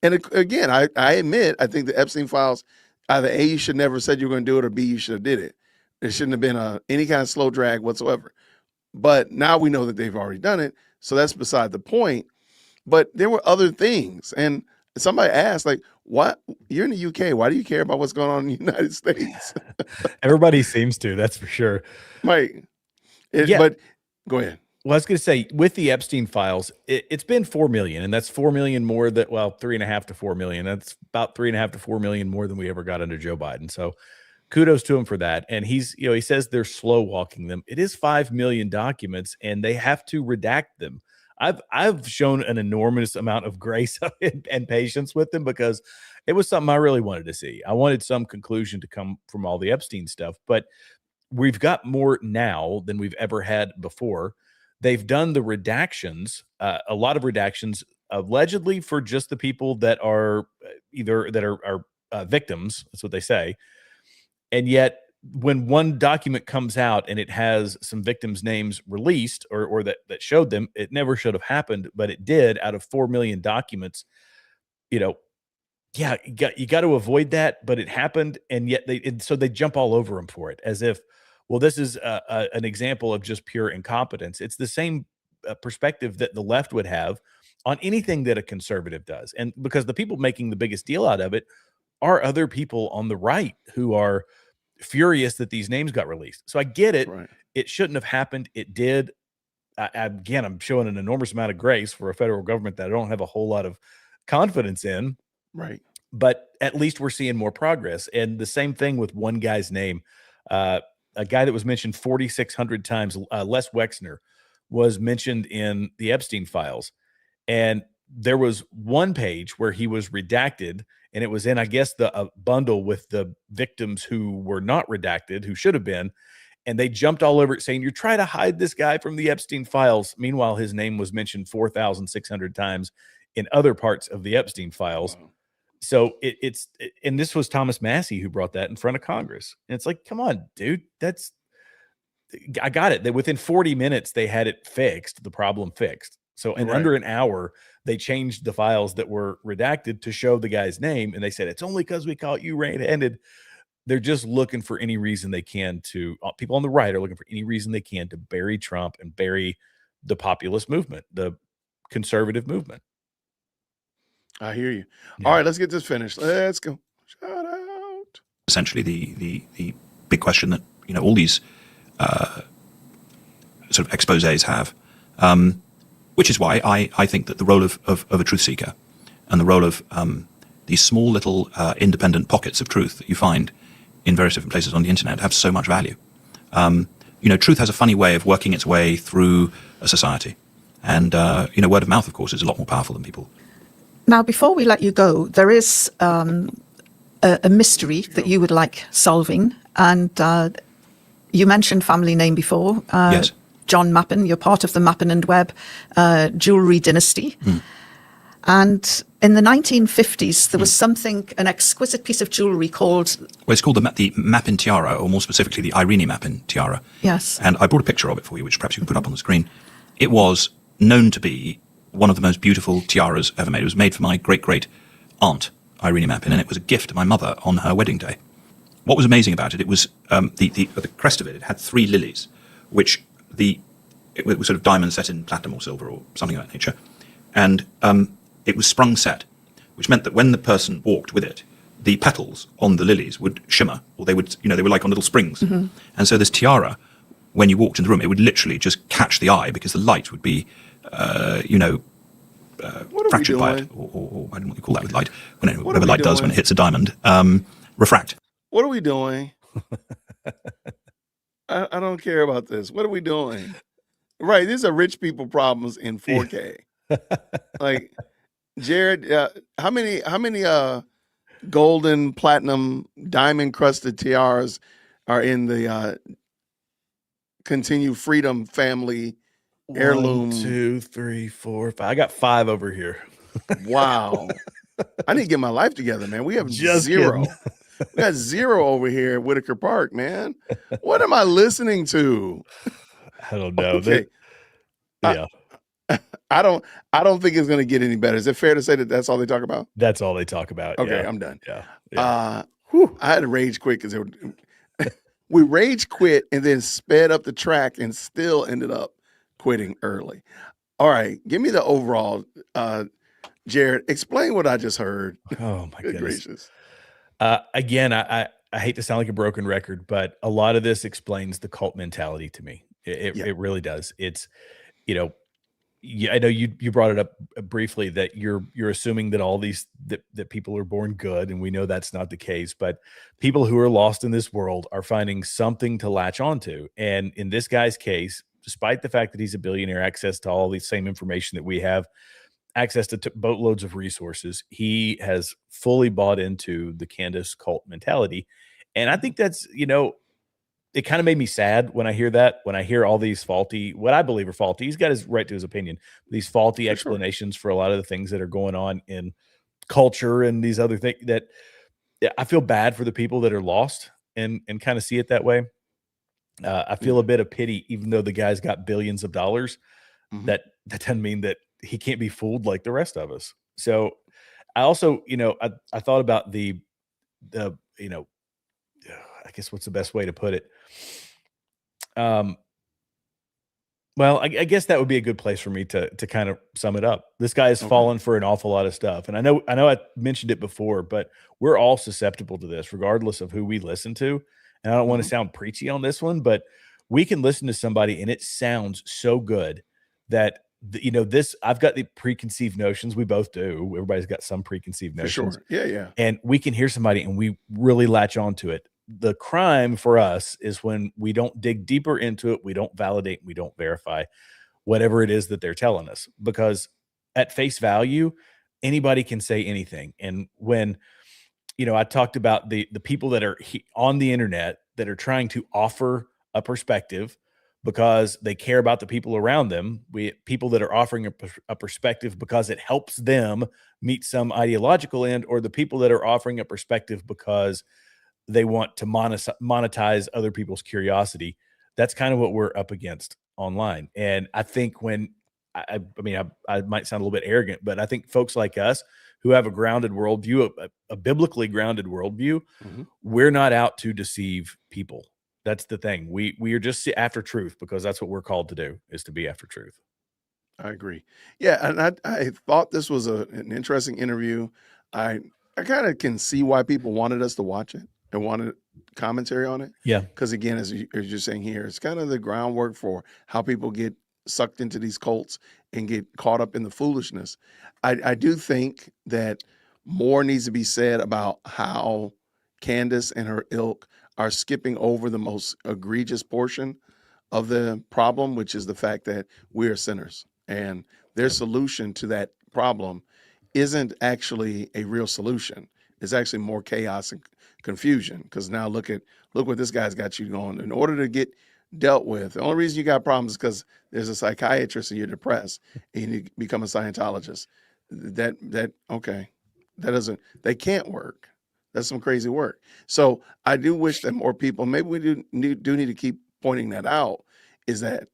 Speaker 1: And again, I admit, I think the Epstein files, either A, you should never have said you were going to do it, or B, you should have did it. There shouldn't have been any kind of slow drag whatsoever. But now we know that they've already done it, so that's beside the point. But there were other things, and somebody asked, like, "What? You're in the UK. Why do you care about what's going on in the United States?"
Speaker 2: Everybody seems to, that's for sure.
Speaker 1: Right.
Speaker 2: Yeah.
Speaker 1: But go ahead.
Speaker 2: Well, I was going to say, with the Epstein files, it's been 4 million, and that's 4 million more than, well, 3.5 to 4 million. That's about 3.5 to 4 million more than we ever got under Joe Biden. So kudos to him for that. And he's, he says they're slow walking them. It is 5 million documents, and they have to redact them. I've shown an enormous amount of grace and patience with them, because it was something I really wanted to see. I wanted some conclusion to come from all the Epstein stuff, but we've got more now than we've ever had before. They've done the redactions, a lot of redactions, allegedly for just the people that are either that are victims. That's what they say. And yet, when one document comes out and it has some victims' names released, or that showed them, it never should have happened, but it did out of 4 million documents. Yeah, you got to avoid that, but it happened, and yet so they jump all over them for it, as if, well, this is an example of just pure incompetence. It's the same perspective that the left would have on anything that a conservative does, and because the people making the biggest deal out of it are other people on the right who are furious that these names got released. So I get it.
Speaker 1: Right.
Speaker 2: It shouldn't have happened. It did. Again, I'm showing an enormous amount of grace for a federal government that I don't have a whole lot of confidence in.
Speaker 1: Right.
Speaker 2: But at least we're seeing more progress. And the same thing with one guy's name. A guy that was mentioned 4,600 times, Les Wexner, was mentioned in the Epstein files. And there was one page where he was redacted, and it was in, I guess, the bundle with the victims who were not redacted, who should have been. And they jumped all over it saying, you're trying to hide this guy from the Epstein files. Meanwhile, his name was mentioned 4,600 times in other parts of the Epstein files.
Speaker 1: Wow.
Speaker 2: So and this was Thomas Massie who brought that in front of Congress. And it's like, come on, dude, I got it. That within 40 minutes, they had it fixed, the problem fixed. So in under an hour, they changed the files that were redacted to show the guy's name. And they said, it's only because we caught you red-handed. They're just looking for any reason they can to, people on the right are looking for any reason they can to bury Trump and bury the populist movement, the conservative movement.
Speaker 1: I hear you. Yeah. All right, let's get this finished. Let's go. Shout out.
Speaker 3: Essentially, the big question that all these sort of exposés have, which is why I think that the role of a truth seeker and the role of these small little independent pockets of truth that you find in various different places on the internet have so much value. Truth has a funny way of working its way through a society, and word of mouth, of course, is a lot more powerful than people.
Speaker 4: Now, before we let you go, there is a mystery that you would like solving, and you mentioned family name before.
Speaker 3: Yes.
Speaker 4: John Mappin. You're part of the Mappin and Webb jewelry dynasty. And in the 1950s, there was an exquisite piece of jewelry called...
Speaker 3: Well, it's called the Mappin tiara, or more specifically, the Irene Mappin tiara.
Speaker 4: Yes.
Speaker 3: And I brought a picture of it for you, which perhaps you can put up on the screen. It was known to be one of the most beautiful tiaras ever made. It was made for my great-great-aunt, Irene Mappin, and it was a gift to my mother on her wedding day. What was amazing about it, it was the crest of it, it had 3 lilies, which it was sort of diamond set in platinum or silver or something of that nature. And it was sprung set, which meant that when the person walked with it, the petals on the lilies would shimmer, or they would, they were like on little springs. Mm-hmm. And so this tiara, when you walked into the room, it would literally just catch the eye because the light would be, fractured by it, or I don't know what you call that with light. Whatever light does when it hits a diamond, refract.
Speaker 1: What are we doing? I don't care about this. What are we doing? Right, these are rich people problems in 4K. Like, Jared, how many golden, platinum, diamond crusted tiaras are in the Continue Freedom family heirloom?
Speaker 2: 1, 2, 3, 4, 5. I got 5 over here.
Speaker 1: Wow. I need to get my life together, man. We have
Speaker 2: Just
Speaker 1: 0.
Speaker 2: kidding.
Speaker 1: We got 0 over here at Whitaker Park, man. What am I listening to?
Speaker 2: I don't know.
Speaker 1: Okay.
Speaker 2: Yeah.
Speaker 1: I don't think it's going to get any better. Is it fair to say that that's all they talk about?
Speaker 2: That's all they talk about.
Speaker 1: Okay,
Speaker 2: Yeah.
Speaker 1: I'm done.
Speaker 2: Yeah.
Speaker 1: I had to rage quit because we rage quit and then sped up the track and still ended up quitting early. All right, give me the overall. Jared, explain what I just heard.
Speaker 2: Oh my
Speaker 1: Good
Speaker 2: goodness.
Speaker 1: gracious.
Speaker 2: Again, I hate to sound like a broken record, but a lot of this explains the cult mentality to me. It really does. It's, you know, yeah, I know you brought it up briefly that you're assuming that all these that people are born good, and we know that's not the case. But people who are lost in this world are finding something to latch onto. And in this guy's case, despite the fact that he's a billionaire, access to all the same information that we have, access to boatloads of resources, he has fully bought into the Candace cult mentality. And I think that's, it kind of made me sad when I hear that, when I hear all these faulty, what I believe are faulty, he's got his right to his opinion, these faulty
Speaker 1: For sure.
Speaker 2: explanations for a lot of the things that are going on in culture and these other things that I feel bad for the people that are lost and kind of see it that way. I feel a bit of pity, even though the guy's got billions of dollars, that doesn't mean that he can't be fooled like the rest of us. So I also, I thought about the, I guess what's the best way to put it? Well, I guess that would be a good place for me to kind of sum it up. This guy has fallen for an awful lot of stuff. And I know I mentioned it before, but we're all susceptible to this, regardless of who we listen to. And I don't want to sound preachy on this one, but we can listen to somebody and it sounds so good that, I've got the preconceived notions. We both do. Everybody's got some preconceived
Speaker 1: For
Speaker 2: notions.
Speaker 1: sure. Yeah.
Speaker 2: And we can hear somebody and we really latch onto it. The crime for us is when we don't dig deeper into it, we don't validate, we don't verify whatever it is that they're telling us, because at face value, anybody can say anything. And when, I talked about the people that are on the internet that are trying to offer a perspective because they care about the people around them, people that are offering a perspective because it helps them meet some ideological end, or the people that are offering a perspective because they want to monetize other people's curiosity. That's kind of what we're up against online. And I think when I might sound a little bit arrogant, but I think folks like us who have a grounded worldview, a biblically grounded worldview, we're not out to deceive people. That's the thing. We are just after truth, because that's what we're called to do, is to be after truth.
Speaker 1: I agree. Yeah, and I thought this was an interesting interview. I kind of can see why people wanted us to watch it and wanted commentary on it.
Speaker 2: Yeah.
Speaker 1: Because again, as you're saying here, it's kind of the groundwork for how people get sucked into these cults and get caught up in the foolishness. I do think that more needs to be said about how Candace and her ilk are skipping over the most egregious portion of the problem, which is the fact that we are sinners. And their solution to that problem isn't actually a real solution. It's actually more chaos and confusion. Because now look what this guy's got you going. In order to get dealt with, the only reason you got problems is because there's a psychiatrist and you're depressed and you need to become a Scientologist. That can't work. That's some crazy work. So I do wish that more people, maybe we do need to keep pointing that out, is that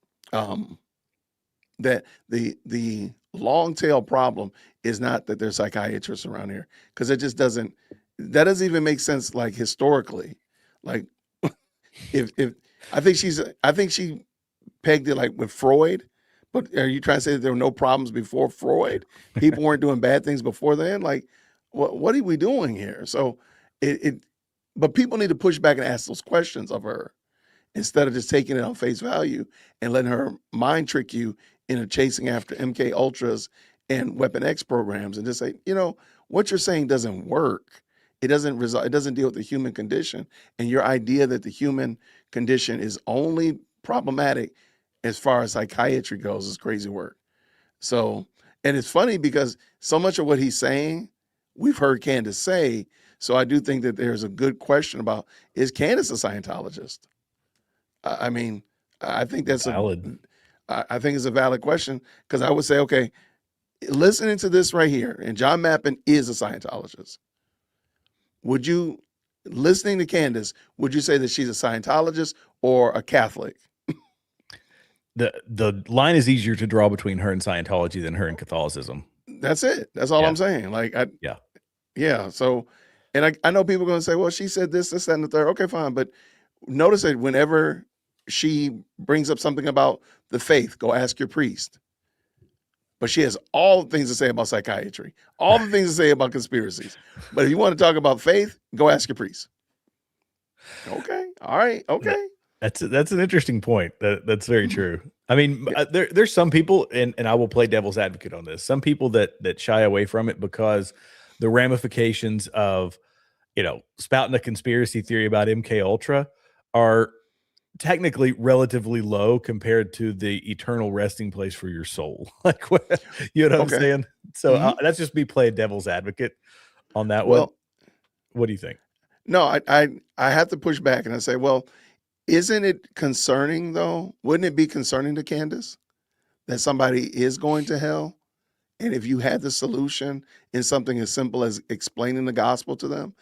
Speaker 1: that the long tail problem is not that there's psychiatrists around here, because it just doesn't even make sense, like historically. Like if I think she pegged it like with Freud, but are you trying to say that there were no problems before Freud? People weren't doing bad things before then? Like what are we doing here? So but people need to push back and ask those questions of her, instead of just taking it on face value and letting her mind trick you into chasing after MK Ultras and Weapon X programs, and just say, what you're saying doesn't work. It doesn't deal with the human condition. And your idea that the human condition is only problematic as far as psychiatry goes is crazy work. So, and it's funny because so much of what he's saying, we've heard Candace say. So I do think that there's a good question about, is Candace a Scientologist? I think that's
Speaker 2: valid.
Speaker 1: I think it's a valid question, because I would say, okay, listening to this right here, and John Mappin is a Scientologist. Listening to Candace, would you say that she's a Scientologist or a Catholic?
Speaker 2: the line is easier to draw between her and Scientology than her and Catholicism.
Speaker 1: That's it. That's all
Speaker 2: Yeah.
Speaker 1: I'm saying. Like,
Speaker 2: Yeah.
Speaker 1: yeah. So, and I know people are going to say, well, she said this, that, and the third. Okay, fine. But notice that whenever she brings up something about the faith, go ask your priest. But she has all the things to say about psychiatry, all the things to say about conspiracies. But if you want to talk about faith, go ask your priest. Okay. All right. Okay.
Speaker 2: That's an interesting point. That's very true. I mean, there's some people, and I will play devil's advocate on this. Some people that shy away from it because the ramifications of, spouting a conspiracy theory about MK Ultra are technically relatively low compared to the eternal resting place for your soul. Like, you know what I'm saying? So that's just me playing devil's advocate on that one.
Speaker 1: Well,
Speaker 2: what do you think?
Speaker 1: no, I have to push back and I say, well, isn't it concerning though? Wouldn't it be concerning to Candace that somebody is going to hell? And if you had the solution in something as simple as explaining the gospel to them,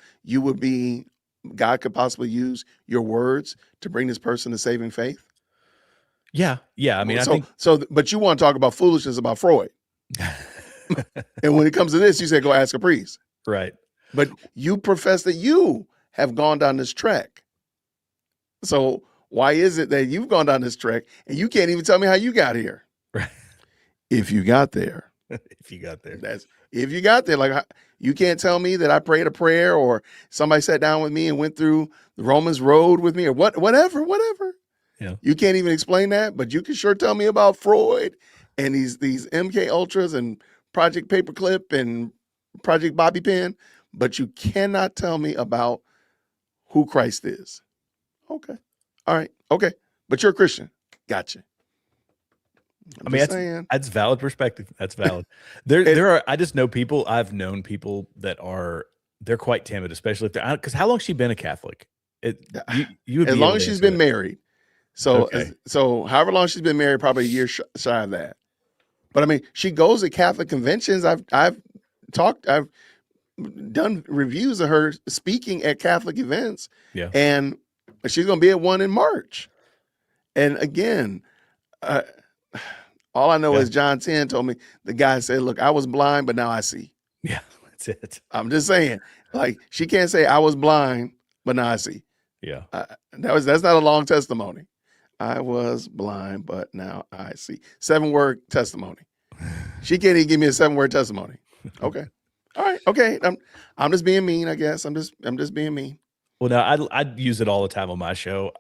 Speaker 1: God could possibly use your words to bring this person to saving faith.
Speaker 2: Yeah. I mean, I think
Speaker 1: but you want to talk about foolishness about Freud. And when it comes to this, you say, go ask a priest.
Speaker 2: right.
Speaker 1: But you profess that you have gone down this track. So why is it that you've gone down this track and you can't even tell me how you got here?
Speaker 2: Right.
Speaker 1: If you got there.
Speaker 2: If you got there.
Speaker 1: That's if you got there. Like, you can't tell me that I prayed a prayer or somebody sat down with me and went through the Romans road with me or whatever.
Speaker 2: Yeah.
Speaker 1: You can't even explain that, but you can sure tell me about Freud and these MK Ultras and Project Paperclip and Project Bobby Pin, but you cannot tell me about who Christ is. Okay. All right. Okay. But you're a Christian. Gotcha.
Speaker 2: That's valid perspective. That's valid. I just know people, I've known people that they're quite timid, especially if because how long has she been a Catholic? You
Speaker 1: as long as she's been married. So,
Speaker 2: Okay.
Speaker 1: so however long she's been married, probably a year shy of that. But I mean, she goes to Catholic conventions. I've done reviews of her speaking at Catholic events.
Speaker 2: Yeah.
Speaker 1: And she's going to be at one in March. And again, all I know is John 10 told me, the guy said, look, I was blind, but now I see.
Speaker 2: Yeah, that's it.
Speaker 1: I'm just saying, like, she can't say I was blind, but now I see.
Speaker 2: Yeah.
Speaker 1: That's not a long testimony. I was blind, but now I see. 7-word testimony. She can't even give me a 7-word testimony. Okay. All right. Okay. I'm just being mean, I guess. I'm just being mean.
Speaker 2: Well, now I'd use it all the time on my show.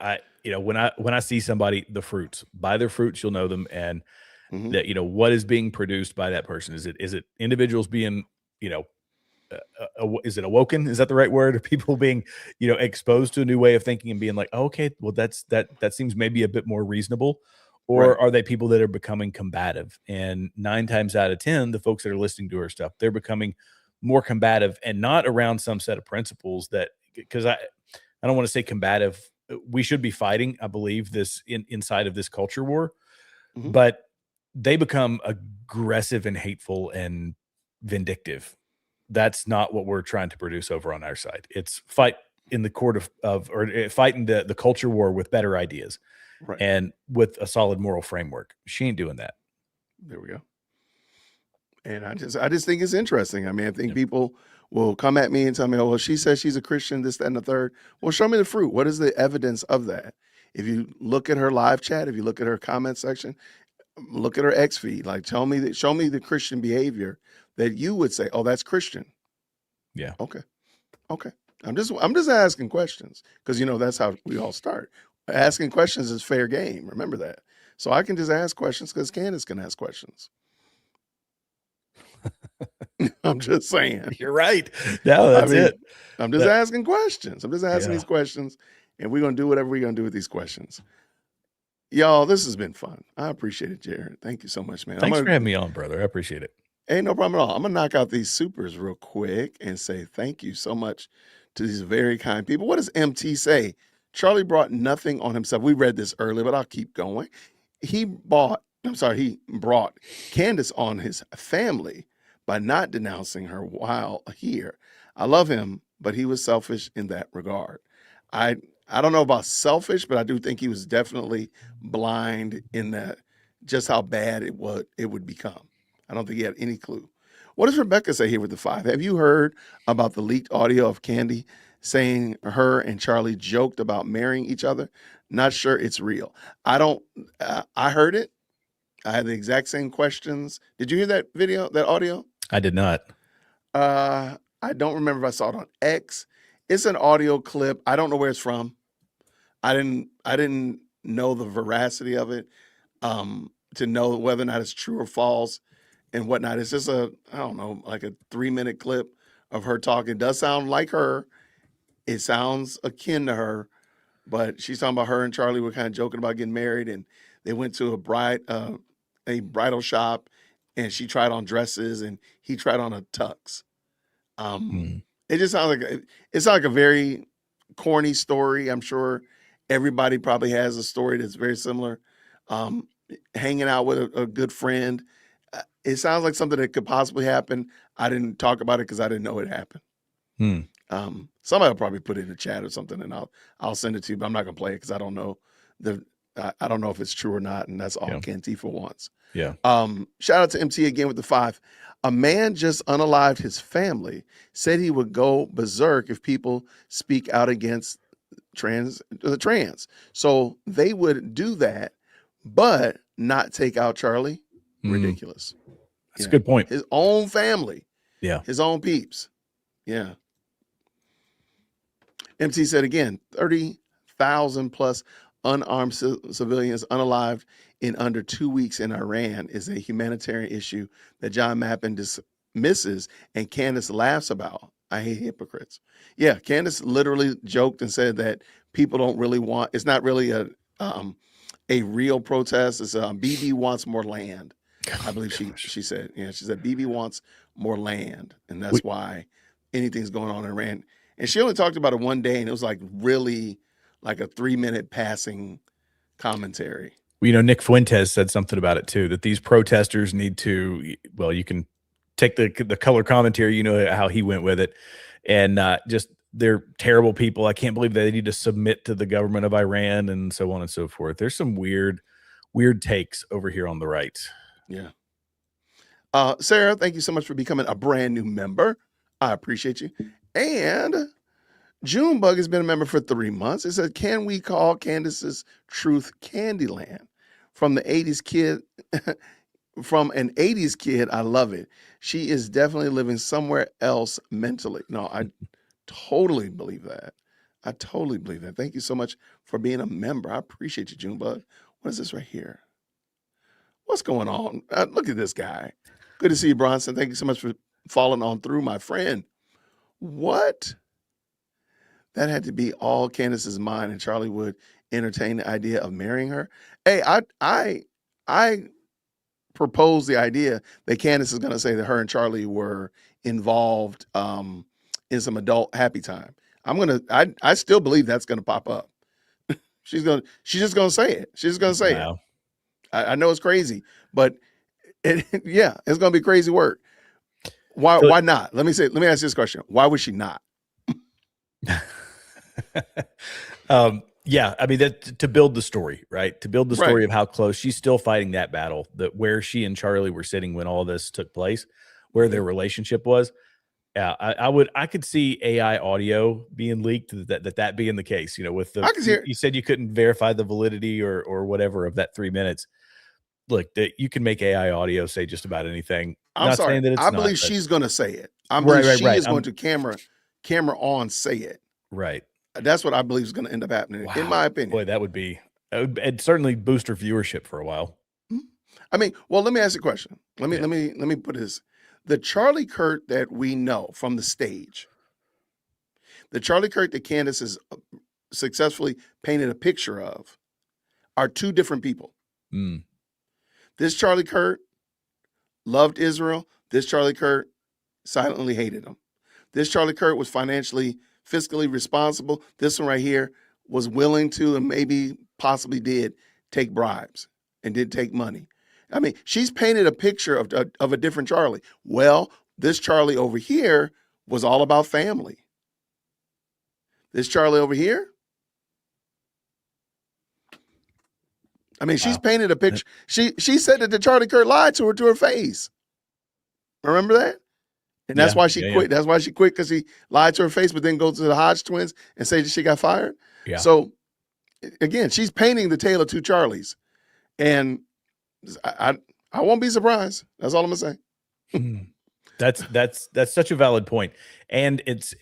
Speaker 2: When I see somebody, the fruits, by their fruits, you'll know them. And that, what is being produced by that person? Is it individuals being, is it awoken? Is that the right word? Are people being, exposed to a new way of thinking and being like, oh, okay, well, that seems maybe a bit more reasonable. Or are they people that are becoming combative? And 9 times out of 10, the folks that are listening to her stuff, they're becoming more combative and not around some set of principles because I don't want to say combative. We should be fighting, I believe, this inside of this culture war, but they become aggressive and hateful and vindictive. That's not what we're trying to produce over on our side. It's fight in the court or fighting the culture war with better ideas and with a solid moral framework. She ain't doing that.
Speaker 1: There we go. And I just think it's interesting. I mean, I think people will come at me and tell me, oh, well, she says she's a Christian, this, that, and the third. Well, show me the fruit. What is the evidence of that? If you look at her live chat, if you look at her comment section, look at her X feed, like show me the Christian behavior that you would say, oh, that's Christian.
Speaker 2: Yeah.
Speaker 1: Okay. I'm just asking questions because, that's how we all start. Asking questions is fair game. Remember that. So I can just ask questions because Candace can ask questions. I'm just saying.
Speaker 2: You're right. No, that's it.
Speaker 1: I'm just asking questions. I'm just asking these questions, and we're going to do whatever we're going to do with these questions. Y'all, this has been fun. I appreciate it, Jared. Thank you so much, man.
Speaker 2: Thanks for having me on, brother. I appreciate it.
Speaker 1: Ain't no problem at all. I'm going to knock out these supers real quick and say thank you so much to these very kind people. What does MT say? Charlie brought nothing on himself. We read this earlier, but I'll keep going. He brought Candace on his family by not denouncing her while here. I love him, but he was selfish in that regard. I I don't know about selfish, but I do think he was definitely blind in that just how bad it would become. I don't think he had any clue. What does Rebecca say here with the 5? Have you heard about the leaked audio of Candy saying her and Charlie joked about marrying each other? Not sure it's real. I don't. I heard it. I had the exact same questions. Did you hear that video, that audio?
Speaker 2: I did not.
Speaker 1: I don't remember if I saw it on X. It's an audio clip. I don't know where it's from. I didn't know the veracity of it, to know whether or not it's true or false and whatnot. It's just I don't know, like a 3-minute clip of her talking. It does sound like her. It sounds akin to her, but she's talking about her and Charlie were kind of joking about getting married, and they went to a bridal shop, and she tried on dresses and he tried on a tux. It just sounds like a very corny story. I'm sure everybody probably has a story that's very similar. Hanging out with a good friend. It sounds like something that could possibly happen. I didn't talk about it because I didn't know it happened. Somebody will probably put it in the chat or something, and I'll send it to you. But I'm not gonna play it because I don't know I don't know if it's true or not, and that's all Cantifa wants.
Speaker 2: Yeah.
Speaker 1: Shout out to MT again with the 5. A man just unalived his family. Said he would go berserk if people speak out against the trans. So they would do that, but not take out Charlie. Ridiculous.
Speaker 2: That's a good point.
Speaker 1: His own family.
Speaker 2: Yeah.
Speaker 1: His own peeps. Yeah. MT said again, 30,000 plus unarmed civilians unalived in under 2 weeks in Iran is a humanitarian issue that John Mappin dismisses and Candace laughs about. I hate hypocrites. Yeah, Candace literally joked and said that people don't really want, it's not really a real protest. It's BB wants more land. I believe she said. Yeah, she said BB wants more land, and that's why anything's going on in Iran. And she only talked about it one day, and it was like really like a 3-minute passing commentary.
Speaker 2: Well, Nick Fuentes said something about it too, that these protesters need to, well, you can take the color commentary, how he went with it, and just they're terrible people. I can't believe they need to submit to the government of Iran and so on and so forth. There's some weird takes over here on the right.
Speaker 1: Yeah. Sarah, thank you so much for becoming a brand new member. I appreciate you. And Junebug has been a member for 3 months. It said, can we call Candace's Truth Candyland? From the 80s kid, from an 80s kid, I love it. She is definitely living somewhere else mentally. No, I totally believe that. I totally believe that. Thank you so much for being a member. I appreciate you, Junebug. What is this right here? What's going on? Look at this guy. Good to see you, Bronson. Thank you so much for following on through, my friend. What? That had to be all Candace's mind, and Charlie would entertain the idea of marrying her. Hey, I proposed the idea that Candace is going to say that her and Charlie were involved in some adult happy time. I still believe that's going to pop up. She's just going to say it. She's just going to say it. I know it's crazy, but it's going to be crazy work. Why not? Let me ask you this question. Why would she not?
Speaker 2: Yeah, I mean, that to build the story, right? To build the story of how close she's still fighting that battle, that where she and Charlie were sitting when all this took place, where their relationship was. Yeah, I could see AI audio being leaked, that being the case, with you said you couldn't verify the validity or whatever of that 3 minutes. Look, that you can make AI audio say just about anything.
Speaker 1: I'm sorry. Saying that it's I believe she's going to say it. I believe she is going to camera on say it.
Speaker 2: Right.
Speaker 1: That's what I believe is going to end up happening, in my opinion.
Speaker 2: Boy, it'd certainly boost her viewership for a while.
Speaker 1: I mean, well, let me ask you a question. Let me put this. The Charlie Kirk that we know from the stage, the Charlie Kirk that Candace has successfully painted a picture of, are two different people. This Charlie Kirk loved Israel. This Charlie Kirk silently hated him. This Charlie Kirk was fiscally responsible. This one right here was willing to, and maybe possibly did, take bribes and did take money. I mean, she's painted a picture of a different Charlie. Well, this Charlie over here was all about family. This Charlie over here, I mean, she's
Speaker 2: Wow.
Speaker 1: painted a picture. She said that the Charlie Kirk lied to her face. Remember that? And that's
Speaker 2: Yeah,
Speaker 1: why she
Speaker 2: yeah,
Speaker 1: quit. That's why she quit, because he lied to her face, but then go to the Hodge twins and say that she got fired.
Speaker 2: Yeah.
Speaker 1: So again, she's painting the tale of two Charlies, and I won't be surprised. That's all I'm gonna say.
Speaker 2: Hmm. That's such a valid point. And it's,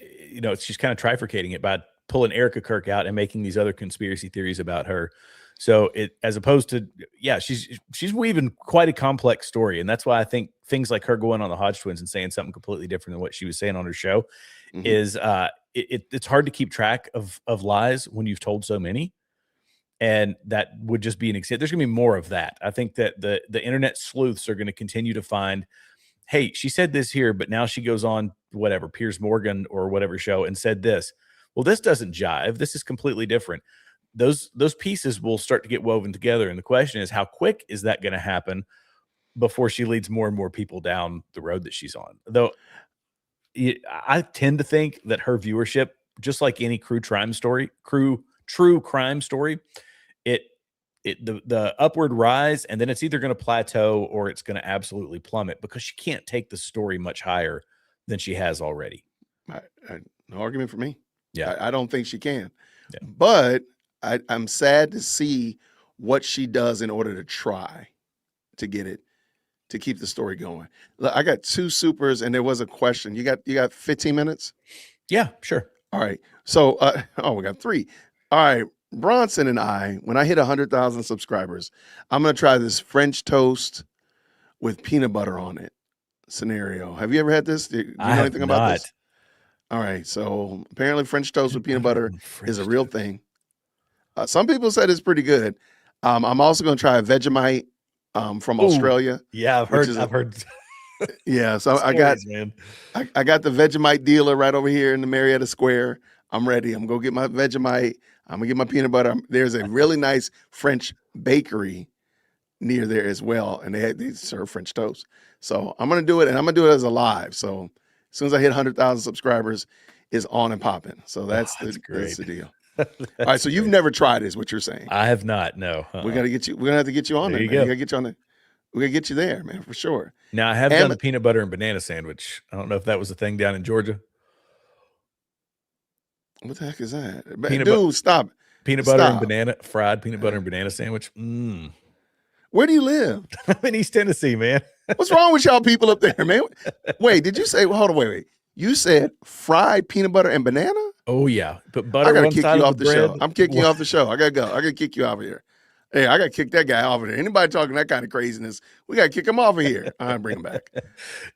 Speaker 2: she's kind of trifurcating it by pulling Erica Kirk out and making these other conspiracy theories about her. So it, as opposed to, she's weaving quite a complex story. And that's why I think things like her going on the Hodge twins and saying something completely different than what she was saying on her show is it's hard to keep track of lies when you've told so many. And that would just be an example. There's gonna be more of that. I think that the internet sleuths are going to continue to find, hey, she said this here, but now she goes on whatever, Piers Morgan or whatever show and said this. Well, this doesn't jive. This is completely different. Those pieces will start to get woven together. And the question is, how quick is that going to happen before she leads more and more people down the road that she's on? Though I tend to think that her viewership, just like any true crime story, the upward rise, and then it's either going to plateau or it's going to absolutely plummet, because she can't take the story much higher than she has already.
Speaker 1: No argument for me.
Speaker 2: Yeah.
Speaker 1: I don't think she can.
Speaker 2: Yeah.
Speaker 1: But I'm sad to see what she does in order to try to get it, to keep the story going. Look, I got two supers, and there was a question. You got 15 minutes?
Speaker 2: Yeah, sure.
Speaker 1: All right. So, we got 3. All right. Bronson and I, when I hit 100,000 subscribers, I'm going to try this French toast with peanut butter on it scenario. Have you ever had this? Do you know anything about this? All right. So apparently French toast with peanut butter is a real thing. Some people said it's pretty good. I'm also going to try a Vegemite from Australia.
Speaker 2: Yeah, I've heard.
Speaker 1: Yeah. So I got the Vegemite dealer right over here in the Marietta Square. I'm ready. I'm going to get my Vegemite. I'm going to get my peanut butter. There's a really nice French bakery near there as well, and they serve French toast. So I'm going to do it, and I'm going to do it as a live. So as soon as I hit 100,000 subscribers, it's on and popping. So that's the deal. All right. So you've never tried, is what you're saying?
Speaker 2: I have not. No.
Speaker 1: We're gonna get you. We're gonna have to get you on there.
Speaker 2: You
Speaker 1: Man.
Speaker 2: go.
Speaker 1: We gotta get you on there. We're gonna get you there, man, for sure.
Speaker 2: Now I have done a peanut butter and banana sandwich. I don't know if that was a thing down in Georgia.
Speaker 1: What the heck is that? Stop.
Speaker 2: Peanut butter and banana, fried peanut butter and banana sandwich.
Speaker 1: Where do you live?
Speaker 2: I'm in East Tennessee, man.
Speaker 1: What's wrong with y'all people up there, man? Wait, did you say, hold on, wait. You said fried peanut butter and banana?
Speaker 2: Oh, yeah. Put butter
Speaker 1: I gotta
Speaker 2: on
Speaker 1: kick
Speaker 2: side
Speaker 1: you
Speaker 2: of
Speaker 1: off
Speaker 2: the
Speaker 1: the
Speaker 2: bread.
Speaker 1: show. I'm kicking you off the show. I gotta go. I gotta kick you off of here. Hey, I gotta kick that guy off of there. Anybody talking that kind of craziness, we gotta kick him off of here. All right, bring him back.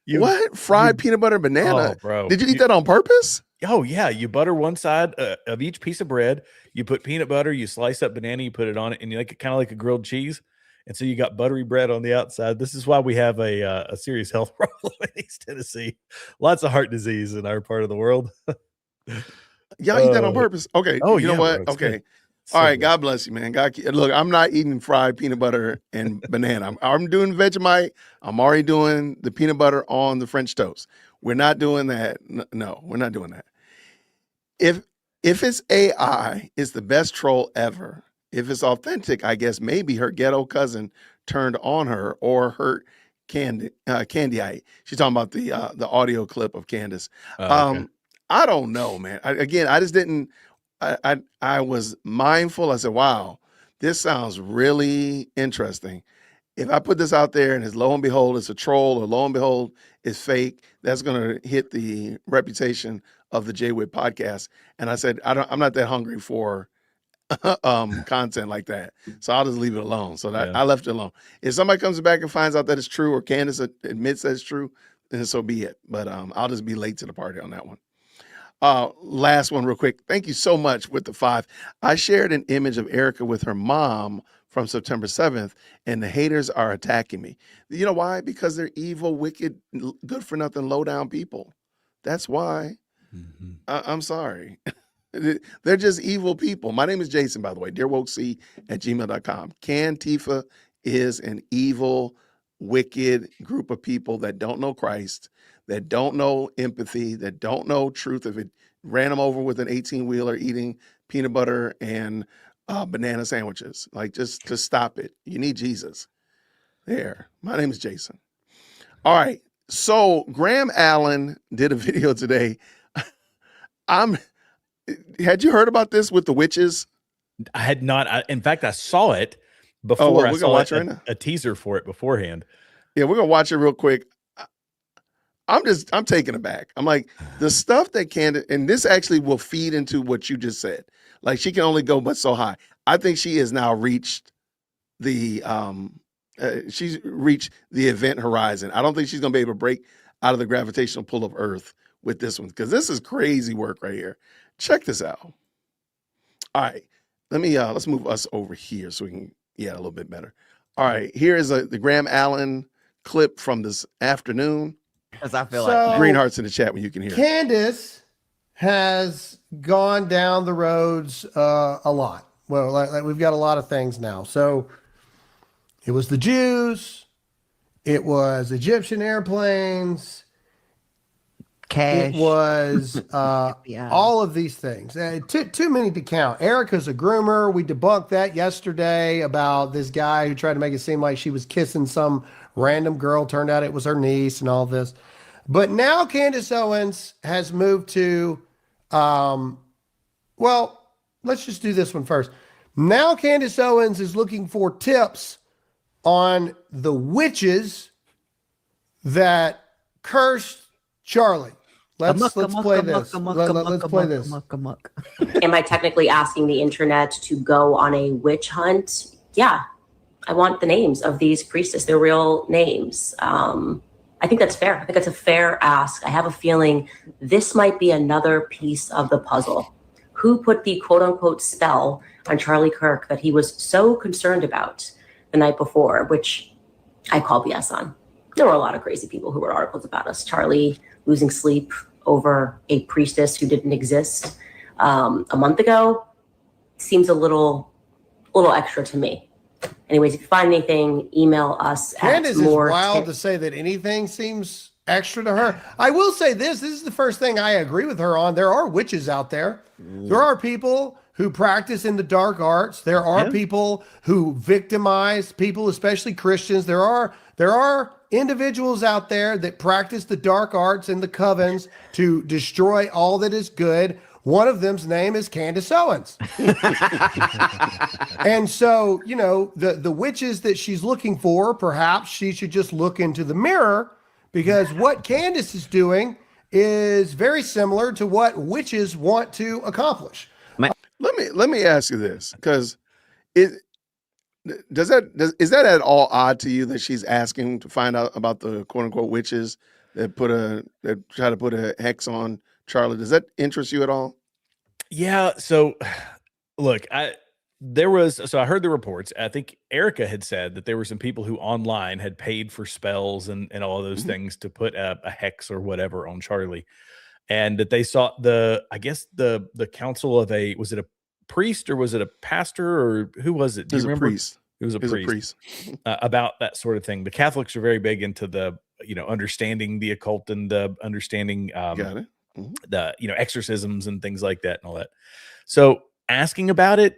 Speaker 1: What? Fried peanut butter and banana?
Speaker 2: Oh, bro.
Speaker 1: Did you eat that on purpose?
Speaker 2: Oh, yeah. You butter one side of each piece of bread. You put peanut butter, you slice up banana, you put it on it, and you like it kind of like a grilled cheese. And so you got buttery bread on the outside. This is why we have a serious health problem in East Tennessee. Lots of heart disease in our part of the world.
Speaker 1: Y'all eat that on purpose? Okay.
Speaker 2: Oh,
Speaker 1: you know what?
Speaker 2: Bro,
Speaker 1: okay.
Speaker 2: So
Speaker 1: all right.
Speaker 2: good.
Speaker 1: God bless you, man. Look, I'm not eating fried peanut butter and banana. I'm doing Vegemite. I'm already doing the peanut butter on the French toast. We're not doing that. No, we're not doing that. If it's AI, it's the best troll ever. If it's authentic, I guess maybe her ghetto cousin turned on her or her Candyite. She's talking about the audio clip of Candace.
Speaker 2: Okay.
Speaker 1: I don't know, man. I just didn't. I was mindful. I said, "Wow, this sounds really interesting." If I put this out there and it's lo and behold it's a troll, or lo and behold it's fake, that's going to hit the reputation of the Jay Witt podcast. And I said, I'm not that hungry for content like that, so I'll just leave it alone. So I left it alone. If somebody comes back and finds out that it's true, or Candace admits that it's true, then so be it. But I'll just be late to the party on that one. Last one real quick. Thank you so much with the 5. I shared an image of Erica with her mom from September 7th, and the haters are attacking me. You know why? Because they're evil, wicked, good for nothing, low down people. That's why.
Speaker 2: Mm-hmm.
Speaker 1: I'm sorry. They're just evil people. My name is Jason, by the way, dearwokec@gmail.com. Cantifa is an evil, wicked group of people that don't know Christ, that don't know empathy, that don't know truth. If it ran them over with an 18-wheeler eating peanut butter and banana sandwiches. Like, just to stop it. You need Jesus. There. My name is Jason. All right. So Graham Allen did a video today. Had you heard about this with the witches?
Speaker 2: I had not. In fact, I saw it before.
Speaker 1: We're
Speaker 2: I
Speaker 1: gonna
Speaker 2: saw
Speaker 1: watch it right now.
Speaker 2: a teaser for it beforehand.
Speaker 1: Yeah, we're gonna watch it real quick. I'm taken aback. I'm like, the stuff that Candace, and this actually will feed into what you just said. Like, she can only go but so high. I think she has now reached the she's reached the event horizon. I don't think she's gonna be able to break out of the gravitational pull of Earth with this one, because this is crazy work right here. Check this out. All right, let's move us over here so we can a little bit better. All right, here is the Graham Allen clip from this afternoon.
Speaker 7: Because I feel
Speaker 8: So-
Speaker 7: like
Speaker 1: Green hearts in the chat when you can hear it.
Speaker 8: Candace has gone down the roads a lot. Well, like we've got a lot of things now. So it was the Jews, it was Egyptian airplanes,
Speaker 7: cash.
Speaker 8: it was
Speaker 7: Yeah.
Speaker 8: all of these things. Too many to count. Erica's a groomer. We debunked that yesterday about this guy who tried to make it seem like she was kissing some random girl. Turned out it was her niece and all this. But now Candace Owens has moved to, well, let's just do this one first. Now Candace Owens is looking for tips on the witches that cursed Charlie. Let's play this. Let's play this.
Speaker 9: Am I technically asking the internet to go on a witch hunt? Yeah, I want the names of these priestesses, their real names. I think that's fair. I think that's a fair ask. I have a feeling this might be another piece of the puzzle. Who put the quote unquote spell on Charlie Kirk that he was so concerned about the night before, which I call BS on? There were a lot of crazy people who wrote articles about us. Charlie losing sleep over a priestess who didn't exist a month ago seems a little extra to me. Anyways, if you find anything, email us
Speaker 8: Candace
Speaker 9: at more.
Speaker 8: is wild to say that anything seems extra to her. I will say this is the first thing I agree with her on. There are witches out there. There are people who practice in the dark arts. There are people who victimize people, especially Christians. There are individuals out there that practice the dark arts and the covens to destroy all that is good. One of them's name is Candace Owens. And so, you know, the witches that she's looking for, perhaps she should just look into the mirror, because what Candace is doing is very similar to what witches want to accomplish.
Speaker 1: Let me ask you this, because is that at all odd to you that she's asking to find out about the quote unquote witches that try to put a hex on Charlie? Does that interest you at all?
Speaker 2: Yeah. So look, I heard the reports. I think Erica had said that there were some people who online had paid for spells and all of those things to put a hex or whatever on Charlie. And that they saw the council of was it a priest or was it a pastor or who was it? Do you remember?
Speaker 1: Priest.
Speaker 2: It was a priest. About that sort of thing. The Catholics are very big into the, understanding the occult and the understanding
Speaker 1: Got it.
Speaker 2: the exorcisms and things like that and all that. So asking about it,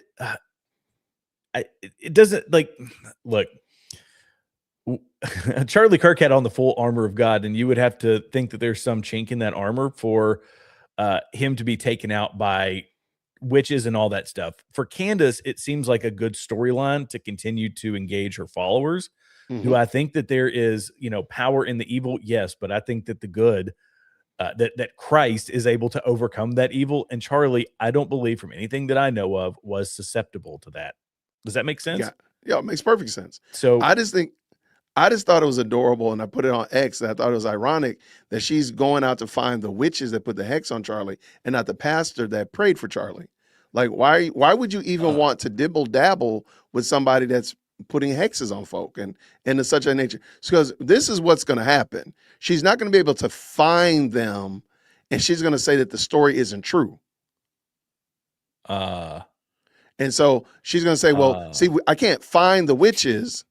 Speaker 2: it doesn't look. Charlie Kirk had on the full armor of God, and you would have to think that there's some chink in that armor for him to be taken out by witches and all that stuff. For Candace, it seems like a good storyline to continue to engage her followers. Do I think that there is, power in the evil? Yes, but I think that the good, that Christ is able to overcome that evil. And Charlie, I don't believe from anything that I know of was susceptible to that. Does that make sense?
Speaker 1: Yeah, it makes perfect sense.
Speaker 2: So
Speaker 1: I just thought it was adorable, and I put it on X, and I thought it was ironic that she's going out to find the witches that put the hex on Charlie and not the pastor that prayed for Charlie. Like, why would you even want to dibble dabble with somebody that's putting hexes on folk and to such a nature? Because this is what's going to happen. She's not going to be able to find them, and she's going to say that the story isn't true. And so she's going to say, well, see, I can't find the witches,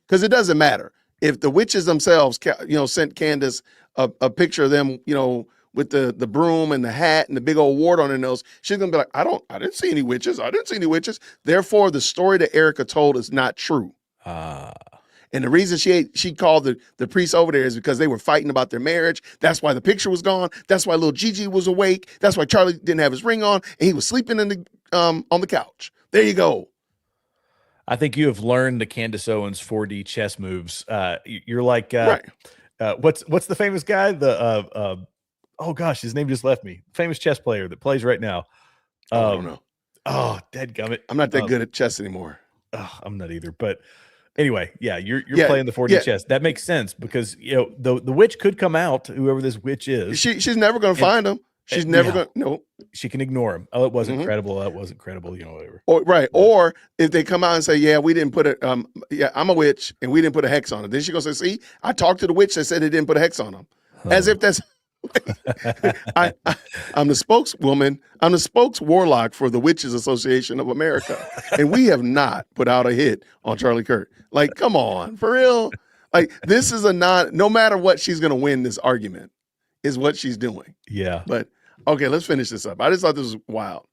Speaker 1: because it doesn't matter. If the witches themselves, sent Candace a picture of them, with the broom and the hat and the big old wart on her nose, she's gonna be like, I didn't see any witches. I didn't see any witches. Therefore, the story that Erica told is not true. And the reason she called the priest over there is because they were fighting about their marriage. That's why the picture was gone. That's why little Gigi was awake. That's why Charlie didn't have his ring on and he was sleeping in the on the couch. There you go.
Speaker 2: I think you have learned the Candace Owens 4D chess moves. You're like,
Speaker 1: Right.
Speaker 2: what's the famous guy? Oh gosh, his name just left me. Famous chess player that plays right now.
Speaker 1: I don't know.
Speaker 2: Oh, dadgummit.
Speaker 1: I'm not that good at chess anymore.
Speaker 2: I'm not either. But anyway, yeah, you're
Speaker 1: Yeah,
Speaker 2: playing the 4D chess. That makes sense because the witch could come out, whoever this witch is.
Speaker 1: She's never gonna find him. She's never gonna no.
Speaker 2: She can ignore him. Oh, it wasn't credible. That wasn't credible. Whatever.
Speaker 1: Or right. Or if they come out and say, yeah, we didn't put it, yeah, I'm a witch and we didn't put a hex on it. Then she gonna say, see, I talked to the witch that said they didn't put a hex on them. As if that's I'm the spokeswoman. I'm the spokeswarlock for the Witches Association of America. And we have not put out a hit on Charlie Kirk. Like, come on, for real. Like, this is no matter what, she's gonna win this argument, is what she's doing.
Speaker 2: Yeah.
Speaker 1: But okay, let's finish this up. I just thought this was wild.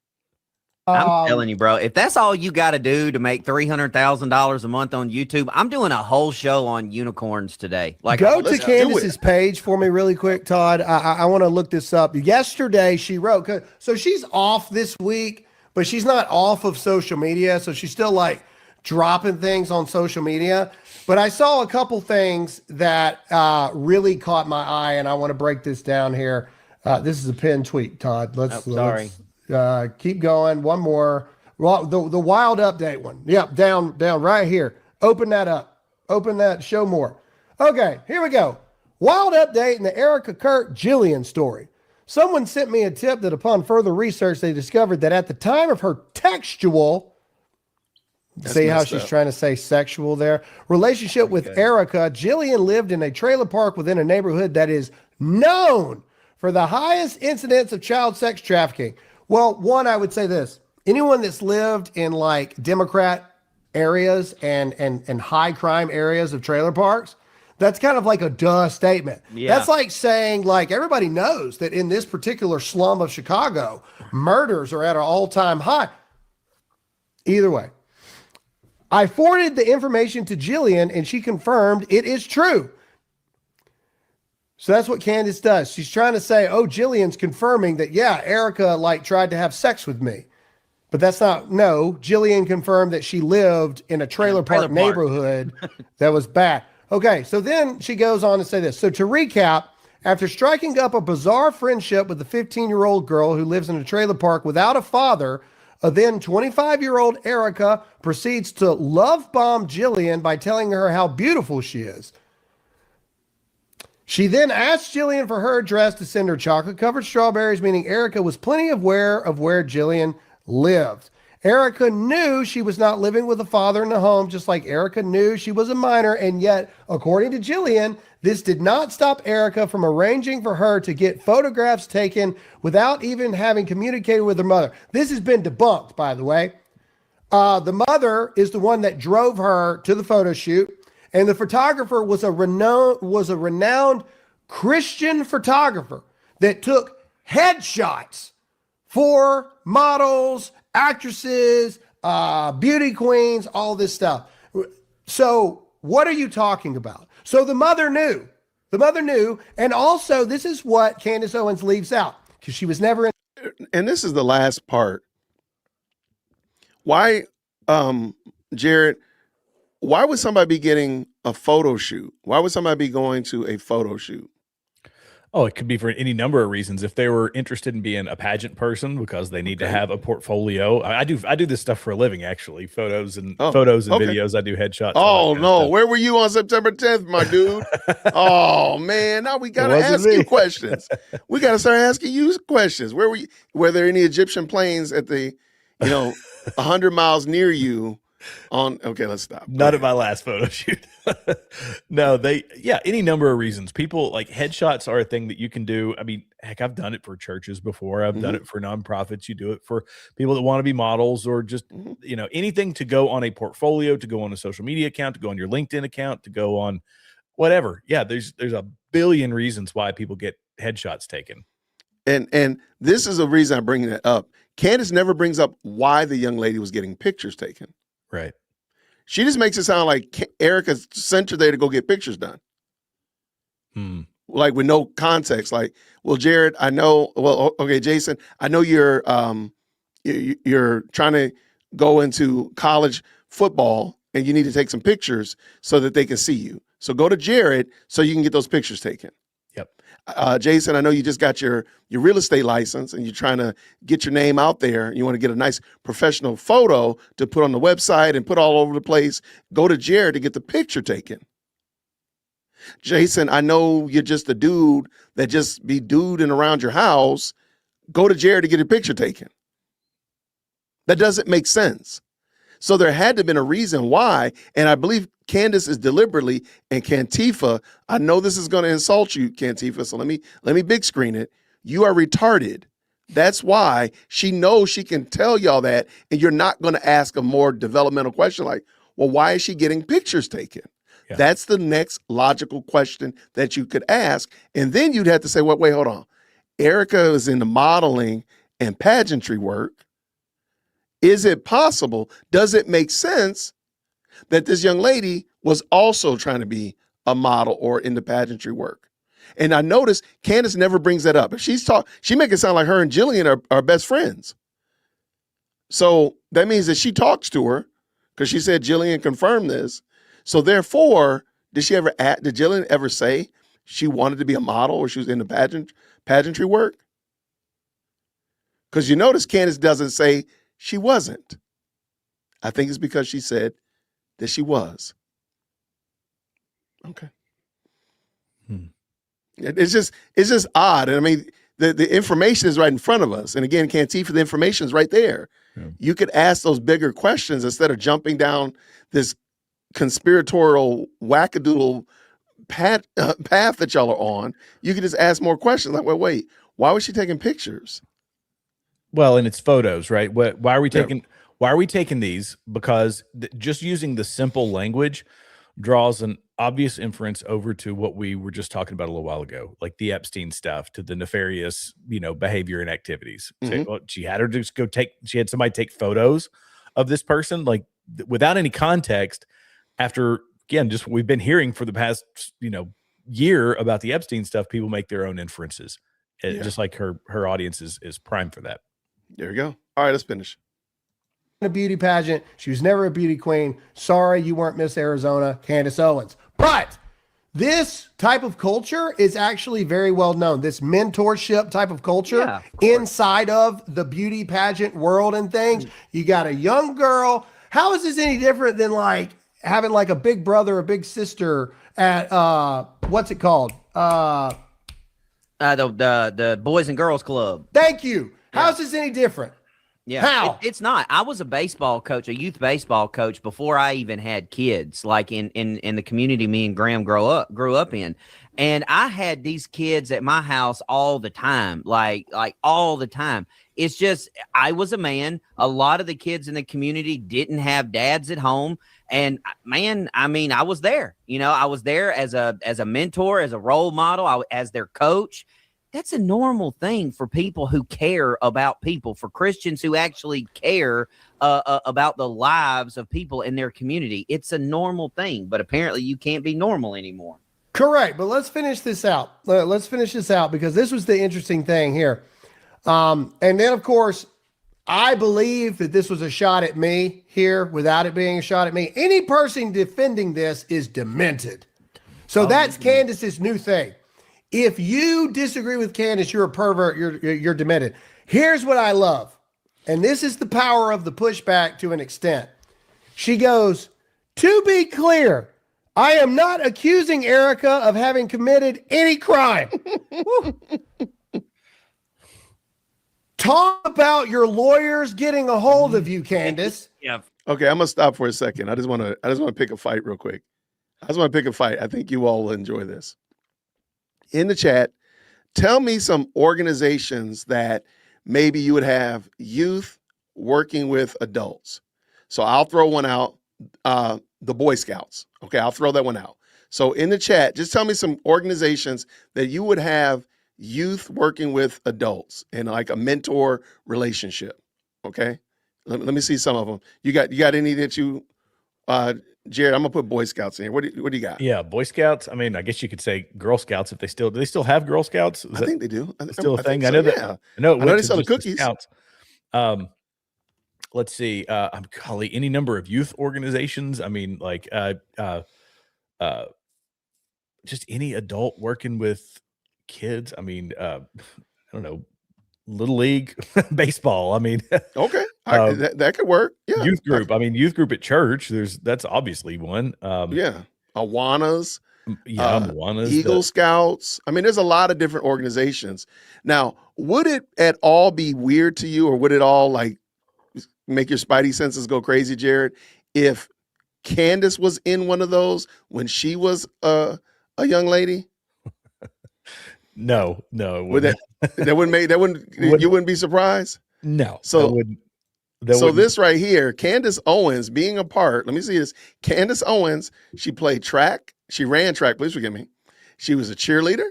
Speaker 7: I'm telling you, bro, if that's all you got to do to make $300,000 a month on YouTube, I'm doing a whole show on unicorns today. Like,
Speaker 8: Go to
Speaker 1: let's do
Speaker 8: Candace's
Speaker 1: it.
Speaker 8: page for me really quick, Todd. I want to look this up. Yesterday she wrote, so she's off this week, but she's not off of social media. So she's still like dropping things on social media. But I saw a couple things that really caught my eye, and I want to break this down here. This is a pinned tweet, Todd.
Speaker 7: sorry.
Speaker 8: Keep going. One more. Well, the wild update one. Yep, down right here. Open that up. Open that. Show more. Okay, here we go. Wild update in the Erica Kirk Jillian story. Someone sent me a tip that upon further research, they discovered that at the time of her textual, see how she's trying to say sexual there, relationship with Erica, Jillian lived in a trailer park within a neighborhood that is known for the highest incidence of child sex trafficking. Well, one, I would say this. Anyone that's lived in like Democrat areas and high crime areas of trailer parks, that's kind of like a duh statement.
Speaker 7: Yeah.
Speaker 8: That's like saying like everybody knows that in this particular slum of Chicago, murders are at an all-time high. Either way, I forwarded the information to Jillian and she confirmed it is true. So that's what Candace does. She's trying to say, oh, Jillian's confirming that, yeah, Erica like tried to have sex with me. But that's not, no, Jillian confirmed that she lived in a trailer park neighborhood that was bad. Okay, so then she goes on to say this. So to recap, after striking up a bizarre friendship with the 15-year-old girl who lives in a trailer park without a father, a then 25-year-old Erica proceeds to love bomb Jillian by telling her how beautiful she is. She then asked Jillian for her address to send her chocolate-covered strawberries, meaning Erica was plenty aware of where Jillian lived. Erica knew she was not living with a father in the home, just like Erica knew she was a minor, and yet, according to Jillian, this did not stop Erica from arranging for her to get photographs taken without even having communicated with her mother. This has been debunked, by the way. The mother is the one that drove her to the photo shoot. And the photographer was a renowned Christian photographer that took headshots for models, actresses, beauty queens, all this stuff. So what are you talking about? So the mother knew. The mother knew. And also, this is what Candace Owens leaves out because she was never in.
Speaker 1: And this is the last part. Why, Jared, why would somebody be getting a photo shoot? Why would somebody be going to a photo shoot?
Speaker 2: Oh, it could be for any number of reasons. If they were interested in being a pageant person because they need to have a portfolio. I do this stuff for a living, actually. Photos and videos. I do headshots.
Speaker 1: Oh no, where were you on September 10th, my dude? Oh man, now we gotta ask you questions. We gotta start asking you questions. Where were you? Were there any Egyptian planes at the, 100 miles near you? Okay, let's stop.
Speaker 2: Not at my last photo shoot. No, any number of reasons. People like headshots are a thing that you can do. I mean, heck, I've done it for churches before. I've done it for nonprofits. You do it for people that want to be models or just, anything to go on a portfolio, to go on a social media account, to go on your LinkedIn account, to go on whatever. Yeah, there's a billion reasons why people get headshots taken.
Speaker 1: And this is the reason I'm bringing that up. Candace never brings up why the young lady was getting pictures taken.
Speaker 2: Right.
Speaker 1: She just makes it sound like Erica sent her there to go get pictures done. Like with no context. Like, well, Jared, I know. Well, okay, Jason, I know you're trying to go into college football and you need to take some pictures so that they can see you. So go to Jared so you can get those pictures taken.
Speaker 2: Yep.
Speaker 1: Jason, I know you just got your real estate license and you're trying to get your name out there. You want to get a nice professional photo to put on the website and put all over the place. Go to Jared to get the picture taken. Jason, I know you're just a dude that just be duding around your house. Go to Jared to get a picture taken. That doesn't make sense. So there had to have been a reason why, and I believe Candace is deliberately, and Cantifa, I know this is going to insult you, Cantifa, so let me big screen it. You are retarded. That's why she knows she can tell y'all that, and you're not going to ask a more developmental question like, well, why is she getting pictures taken? Yeah. That's the next logical question that you could ask, and then you'd have to say, well, wait, hold on. Erica is in the modeling and pageantry work. Is it possible? Does it make sense that this young lady was also trying to be a model or in the pageantry work? And I noticed Candace never brings that up. If she make it sound like her and Jillian are best friends. So that means that she talks to her because she said Jillian confirmed this. So therefore, did Jillian ever say she wanted to be a model or she was in the pageantry work? Because you notice Candace doesn't say she wasn't. I think it's because she said that she was. Okay. It's just odd. And I mean, the information is right in front of us. And again, Cantifa, the information is right there. Yeah. You could ask those bigger questions instead of jumping down this conspiratorial wackadoodle path that y'all are on. You could just ask more questions like, well, wait, why was she taking pictures?
Speaker 2: Well, and it's photos, right? Why are we taking these? Because just using the simple language draws an obvious inference over to what we were just talking about a little while ago, like the Epstein stuff, to the nefarious, behavior and activities. Mm-hmm. So, she had somebody take photos of this person, like without any context. After, again, just we've been hearing for the past, year about the Epstein stuff, people make their own inferences. Just like her audience is primed for that.
Speaker 1: There you go. All right, let's finish.
Speaker 8: A beauty pageant. She was never a beauty queen. Sorry, you weren't Miss Arizona, Candace Owens. But this type of culture is actually very well known. This mentorship type of culture inside of the beauty pageant world and things. You got a young girl. How is this any different than like having like a big brother or big sister at what's it called?
Speaker 7: The Boys and Girls Club.
Speaker 8: Thank you. How is this any different?
Speaker 7: Yeah,
Speaker 8: how?
Speaker 7: It's not. I was a baseball coach, a youth baseball coach, before I even had kids. Like in the community me and Graham grew up in, and I had these kids at my house all the time, like all the time. It's just I was a man. A lot of the kids in the community didn't have dads at home, and man, I mean, I was there. I was there as a mentor, as a role model, as their coach. That's a normal thing for people who care about people, for Christians who actually care about the lives of people in their community. It's a normal thing, but apparently you can't be normal anymore.
Speaker 8: Correct. But let's finish this out. Let's finish this out because this was the interesting thing here. And then, of course, I believe that this was a shot at me here without it being a shot at me. Any person defending this is demented. So that's Candace's new thing. If you disagree with Candace, you're a pervert, you're demented. Here's what I love, and this is the power of the pushback to an extent. She goes, to be clear, I am not accusing Erica of having committed any crime. Talk about your lawyers getting a hold of you, Candace.
Speaker 7: Yeah.
Speaker 1: Okay, I'm gonna stop for a second. I just want to pick a fight real quick. I think you all will enjoy this. In the chat, tell me some organizations that maybe you would have youth working with adults. So I'll throw one out, the Boy Scouts. Okay, I'll throw that one out. So in the chat, just tell me some organizations that you would have youth working with adults and like a mentor relationship. Okay. Let me see some of them. You got any that you, Jared, I'm gonna put Boy Scouts in here. What do you got?
Speaker 2: Yeah, Boy Scouts. I mean, I guess you could say Girl Scouts if do they still have Girl Scouts?
Speaker 1: I think they do.
Speaker 2: Still a thing.
Speaker 1: So,
Speaker 2: I know that.
Speaker 1: yeah.
Speaker 2: I know
Speaker 1: they sell the cookies.
Speaker 2: Scouts. Let's see. I'm calling any number of youth organizations. I mean, like just any adult working with kids. I mean, I don't know, Little League baseball. I mean,
Speaker 1: okay, that could work. Yeah,
Speaker 2: youth group. I mean, youth group at church. That's obviously one.
Speaker 1: Yeah, Awanas.
Speaker 2: Yeah, Awanas.
Speaker 1: Eagle Scouts. I mean, there's a lot of different organizations. Now, would it at all be weird to you, or would it all like make your spidey senses go crazy, Jared, if Candace was in one of those when she was a young lady?
Speaker 2: No.
Speaker 1: Would that wouldn't you wouldn't be surprised?
Speaker 2: No.
Speaker 1: So this right here, Candace Owens being a part, let me see this. Candace Owens, she played track. She ran track, please forgive me. She was a cheerleader.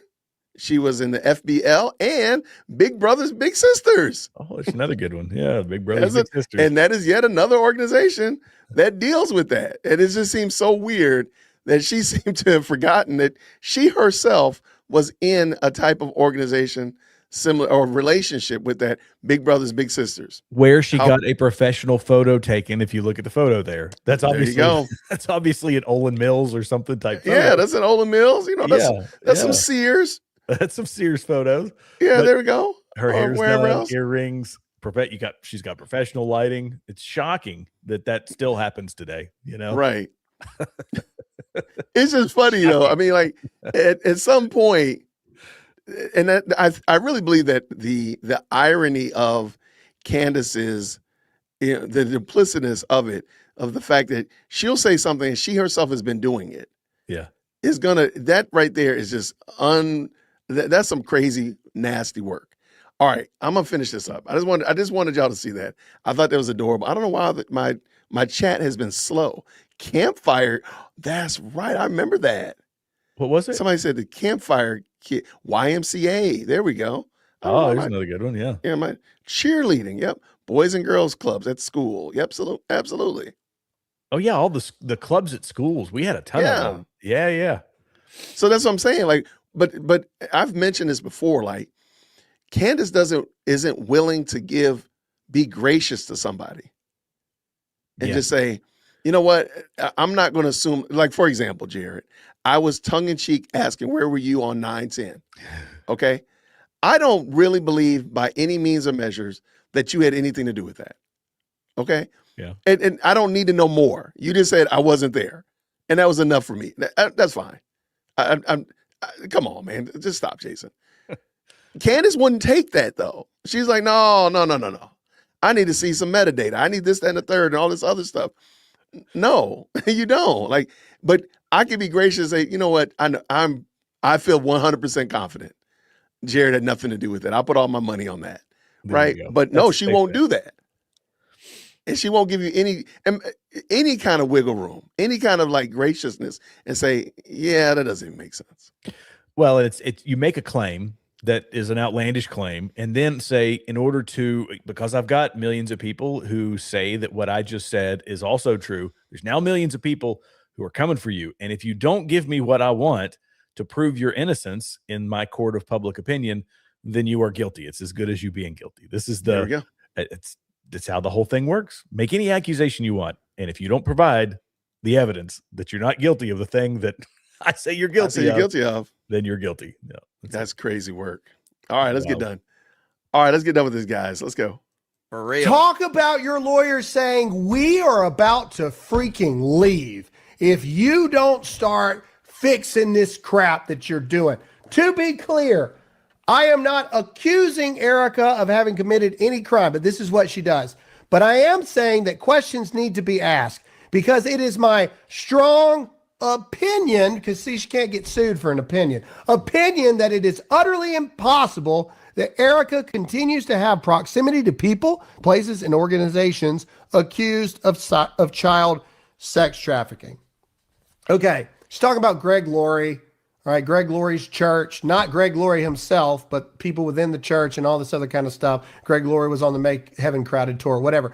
Speaker 1: She was in the FBL and Big Brothers Big Sisters.
Speaker 2: Oh, that's another good one. Yeah, Big Brothers Big Sisters.
Speaker 1: And that is yet another organization that deals with that. And it just seems so weird that she seemed to have forgotten that she herself was in a type of organization similar or relationship with that Big Brothers Big Sisters,
Speaker 2: where she got a professional photo taken. If you look at the photo that's obviously
Speaker 1: there you go.
Speaker 2: That's obviously an Olin Mills or something type photo.
Speaker 1: Yeah, that's an Olin Mills. You know, that's some Sears.
Speaker 2: That's some Sears photos.
Speaker 1: Yeah, there we go.
Speaker 2: Her hair's done, earrings. She's got professional lighting. It's shocking that still happens today. You know,
Speaker 1: right? It's just funny though. I mean, like at some point, and that I really believe that the irony of Candace's, the duplicitousness of it, of the fact that she'll say something and she herself has been doing it.
Speaker 2: Yeah,
Speaker 1: is that right there is just that's some crazy nasty work. All right, I'm gonna finish this up. I just wanted y'all to see that. I thought that was adorable. I don't know why my chat has been slow. Campfire, that's right. I remember that.
Speaker 2: What was it?
Speaker 1: Somebody said the Campfire Kid, YMCA. There we go.
Speaker 2: Oh, there's another good one. Yeah.
Speaker 1: Yeah, my cheerleading. Yep. Boys and girls clubs at school. Yep, absolutely.
Speaker 2: Oh yeah, all the clubs at schools. We had a ton of them. Yeah.
Speaker 1: So that's what I'm saying. Like, but I've mentioned this before. Like, Candace isn't willing to be gracious to somebody and just say, you know what? I'm not going to assume, like, for example, Jared, I was tongue in cheek asking, where were you on 9/10? Okay. I don't really believe by any means or measures that you had anything to do with that. Okay.
Speaker 2: Yeah.
Speaker 1: And I don't need to know more. You just said I wasn't there. And that was enough for me. That's fine. Come on, man. Just stop, Jason. Candace wouldn't take that though. She's like, no. I need to see some metadata. I need this, that, and the third, and all this other stuff. No, you don't. Like, but I can be gracious and say, you know what? I feel 100% confident Jared had nothing to do with it. I'll put all my money on that. Right. But no, she won't do that. And she won't give you any kind of wiggle room, any kind of like graciousness and say, yeah, that doesn't even make sense.
Speaker 2: Well, it's you make a claim that is an outlandish claim and then say, because I've got millions of people who say that what I just said is also true. There's now millions of people who are coming for you. And if you don't give me what I want to prove your innocence in my court of public opinion, then you are guilty. It's as good as you being guilty. This is
Speaker 1: there we go.
Speaker 2: That's how the whole thing works. Make any accusation you want. And if you don't provide the evidence that you're not guilty of the thing that I say you're guilty of, then you're guilty. No,
Speaker 1: that's crazy work. All right, let's get done. All right, let's get done with this, guys. Let's go.
Speaker 7: For real.
Speaker 8: Talk about your lawyer saying we are about to freaking leave if you don't start fixing this crap that you're doing. To be clear, I am not accusing Erica of having committed any crime, but this is what she does. But I am saying that questions need to be asked because it is my strong opinion, because see, she can't get sued for an opinion that it is utterly impossible that Erica continues to have proximity to people, places, and organizations accused of child sex trafficking. Okay, she's talking about Greg Laurie, All right, Greg Laurie's church, not Greg Laurie himself, but people within the church and all this other kind of stuff. Greg Laurie was on the Make Heaven Crowded tour, whatever.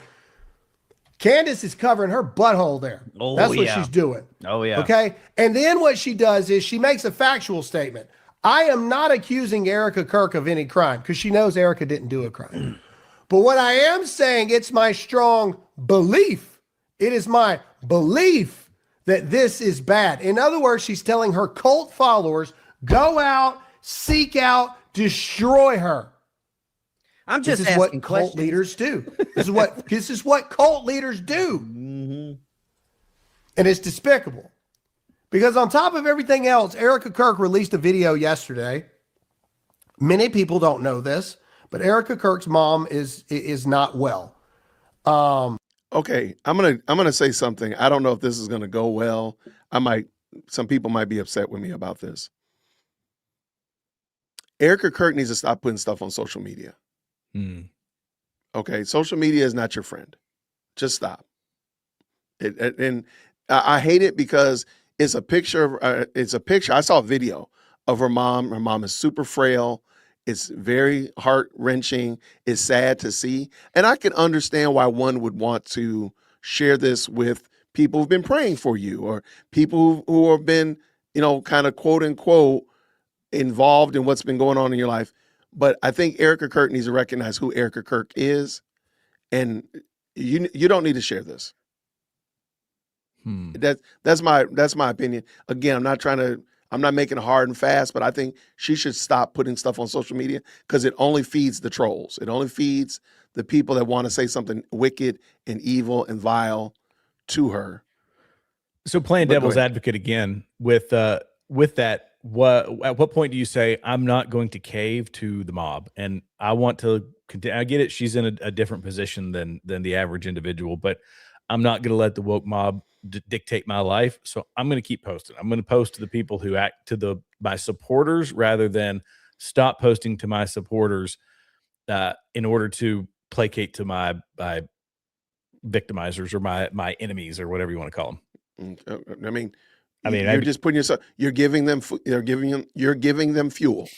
Speaker 8: Candace is covering her butthole there.
Speaker 7: Oh,
Speaker 8: That's what
Speaker 7: yeah.
Speaker 8: she's doing.
Speaker 7: Oh, yeah.
Speaker 8: Okay. And then what she does is she makes a factual statement. I am not accusing Erica Kirk of any crime because she knows Erica didn't do a crime. But what I am saying, it's my strong belief. It is my belief that this is bad. In other words, she's telling her cult followers, go out, seek out, destroy her.
Speaker 7: I'm just
Speaker 8: This is what
Speaker 7: asking
Speaker 8: cult
Speaker 7: questions.
Speaker 8: leaders do. This is what cult leaders do.
Speaker 7: Mm-hmm.
Speaker 8: And it's despicable. Because on top of everything else, Erica Kirk released a video yesterday. Many people don't know this, but Erica Kirk's mom is not well.
Speaker 1: Okay, I'm gonna say something. I don't know if this is gonna go well. Some people might be upset with me about this. Erica Kirk needs to stop putting stuff on social media. Okay, social media is not your friend. Just stop. And I hate it because it's a picture. It's a picture. I saw a video of her mom. Her mom is super frail. It's very heart-wrenching. It's sad to see. And I can understand why one would want to share this with people who've been praying for you or people who have been, kind of quote unquote involved in what's been going on in your life. But I think Erica Kirk needs to recognize who Erica Kirk is. And you don't need to share this. That's my opinion. Again, I'm not making it hard and fast, but I think she should stop putting stuff on social media because it only feeds the trolls. It only feeds the people that want to say something wicked and evil and vile to her.
Speaker 2: So playing
Speaker 1: But go
Speaker 2: devil's
Speaker 1: ahead.
Speaker 2: advocate again with that, at what point do you say I'm not going to cave to the mob? And I want to continue. I get it. She's in a different position than the average individual, but I'm not going to let the woke mob dictate my life. So I'm going to keep posting. I'm going to post to the people who act to my supporters rather than stop posting to my supporters in order to placate to my victimizers or my enemies or whatever you want to call them.
Speaker 1: You're just putting yourself. You're giving them. You're giving them fuel.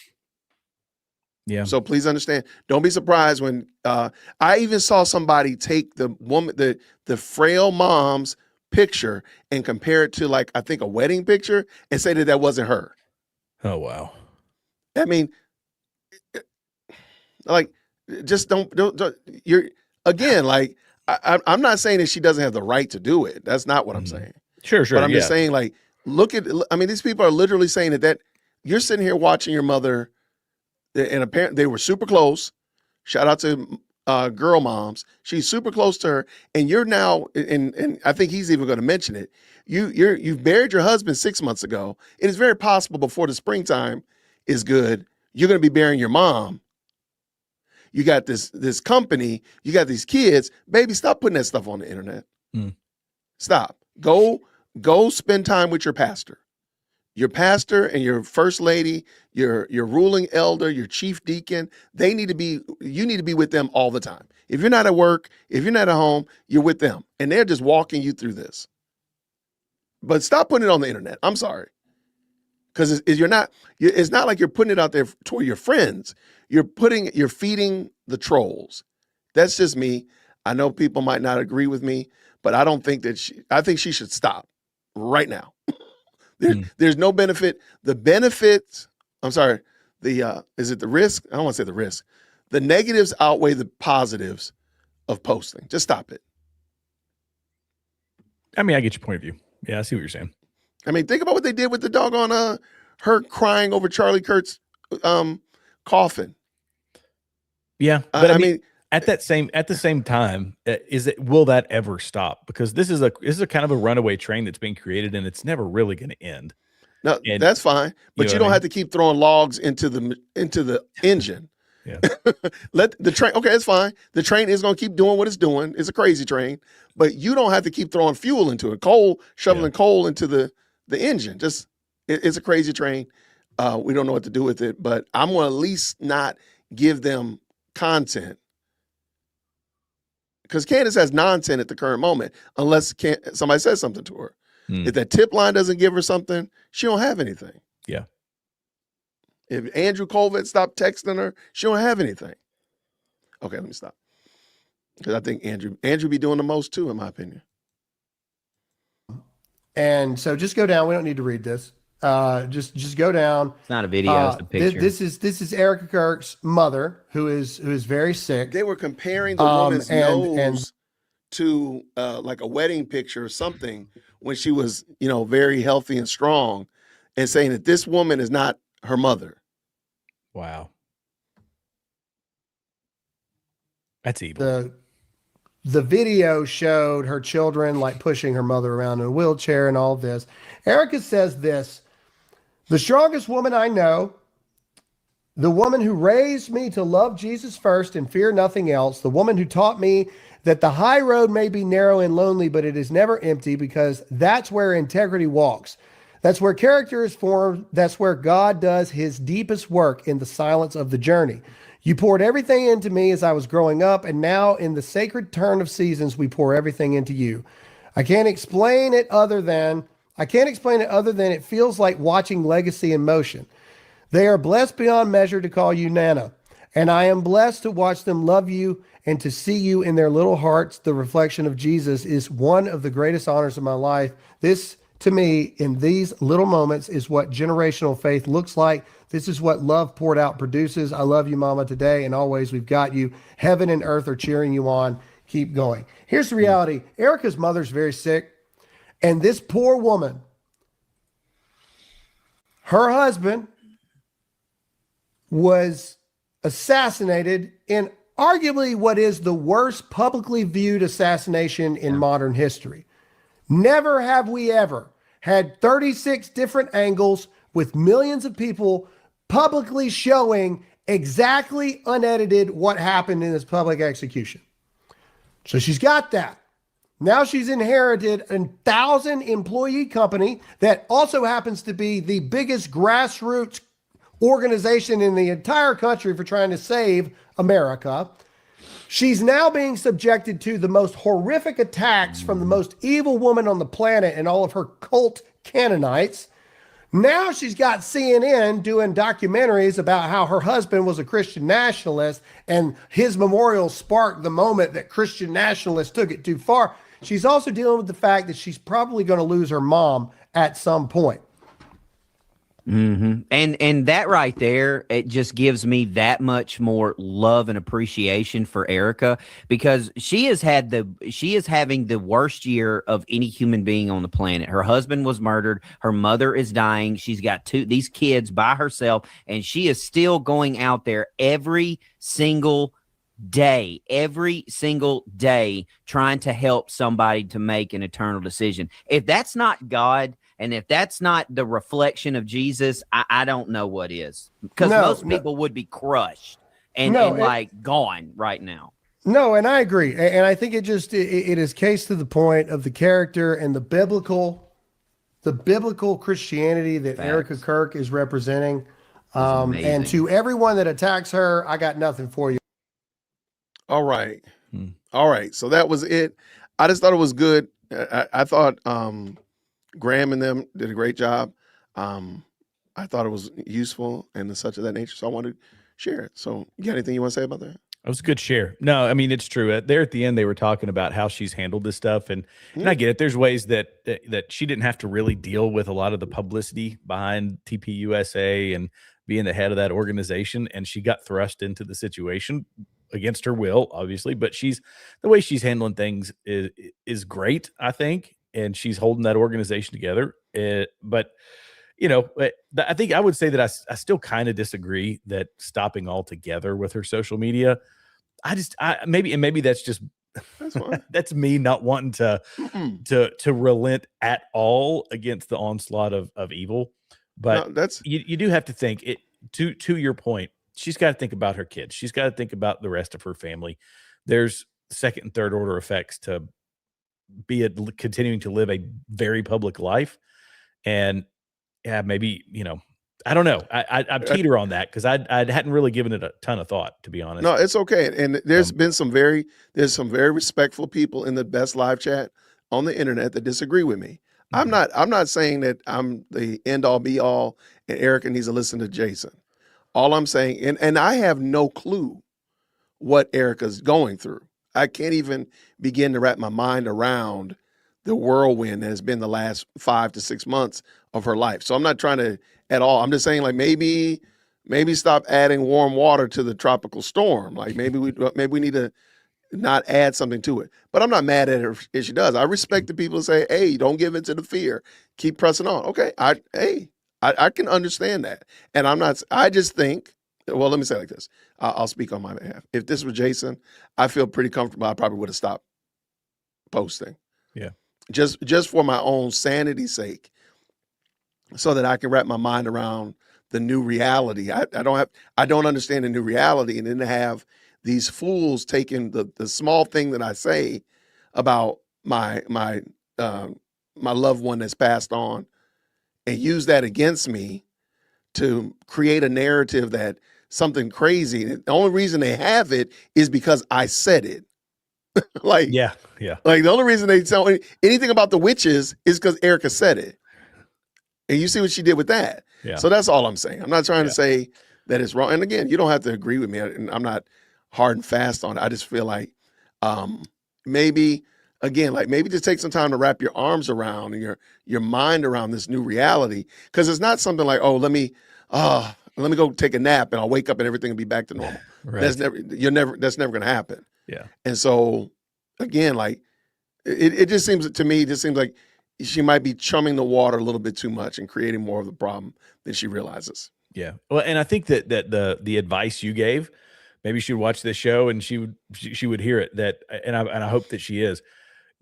Speaker 2: Yeah.
Speaker 1: So please understand. Don't be surprised when I even saw somebody take the woman, the frail mom's picture and compare it to I think a wedding picture and say that wasn't her.
Speaker 2: Oh wow.
Speaker 1: I mean, just don't. You're again I'm not saying that she doesn't have the right to do it. That's not what I'm saying.
Speaker 2: Sure.
Speaker 1: But I'm just saying look at. These people are literally saying that you're sitting here watching your mother. And apparently they were super close. Shout out to girl moms. She's super close to her. And you're now, and I think he's even going to mention it. You've buried your husband 6 months ago. It is very possible before the springtime is good, you're going to be burying your mom. You got this company. You got these kids. Baby, stop putting that stuff on the internet. Stop. Go spend time with your pastor. Your pastor and your first lady, your ruling elder, your chief deacon, you need to be with them all the time. If you're not at work, if you're not at home, you're with them. And they're just walking you through this. But stop putting it on the internet. I'm sorry. Because it's not like you're putting it out there to your friends. You're feeding the trolls. That's just me. I know people might not agree with me, but I don't think I think she should stop right now. There's no benefit. The benefits, is it the risk? I don't want to say the risk. The negatives outweigh the positives of posting. Just stop it.
Speaker 2: I get your point of view. Yeah, I see what you're saying.
Speaker 1: Think about what they did with the doggone her crying over Charlie Kirk's coffin.
Speaker 2: Yeah, but at the same time, will that ever stop? Because this is a kind of a runaway train that's being created, and it's never really going to end.
Speaker 1: No, that's fine, but you don't have to keep throwing logs into the engine.
Speaker 2: Yeah.
Speaker 1: Let the train. Okay, it's fine. The train is going to keep doing what it's doing. It's a crazy train, but you don't have to keep throwing fuel into it. Shoveling coal into the engine. It's a crazy train. We don't know what to do with it, but I'm going to at least not give them content. Because Candace has nonsense at the current moment, unless somebody says something to her. If that tip line doesn't give her something, she don't have anything.
Speaker 2: Yeah.
Speaker 1: If Andrew Colvett stopped texting her, she don't have anything. Okay, let me stop. Because I think Andrew be doing the most too, in my opinion.
Speaker 8: And so just go down. We don't need to read this. Just go down.
Speaker 7: It's not a video, it's a picture.
Speaker 8: This is Erica Kirk's mother, who is very sick.
Speaker 1: They were comparing the woman's nose
Speaker 8: and
Speaker 1: to like a wedding picture or something when she was, very healthy and strong, and saying that this woman is not her mother.
Speaker 2: Wow. That's evil.
Speaker 8: The video showed her children like pushing her mother around in a wheelchair and all this. Erica says this: the strongest woman I know, the woman who raised me to love Jesus first and fear nothing else, the woman who taught me that the high road may be narrow and lonely, but it is never empty, because that's where integrity walks. That's where character is formed. That's where God does his deepest work, in the silence of the journey. You poured everything into me as I was growing up, and now in the sacred turn of seasons, we pour everything into you. I can't explain it other than it feels like watching legacy in motion. They are blessed beyond measure to call you Nana, and I am blessed to watch them love you and to see you in their little hearts. The reflection of Jesus is one of the greatest honors of my life. This, to me, in these little moments, is what generational faith looks like. This is what love poured out produces. I love you, Mama, today and always. We've got you. Heaven and earth are cheering you on. Keep going. Here's the reality. Erica's mother's very sick, and this poor woman, her husband was assassinated in arguably what is the worst publicly viewed assassination in modern history. Never have we ever had 36 different angles with millions of people publicly showing exactly unedited what happened in this public execution. So she's got that. Now she's inherited a 1,000-employee company that also happens to be the biggest grassroots organization in the entire country for trying to save America. She's now being subjected to the most horrific attacks from the most evil woman on the planet and all of her cult Canaanites. Now she's got CNN doing documentaries about how her husband was a Christian nationalist, and his memorial sparked the moment that Christian nationalists took it too far. She's also dealing with the fact that she's probably going to lose her mom at some point.
Speaker 7: Mm-hmm. And that right there, it just gives me that much more love and appreciation for Erica, because she is having the worst year of any human being on the planet. Her husband was murdered. Her mother is dying. She's got these kids by herself, and she is still going out there every single day trying to help somebody to make an eternal decision. If that's not God, and if that's not the reflection of Jesus, I don't know what is. Because most people would be crushed and gone right now.
Speaker 8: No, and I agree. And I think it is case to the point of the character and the biblical Christianity that Erica Kirk is representing. And to everyone that attacks her, I got nothing for you.
Speaker 1: All right. All right. So that was it. I just thought it was good. I thought Graham and them did a great job. I thought it was useful and such of that nature. So I wanted to share it. So you got anything you want to say about that?
Speaker 2: It was a good share. No, I mean, it's true. There at the end, they were talking about how she's handled this stuff. And I get it. There's ways that she didn't have to really deal with a lot of the publicity behind TPUSA and being the head of that organization. And she got thrust into the situation against her will, obviously. But the way she's handling things is great, I think. And she's holding that organization together. But, I think I would say that I still kind of disagree that stopping altogether with her social media. Maybe that's just that's me not wanting to relent at all against the onslaught of evil. But
Speaker 1: no,
Speaker 2: you do have to think it to your point. She's got to think about her kids. She's got to think about the rest of her family. There's second and third order effects to continuing to live a very public life. And maybe, I don't know. I teeter on that because I hadn't really given it a ton of thought, to be honest.
Speaker 1: No, it's okay. And there's been some very respectful people in the Best Live chat on the internet that disagree with me. I'm not saying that I'm the end all be all and Erica needs to listen to Jason. All I'm saying, and I have no clue what Erica's going through. I can't even begin to wrap my mind around the whirlwind that has been the last 5 to 6 months of her life. So I'm not trying to at all. I'm just saying, like, maybe stop adding warm water to the tropical storm. Like maybe we need to not add something to it. But I'm not mad at her if she does. I respect the people who say, hey, don't give in to the fear. Keep pressing on. Okay. I can understand that. And I just think, well, let me say it like this. I'll speak on my behalf. If this was Jason, I feel pretty comfortable. I probably would have stopped posting.
Speaker 2: Yeah.
Speaker 1: Just for my own sanity's sake, so that I can wrap my mind around the new reality. I don't understand the new reality, and then to have these fools taking the small thing that I say about my loved one that's passed on and use that against me to create a narrative that something crazy. The only reason they have it is because I said it. Like,
Speaker 2: yeah.
Speaker 1: Like the only reason they tell anything about the witches is because Erica said it. And you see what she did with that.
Speaker 2: Yeah.
Speaker 1: So that's all I'm saying. I'm not trying to say that it's wrong. And again, you don't have to agree with me. And I'm not hard and fast on it. I just feel like maybe just take some time to wrap your arms around and your mind around this new reality. Because it's not something like, oh, let me go take a nap and I'll wake up and everything will be back to normal.
Speaker 2: Right.
Speaker 1: That's never gonna happen.
Speaker 2: Yeah.
Speaker 1: And so again, like it just seems like she might be chumming the water a little bit too much and creating more of the problem than she realizes.
Speaker 2: Yeah. Well, and I think that the advice you gave, maybe she would watch this show and she would hear it, and I hope that she is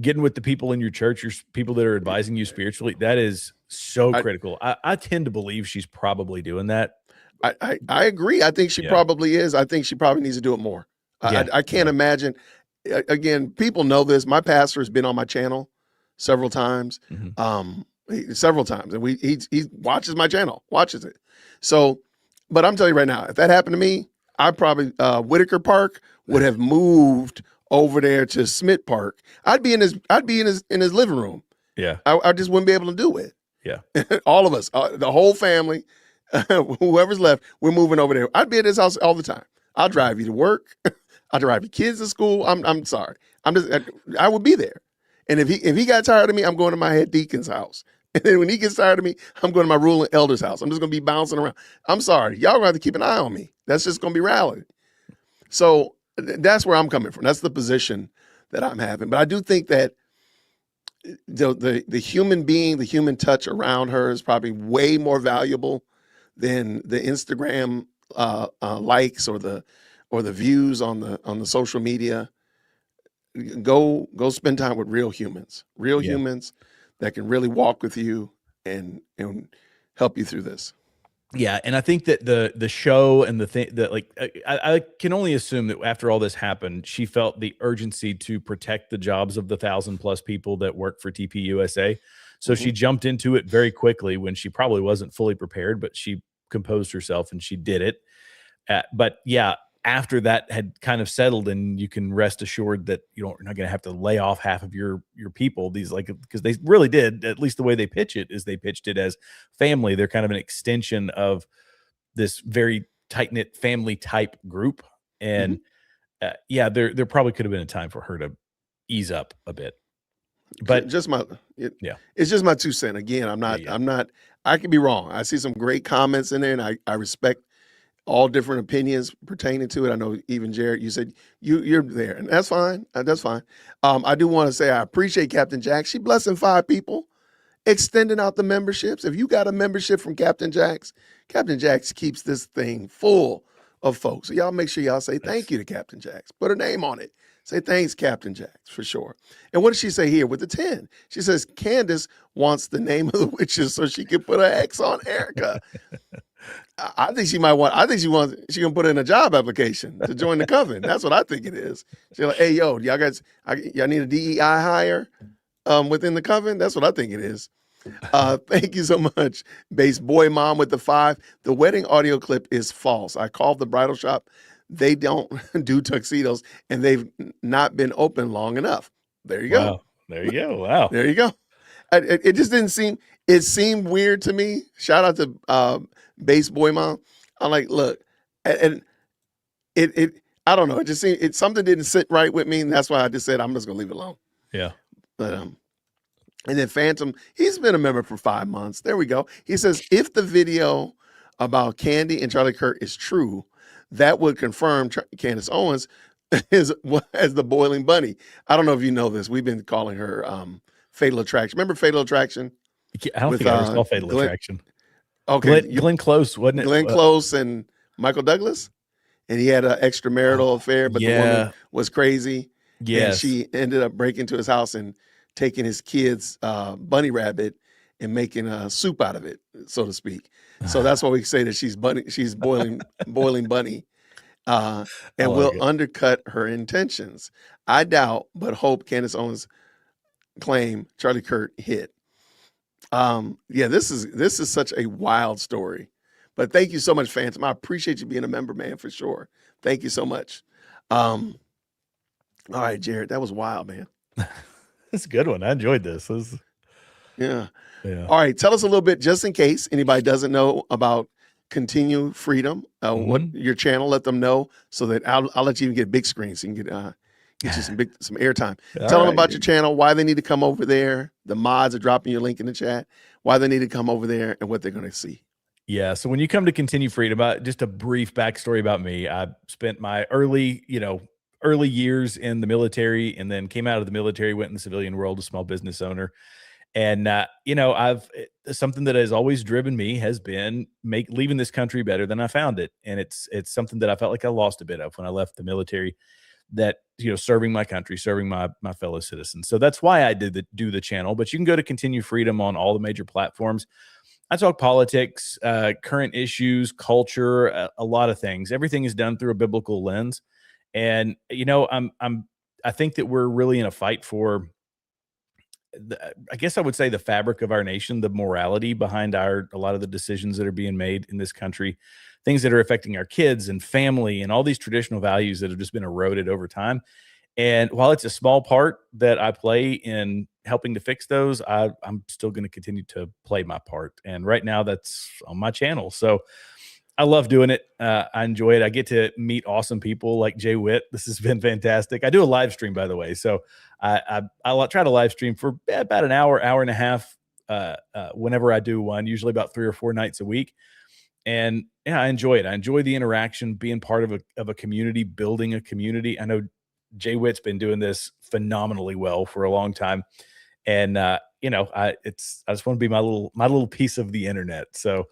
Speaker 2: getting with the people in your church, your people that are advising you spiritually. That is so critical. I tend to believe she's probably doing that.
Speaker 1: I agree. I think she probably is. I think she probably needs to do it more. I can't imagine. Again, people know this. My pastor has been on my channel several times, and he watches my channel, watches it. So, but I'm telling you right now, if that happened to me, I probably Whitaker Park would have moved over there to Smith Park. I'd be in his living room.
Speaker 2: Yeah,
Speaker 1: I just wouldn't be able to do it.
Speaker 2: Yeah,
Speaker 1: all of us, the whole family, whoever's left, we're moving over there. I'd be at his house all the time. I'll drive you to work. I'll drive your kids to school. I'm sorry. I would be there. And if he got tired of me, I'm going to my head deacon's house. And then when he gets tired of me, I'm going to my ruling elder's house. I'm just going to be bouncing around. I'm sorry. Y'all going to have to keep an eye on me. That's just going to be reality. So that's where I'm coming from. That's the position that I'm having. But I do think that the human being, the human touch around her is probably way more valuable than the Instagram likes or the views on the social media. Go spend time with real humans that can really walk with you and help you through this.
Speaker 2: Yeah, and I think that the show and the thing that, like, I can only assume that after all this happened, she felt the urgency to protect the jobs of the 1,000+ people that work for TPUSA. So she jumped into it very quickly when she probably wasn't fully prepared, but she composed herself and she did it. But yeah, after that had kind of settled, and you can rest assured that you're not going to have to lay off half of your people. These, like, because they really did, at least the way they pitch it is they pitched it as family. They're kind of an extension of this very tight-knit family type group. And yeah, there probably could have been a time for her to ease up a bit. But
Speaker 1: it's just my 2 cents. Again, I'm not, I could be wrong. I see some great comments in there, and I respect all different opinions pertaining to it. I know even Jared, you said you're there, and that's fine. That's fine. I do want to say I appreciate Captain Jack. She blessing 5 people, extending out the memberships. If you got a membership from Captain Jack's keeps this thing full of folks. So y'all make sure y'all say thank you to Captain Jack's. Put her name on it. Say thanks, Captain Jack's, for sure. And what does she say here with the 10? She says Candace wants the name of the witches so she can put an X on Erica. I think she can put in a job application to join the coven. That's what I think it is. She's like, hey, yo, y'all need a DEI hire within the coven? That's what I think it is. Thank you so much, Base Boy Mom with the 5. The wedding audio clip is false. I called the bridal shop. They don't do tuxedos, and they've not been open long enough. There you go.
Speaker 2: Wow. There you go. Wow.
Speaker 1: There you go. It just didn't seem, it seemed weird to me. Shout out to Base Boy Mom. I'm like, look, and it I don't know. It just seemed something didn't sit right with me, and that's why I just said I'm just gonna leave it alone.
Speaker 2: Yeah.
Speaker 1: But and then Phantom, he's been a member for 5 months. There we go. He says if the video about Candy and Charlie Kirk is true, that would confirm Candace Owens is as the boiling bunny. I don't know if you know this. We've been calling her Fatal Attraction. Remember Fatal Attraction?
Speaker 2: I don't think I ever saw Fatal Attraction.
Speaker 1: Okay,
Speaker 2: Glenn Close, wasn't it?
Speaker 1: Glenn Close and Michael Douglas, and he had an extramarital affair, but the woman was crazy.
Speaker 2: Yeah,
Speaker 1: and she ended up breaking into his house and taking his kid's bunny rabbit and making a soup out of it, so to speak. So that's why we say that she's boiling bunny, and will undercut her intentions. I doubt, but hope Candace Owens claim Charlie Kirk hit. This is such a wild story. But thank you so much, Phantom. I appreciate you being a member, man, for sure. Thank you so much. All right, Jared, that was wild, man.
Speaker 2: That's a good one. I enjoyed this.
Speaker 1: Yeah. All right, tell us a little bit, just in case anybody doesn't know about Continue Freedom, what your channel. Let them know so that I'll let you even get big screen so you can get you some airtime. Tell them about your channel, why they need to come over there. The mods are dropping your link in the chat. Why they need to come over there and what they're going to see.
Speaker 2: Yeah. So when you come to Continue Freedom, just a brief backstory about me. I spent my early years in the military, and then came out of the military, went in the civilian world, a small business owner. And, something that has always driven me has been leaving this country better than I found it. And it's something that I felt like I lost a bit of when I left the military, that, serving my country, serving my fellow citizens. So that's why I do the channel. But you can go to Continue Freedom on all the major platforms. I talk politics, current issues, culture, a lot of things. Everything is done through a biblical lens. And, I think that we're really in a fight for, I guess I would say, the fabric of our nation, the morality behind a lot of the decisions that are being made in this country, things that are affecting our kids and family and all these traditional values that have just been eroded over time. And while it's a small part that I play in helping to fix those, I'm still going to continue to play my part. And right now that's on my channel. So I love doing it. I enjoy it. I get to meet awesome people like Jay Witt. This has been fantastic. I do a live stream, by the way. So I try to live stream for about an hour and a half whenever I do one, usually about 3 or 4 nights a week. And yeah, I enjoy it. I enjoy the interaction, being part of a community, building a community. I know Jay Witt's been doing this phenomenally well for a long time. And I just want to be my little piece of the internet. So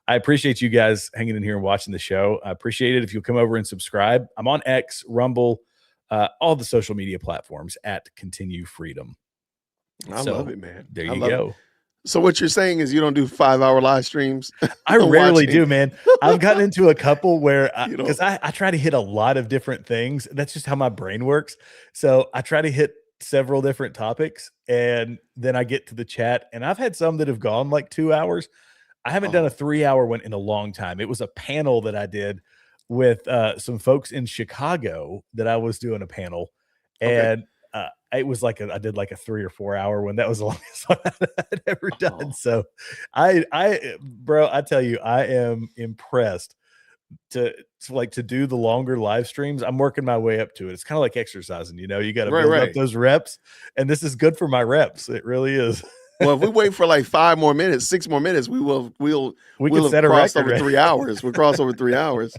Speaker 2: I appreciate you guys hanging in here and watching the show. I appreciate it if you'll come over and subscribe. I'm on X, Rumble, all the social media platforms at Continue Freedom.
Speaker 1: I love it, man.
Speaker 2: There you go.
Speaker 1: So what you're saying is you don't do 5-hour live streams?
Speaker 2: I rarely do, man. I've gotten into a couple where, because I try to hit a lot of different things. That's just how my brain works. So I try to hit several different topics, and then I get to the chat, and I've had some that have gone like 2 hours. I haven't done a 3-hour one in a long time. It was a panel that I did with some folks in Chicago that I was doing a panel. And it was like I did like a 3 or 4 hour one. That was the longest one I'd ever done. So bro, I tell you, I am impressed to do the longer live streams. I'm working my way up to it. It's kind of like exercising, you got to build up those reps, and this is good for my reps. It really is.
Speaker 1: Well, if we wait for like 5 more minutes, 6 more minutes, we'll
Speaker 2: set a
Speaker 1: cross
Speaker 2: record,
Speaker 1: over 3 hours. We'll cross over 3 hours.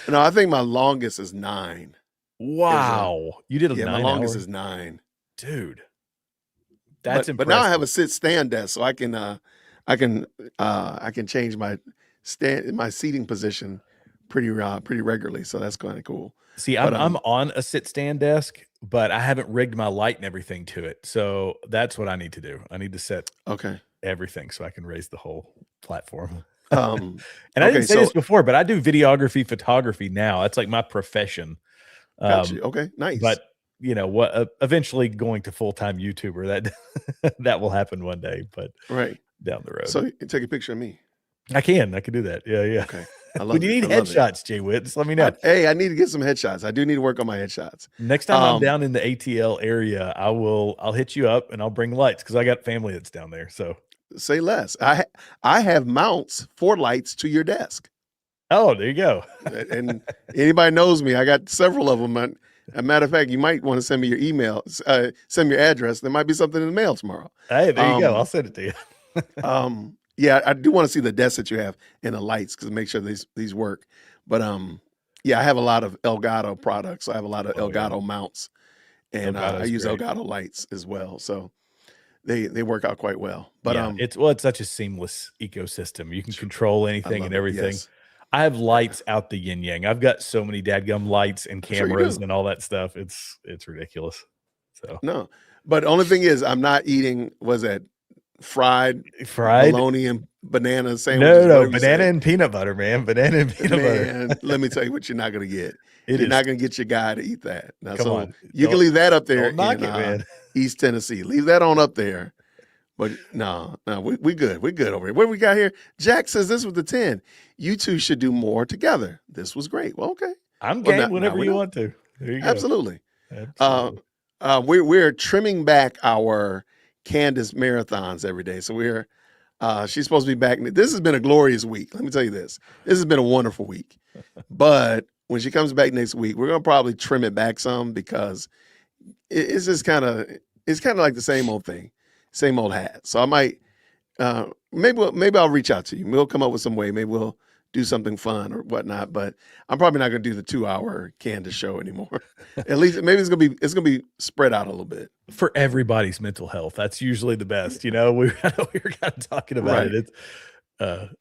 Speaker 1: No, I think my longest is 9.
Speaker 2: Wow. You did a 9
Speaker 1: my longest
Speaker 2: hour?
Speaker 1: is 9.
Speaker 2: Dude. That's impressive.
Speaker 1: But now I have a sit-stand desk, so I can change my seating position pretty regularly. So that's kind of cool.
Speaker 2: See, I'm on a sit-stand desk, but I haven't rigged my light and everything to it. So that's what I need to do. I need to set everything so I can raise the whole platform. And I didn't say this before, but I do videography, photography now. That's like my profession.
Speaker 1: Got you. Okay, nice.
Speaker 2: But eventually going to full-time YouTuber, that will happen one day, but down the road.
Speaker 1: So you can take a picture of me.
Speaker 2: I can do that. Yeah.
Speaker 1: Okay.
Speaker 2: When you need headshots, Jay Witt, just let me know.
Speaker 1: I need to get some headshots. I do need to work on my headshots.
Speaker 2: Next time I'm down in the ATL area, I'll hit you up and I'll bring lights because I got family that's down there. So
Speaker 1: say less. I have mounts for lights to your desk.
Speaker 2: Oh, there you go.
Speaker 1: And anybody knows me, I got several of them. As a matter of fact, you might want to send me your email, send me your address. There might be something in the mail tomorrow.
Speaker 2: Hey, there you go. I'll send it to you.
Speaker 1: Yeah, I do want to see the desk that you have and the lights because make sure these work. But yeah, I have a lot of Elgato products. I have a lot of Elgato mounts, and I
Speaker 2: Elgato's
Speaker 1: use
Speaker 2: great.
Speaker 1: Elgato lights as well. So they work out quite well. But
Speaker 2: Yeah, it's such a seamless ecosystem. You can control anything
Speaker 1: love
Speaker 2: and
Speaker 1: it,
Speaker 2: everything.
Speaker 1: yes.
Speaker 2: I have lights out the yin yang. I've got so many dadgum lights and
Speaker 1: Sure you
Speaker 2: cameras
Speaker 1: do.
Speaker 2: and all that stuff. It's ridiculous. So
Speaker 1: No, but the only thing is, I'm not eating. Was that fried
Speaker 2: fried?
Speaker 1: bologna and banana sandwiches?
Speaker 2: No,
Speaker 1: whatever you
Speaker 2: banana
Speaker 1: said.
Speaker 2: and peanut butter, man. Banana and peanut butter.
Speaker 1: Man, let me tell you what you're not going to get.
Speaker 2: It
Speaker 1: You're
Speaker 2: is-
Speaker 1: not going to get your guy to eat that. Now,
Speaker 2: Come
Speaker 1: so
Speaker 2: on.
Speaker 1: you can
Speaker 2: Don't-
Speaker 1: leave that up there
Speaker 2: don't knock
Speaker 1: in
Speaker 2: it, man.
Speaker 1: East Tennessee. Leave that on up there. But no, we good. We're good over here. What do we got here? Jack says this was the 10. You two should do more together. This was great. Well, okay.
Speaker 2: I'm
Speaker 1: Well,
Speaker 2: game
Speaker 1: now
Speaker 2: whenever
Speaker 1: we
Speaker 2: you
Speaker 1: know.
Speaker 2: want to. There you go.
Speaker 1: Absolutely.
Speaker 2: Absolutely.
Speaker 1: We're trimming back our Candace marathons every day. So we're she's supposed to be back. This has been a glorious week. Let me tell you this. This has been a wonderful week. But when she comes back next week, we're gonna probably trim it back some because it's just kind of like the same old thing, same old hat. So I might maybe I'll reach out to you. We'll come up with some way. Maybe we'll do something fun or whatnot. But I'm probably not gonna do the 2-hour Candace show anymore. At least maybe it's gonna be spread out a little bit.
Speaker 2: For everybody's mental health, that's usually the best. You know, we were kind of talking about
Speaker 1: Right.
Speaker 2: it. It's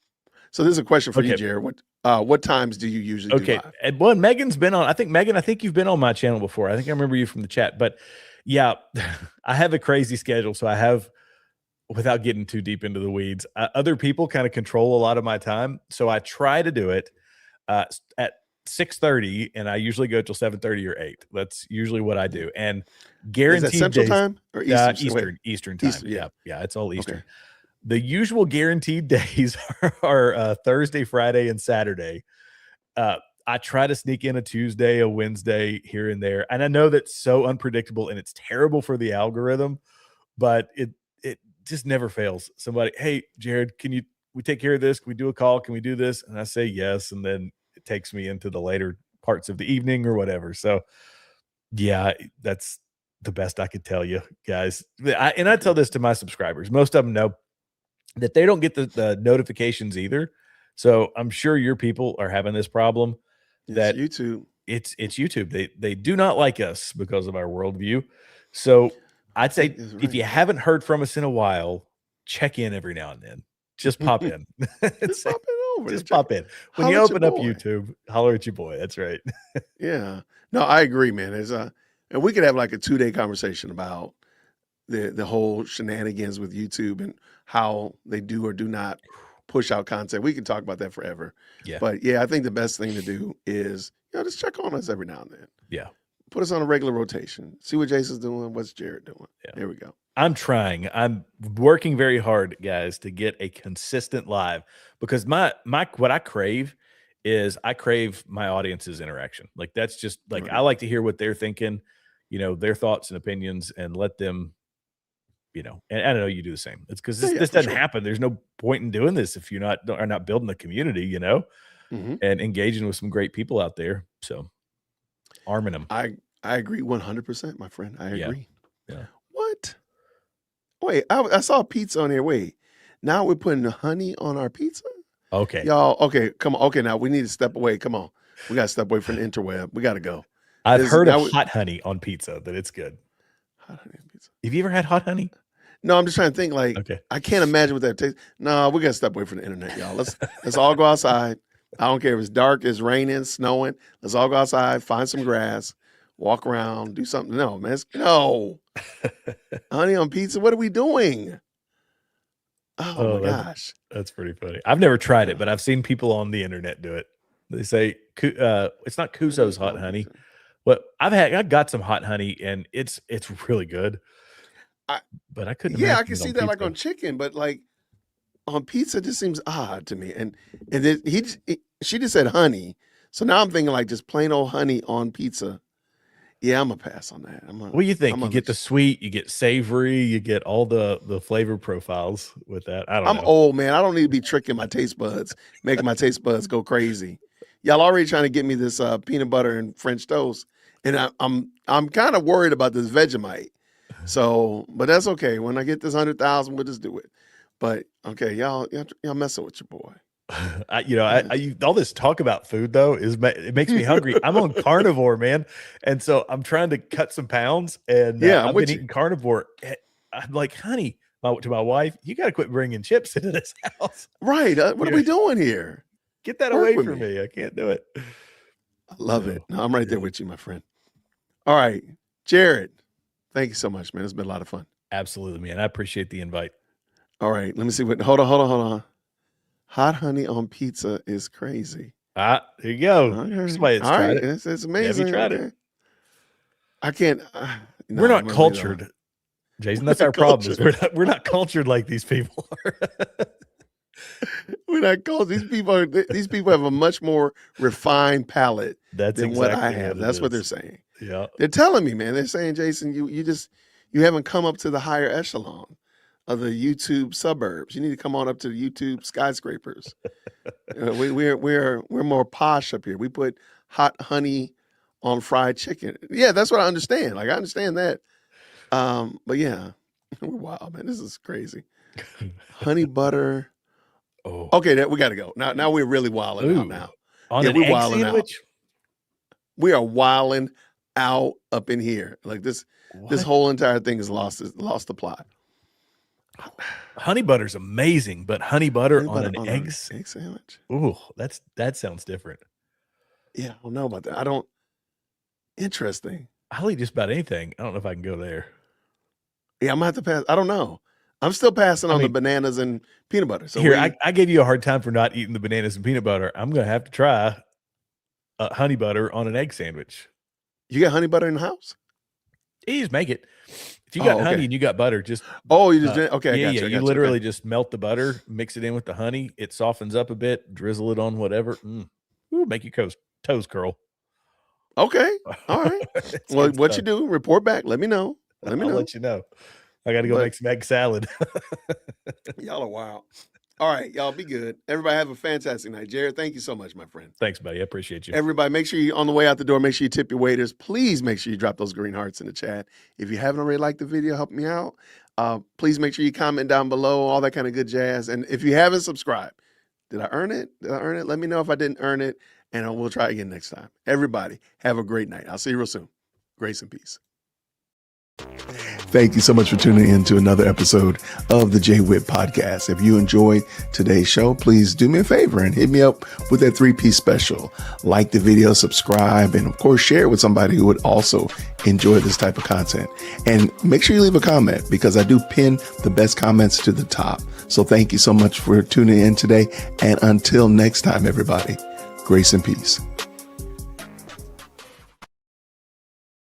Speaker 1: So this is a question for you,
Speaker 2: Okay.
Speaker 1: Jared. What times do you usually do
Speaker 2: okay.
Speaker 1: live?
Speaker 2: And one, Megan's been on. I think you've been on my channel before. I think I remember you from the chat. But yeah, I have a crazy schedule, so I have, without getting too deep into the weeds, other people kind of control a lot of my time. So I try to do it at 6:30, and I usually go till 7:30 or 8. That's usually what I do. And
Speaker 1: Is
Speaker 2: guaranteed
Speaker 1: that Central
Speaker 2: days-
Speaker 1: time or Eastern?
Speaker 2: Eastern time.
Speaker 1: Eastern, yeah.
Speaker 2: Yeah, it's all Eastern.
Speaker 1: Okay.
Speaker 2: The usual guaranteed days are Thursday, Friday, and Saturday. I try to sneak in a Tuesday, a Wednesday here and there, and I know that's so unpredictable and it's terrible for the algorithm, but it just never fails. Somebody, hey, Jared, we take care of this? Can we do a call? Can we do this? And I say yes, and then it takes me into the later parts of the evening or whatever. So yeah, that's the best I could tell you guys. I tell this to my subscribers. Most of them know that they don't get the notifications either. So I'm sure your people are having this problem. That
Speaker 1: YouTube.
Speaker 2: It's YouTube. They do not like us because of our worldview. So I'd say
Speaker 1: That's
Speaker 2: if
Speaker 1: right.
Speaker 2: you haven't heard from us in a while, check in every now and then. Just pop in.
Speaker 1: Just pop it over.
Speaker 2: Just pop in. When you
Speaker 1: Holler at your
Speaker 2: open up
Speaker 1: boy.
Speaker 2: YouTube, holler at your boy. That's right.
Speaker 1: Yeah. No, I agree, man. And we could have like a 2-day conversation about the whole shenanigans with YouTube and how they do or do not push out content. We can talk about that forever.
Speaker 2: Yeah.
Speaker 1: But yeah, I think the best thing to do is, just check on us every now and then.
Speaker 2: Yeah.
Speaker 1: Put us on a regular rotation. See what Jason's doing, what's Jared doing.
Speaker 2: Yeah.
Speaker 1: There we go.
Speaker 2: I'm trying. I'm working very hard, guys, to get a consistent live because my what I crave is my audience's interaction. Like that's just like
Speaker 1: Right.
Speaker 2: I like to hear what they're thinking, their thoughts and opinions, and let them, and I know you do the same. It's because this
Speaker 1: Yeah,
Speaker 2: this
Speaker 1: for
Speaker 2: doesn't
Speaker 1: sure.
Speaker 2: happen. There's no point in doing this if you are not building a community,
Speaker 1: Mhm.
Speaker 2: and engaging with some great people out there. So arming them.
Speaker 1: I agree 100%, my friend. I
Speaker 2: Yeah.
Speaker 1: agree.
Speaker 2: Yeah.
Speaker 1: What? Wait, I saw pizza on here. Wait, now we're putting honey on our pizza?
Speaker 2: Okay.
Speaker 1: Y'all, okay, come on. Okay, now we need to step away. Come on. We got to step away from the interweb. We got to go.
Speaker 2: I've
Speaker 1: This-
Speaker 2: heard
Speaker 1: now
Speaker 2: of
Speaker 1: we-
Speaker 2: hot honey on pizza, that it's good.
Speaker 1: Hot honey on pizza.
Speaker 2: Have you ever had hot honey?
Speaker 1: No, I'm just trying to think. Like,
Speaker 2: Okay.
Speaker 1: I can't imagine what that tastes. No, we got to step away from the internet, y'all. Let's all go outside. I don't care if it's dark, it's raining, snowing. Let's all go outside, find some grass, walk around, do something. No, man. No. Honey on pizza. What are we doing? Oh,
Speaker 2: Oh,
Speaker 1: my
Speaker 2: that's-
Speaker 1: gosh.
Speaker 2: That's pretty funny. I've never tried it, but I've seen people on the internet do it. They say it's not Kuzo's hot honey. But I got some hot honey and it's really good. But I couldn't.
Speaker 1: Yeah, I
Speaker 2: imagine
Speaker 1: can
Speaker 2: it
Speaker 1: see that like
Speaker 2: pizza.
Speaker 1: on chicken, but like on pizza, just seems odd to me. And then she just said honey, so now I'm thinking like just plain old honey on pizza. Yeah, I'm gonna pass on that.
Speaker 2: What do you think? You get the sweet, you get savory, you get all the flavor profiles with that. I don't know.
Speaker 1: I'm old, man. I don't need to be tricking my taste buds, making my taste buds go crazy. Y'all already trying to get me this peanut butter and French toast, and I'm kind of worried about this Vegemite. So, but that's okay. When I get this 100,000, we'll just do it. But okay, y'all messing with your boy.
Speaker 2: I all this talk about food though it makes me hungry. I'm on carnivore, man, and so I'm trying to cut some pounds. And I've been eating carnivore. I'm like, honey, to my wife, you got to quit bringing chips into this house.
Speaker 1: Right? What are we doing here?
Speaker 2: Get that away from me. I can't do it.
Speaker 1: I love it. No, I'm right there with you, my friend. All right, Jared. Thank you so much, man. It's been a lot of fun.
Speaker 2: Absolutely, man. I appreciate the invite.
Speaker 1: All right, let me see what. Hold on. Hot honey on pizza is crazy.
Speaker 2: Here you go.
Speaker 1: Okay.
Speaker 2: Somebody's tried it.
Speaker 1: It's amazing.
Speaker 2: Have you tried it?
Speaker 1: I can't. No,
Speaker 2: we're not cultured, Jason. That's our problem. Is we're not cultured like these people are.
Speaker 1: We're not cultured. These people have a much more refined palate than what I have. That's what they're saying.
Speaker 2: Yeah,
Speaker 1: they're telling me, man. They're saying, Jason, you haven't come up to the higher echelon of the YouTube suburbs. You need to come on up to the YouTube skyscrapers. We're more posh up here. We put hot honey on fried chicken. Yeah, that's what I understand. Like I understand that. But yeah, we're wild, man. This is crazy. Honey butter.
Speaker 2: Oh,
Speaker 1: okay. We got to go now. We're really wilding out now.
Speaker 2: On an egg sandwich?
Speaker 1: We are wilding out up in here. Like this whole entire thing is lost the plot.
Speaker 2: Honey butter's amazing, but honey butter on an egg
Speaker 1: sandwich.
Speaker 2: Ooh, that sounds different.
Speaker 1: Yeah, I don't know about that. Interesting.
Speaker 2: I'll eat just about anything. I don't know if I can go there.
Speaker 1: Yeah, I'm gonna have to pass. I don't know. I'm still passing on the bananas and peanut butter. So
Speaker 2: here, I gave you a hard time for not eating the bananas and peanut butter. I'm gonna have to try honey butter on an egg sandwich.
Speaker 1: You got honey butter in the house?
Speaker 2: You just make it. If you got honey and you got butter, just
Speaker 1: you just okay.
Speaker 2: Yeah, you literally just melt the butter, mix it in with the honey. It softens up a bit. Drizzle it on whatever. Ooh, make your toes curl.
Speaker 1: Okay, all right. Well, what you do? Report back. Let me know.
Speaker 2: I'll let you know. I got to go make some egg salad.
Speaker 1: Y'all are wild. All right, y'all be good. Everybody have a fantastic night. Jared, thank you so much, my friend.
Speaker 2: Thanks, buddy. I appreciate you.
Speaker 1: Everybody, make sure you on the way out the door, make sure you tip your waiters. Please make sure you drop those green hearts in the chat. If you haven't already liked the video, help me out. Please make sure you comment down below, all that kind of good jazz. And if you haven't subscribed, did I earn it? Let me know if I didn't earn it, and we'll try again next time. Everybody, have a great night. I'll see you real soon. Grace and peace. Thank you so much for tuning in to another episode of the Jay Witt Podcast. If you enjoyed today's show, please do me a favor and hit me up with that 3-piece special. Like the video, subscribe, and of course, share it with somebody who would also enjoy this type of content. And make sure you leave a comment because I do pin the best comments to the top. So thank you so much for tuning in today. And until next time, everybody, grace and peace.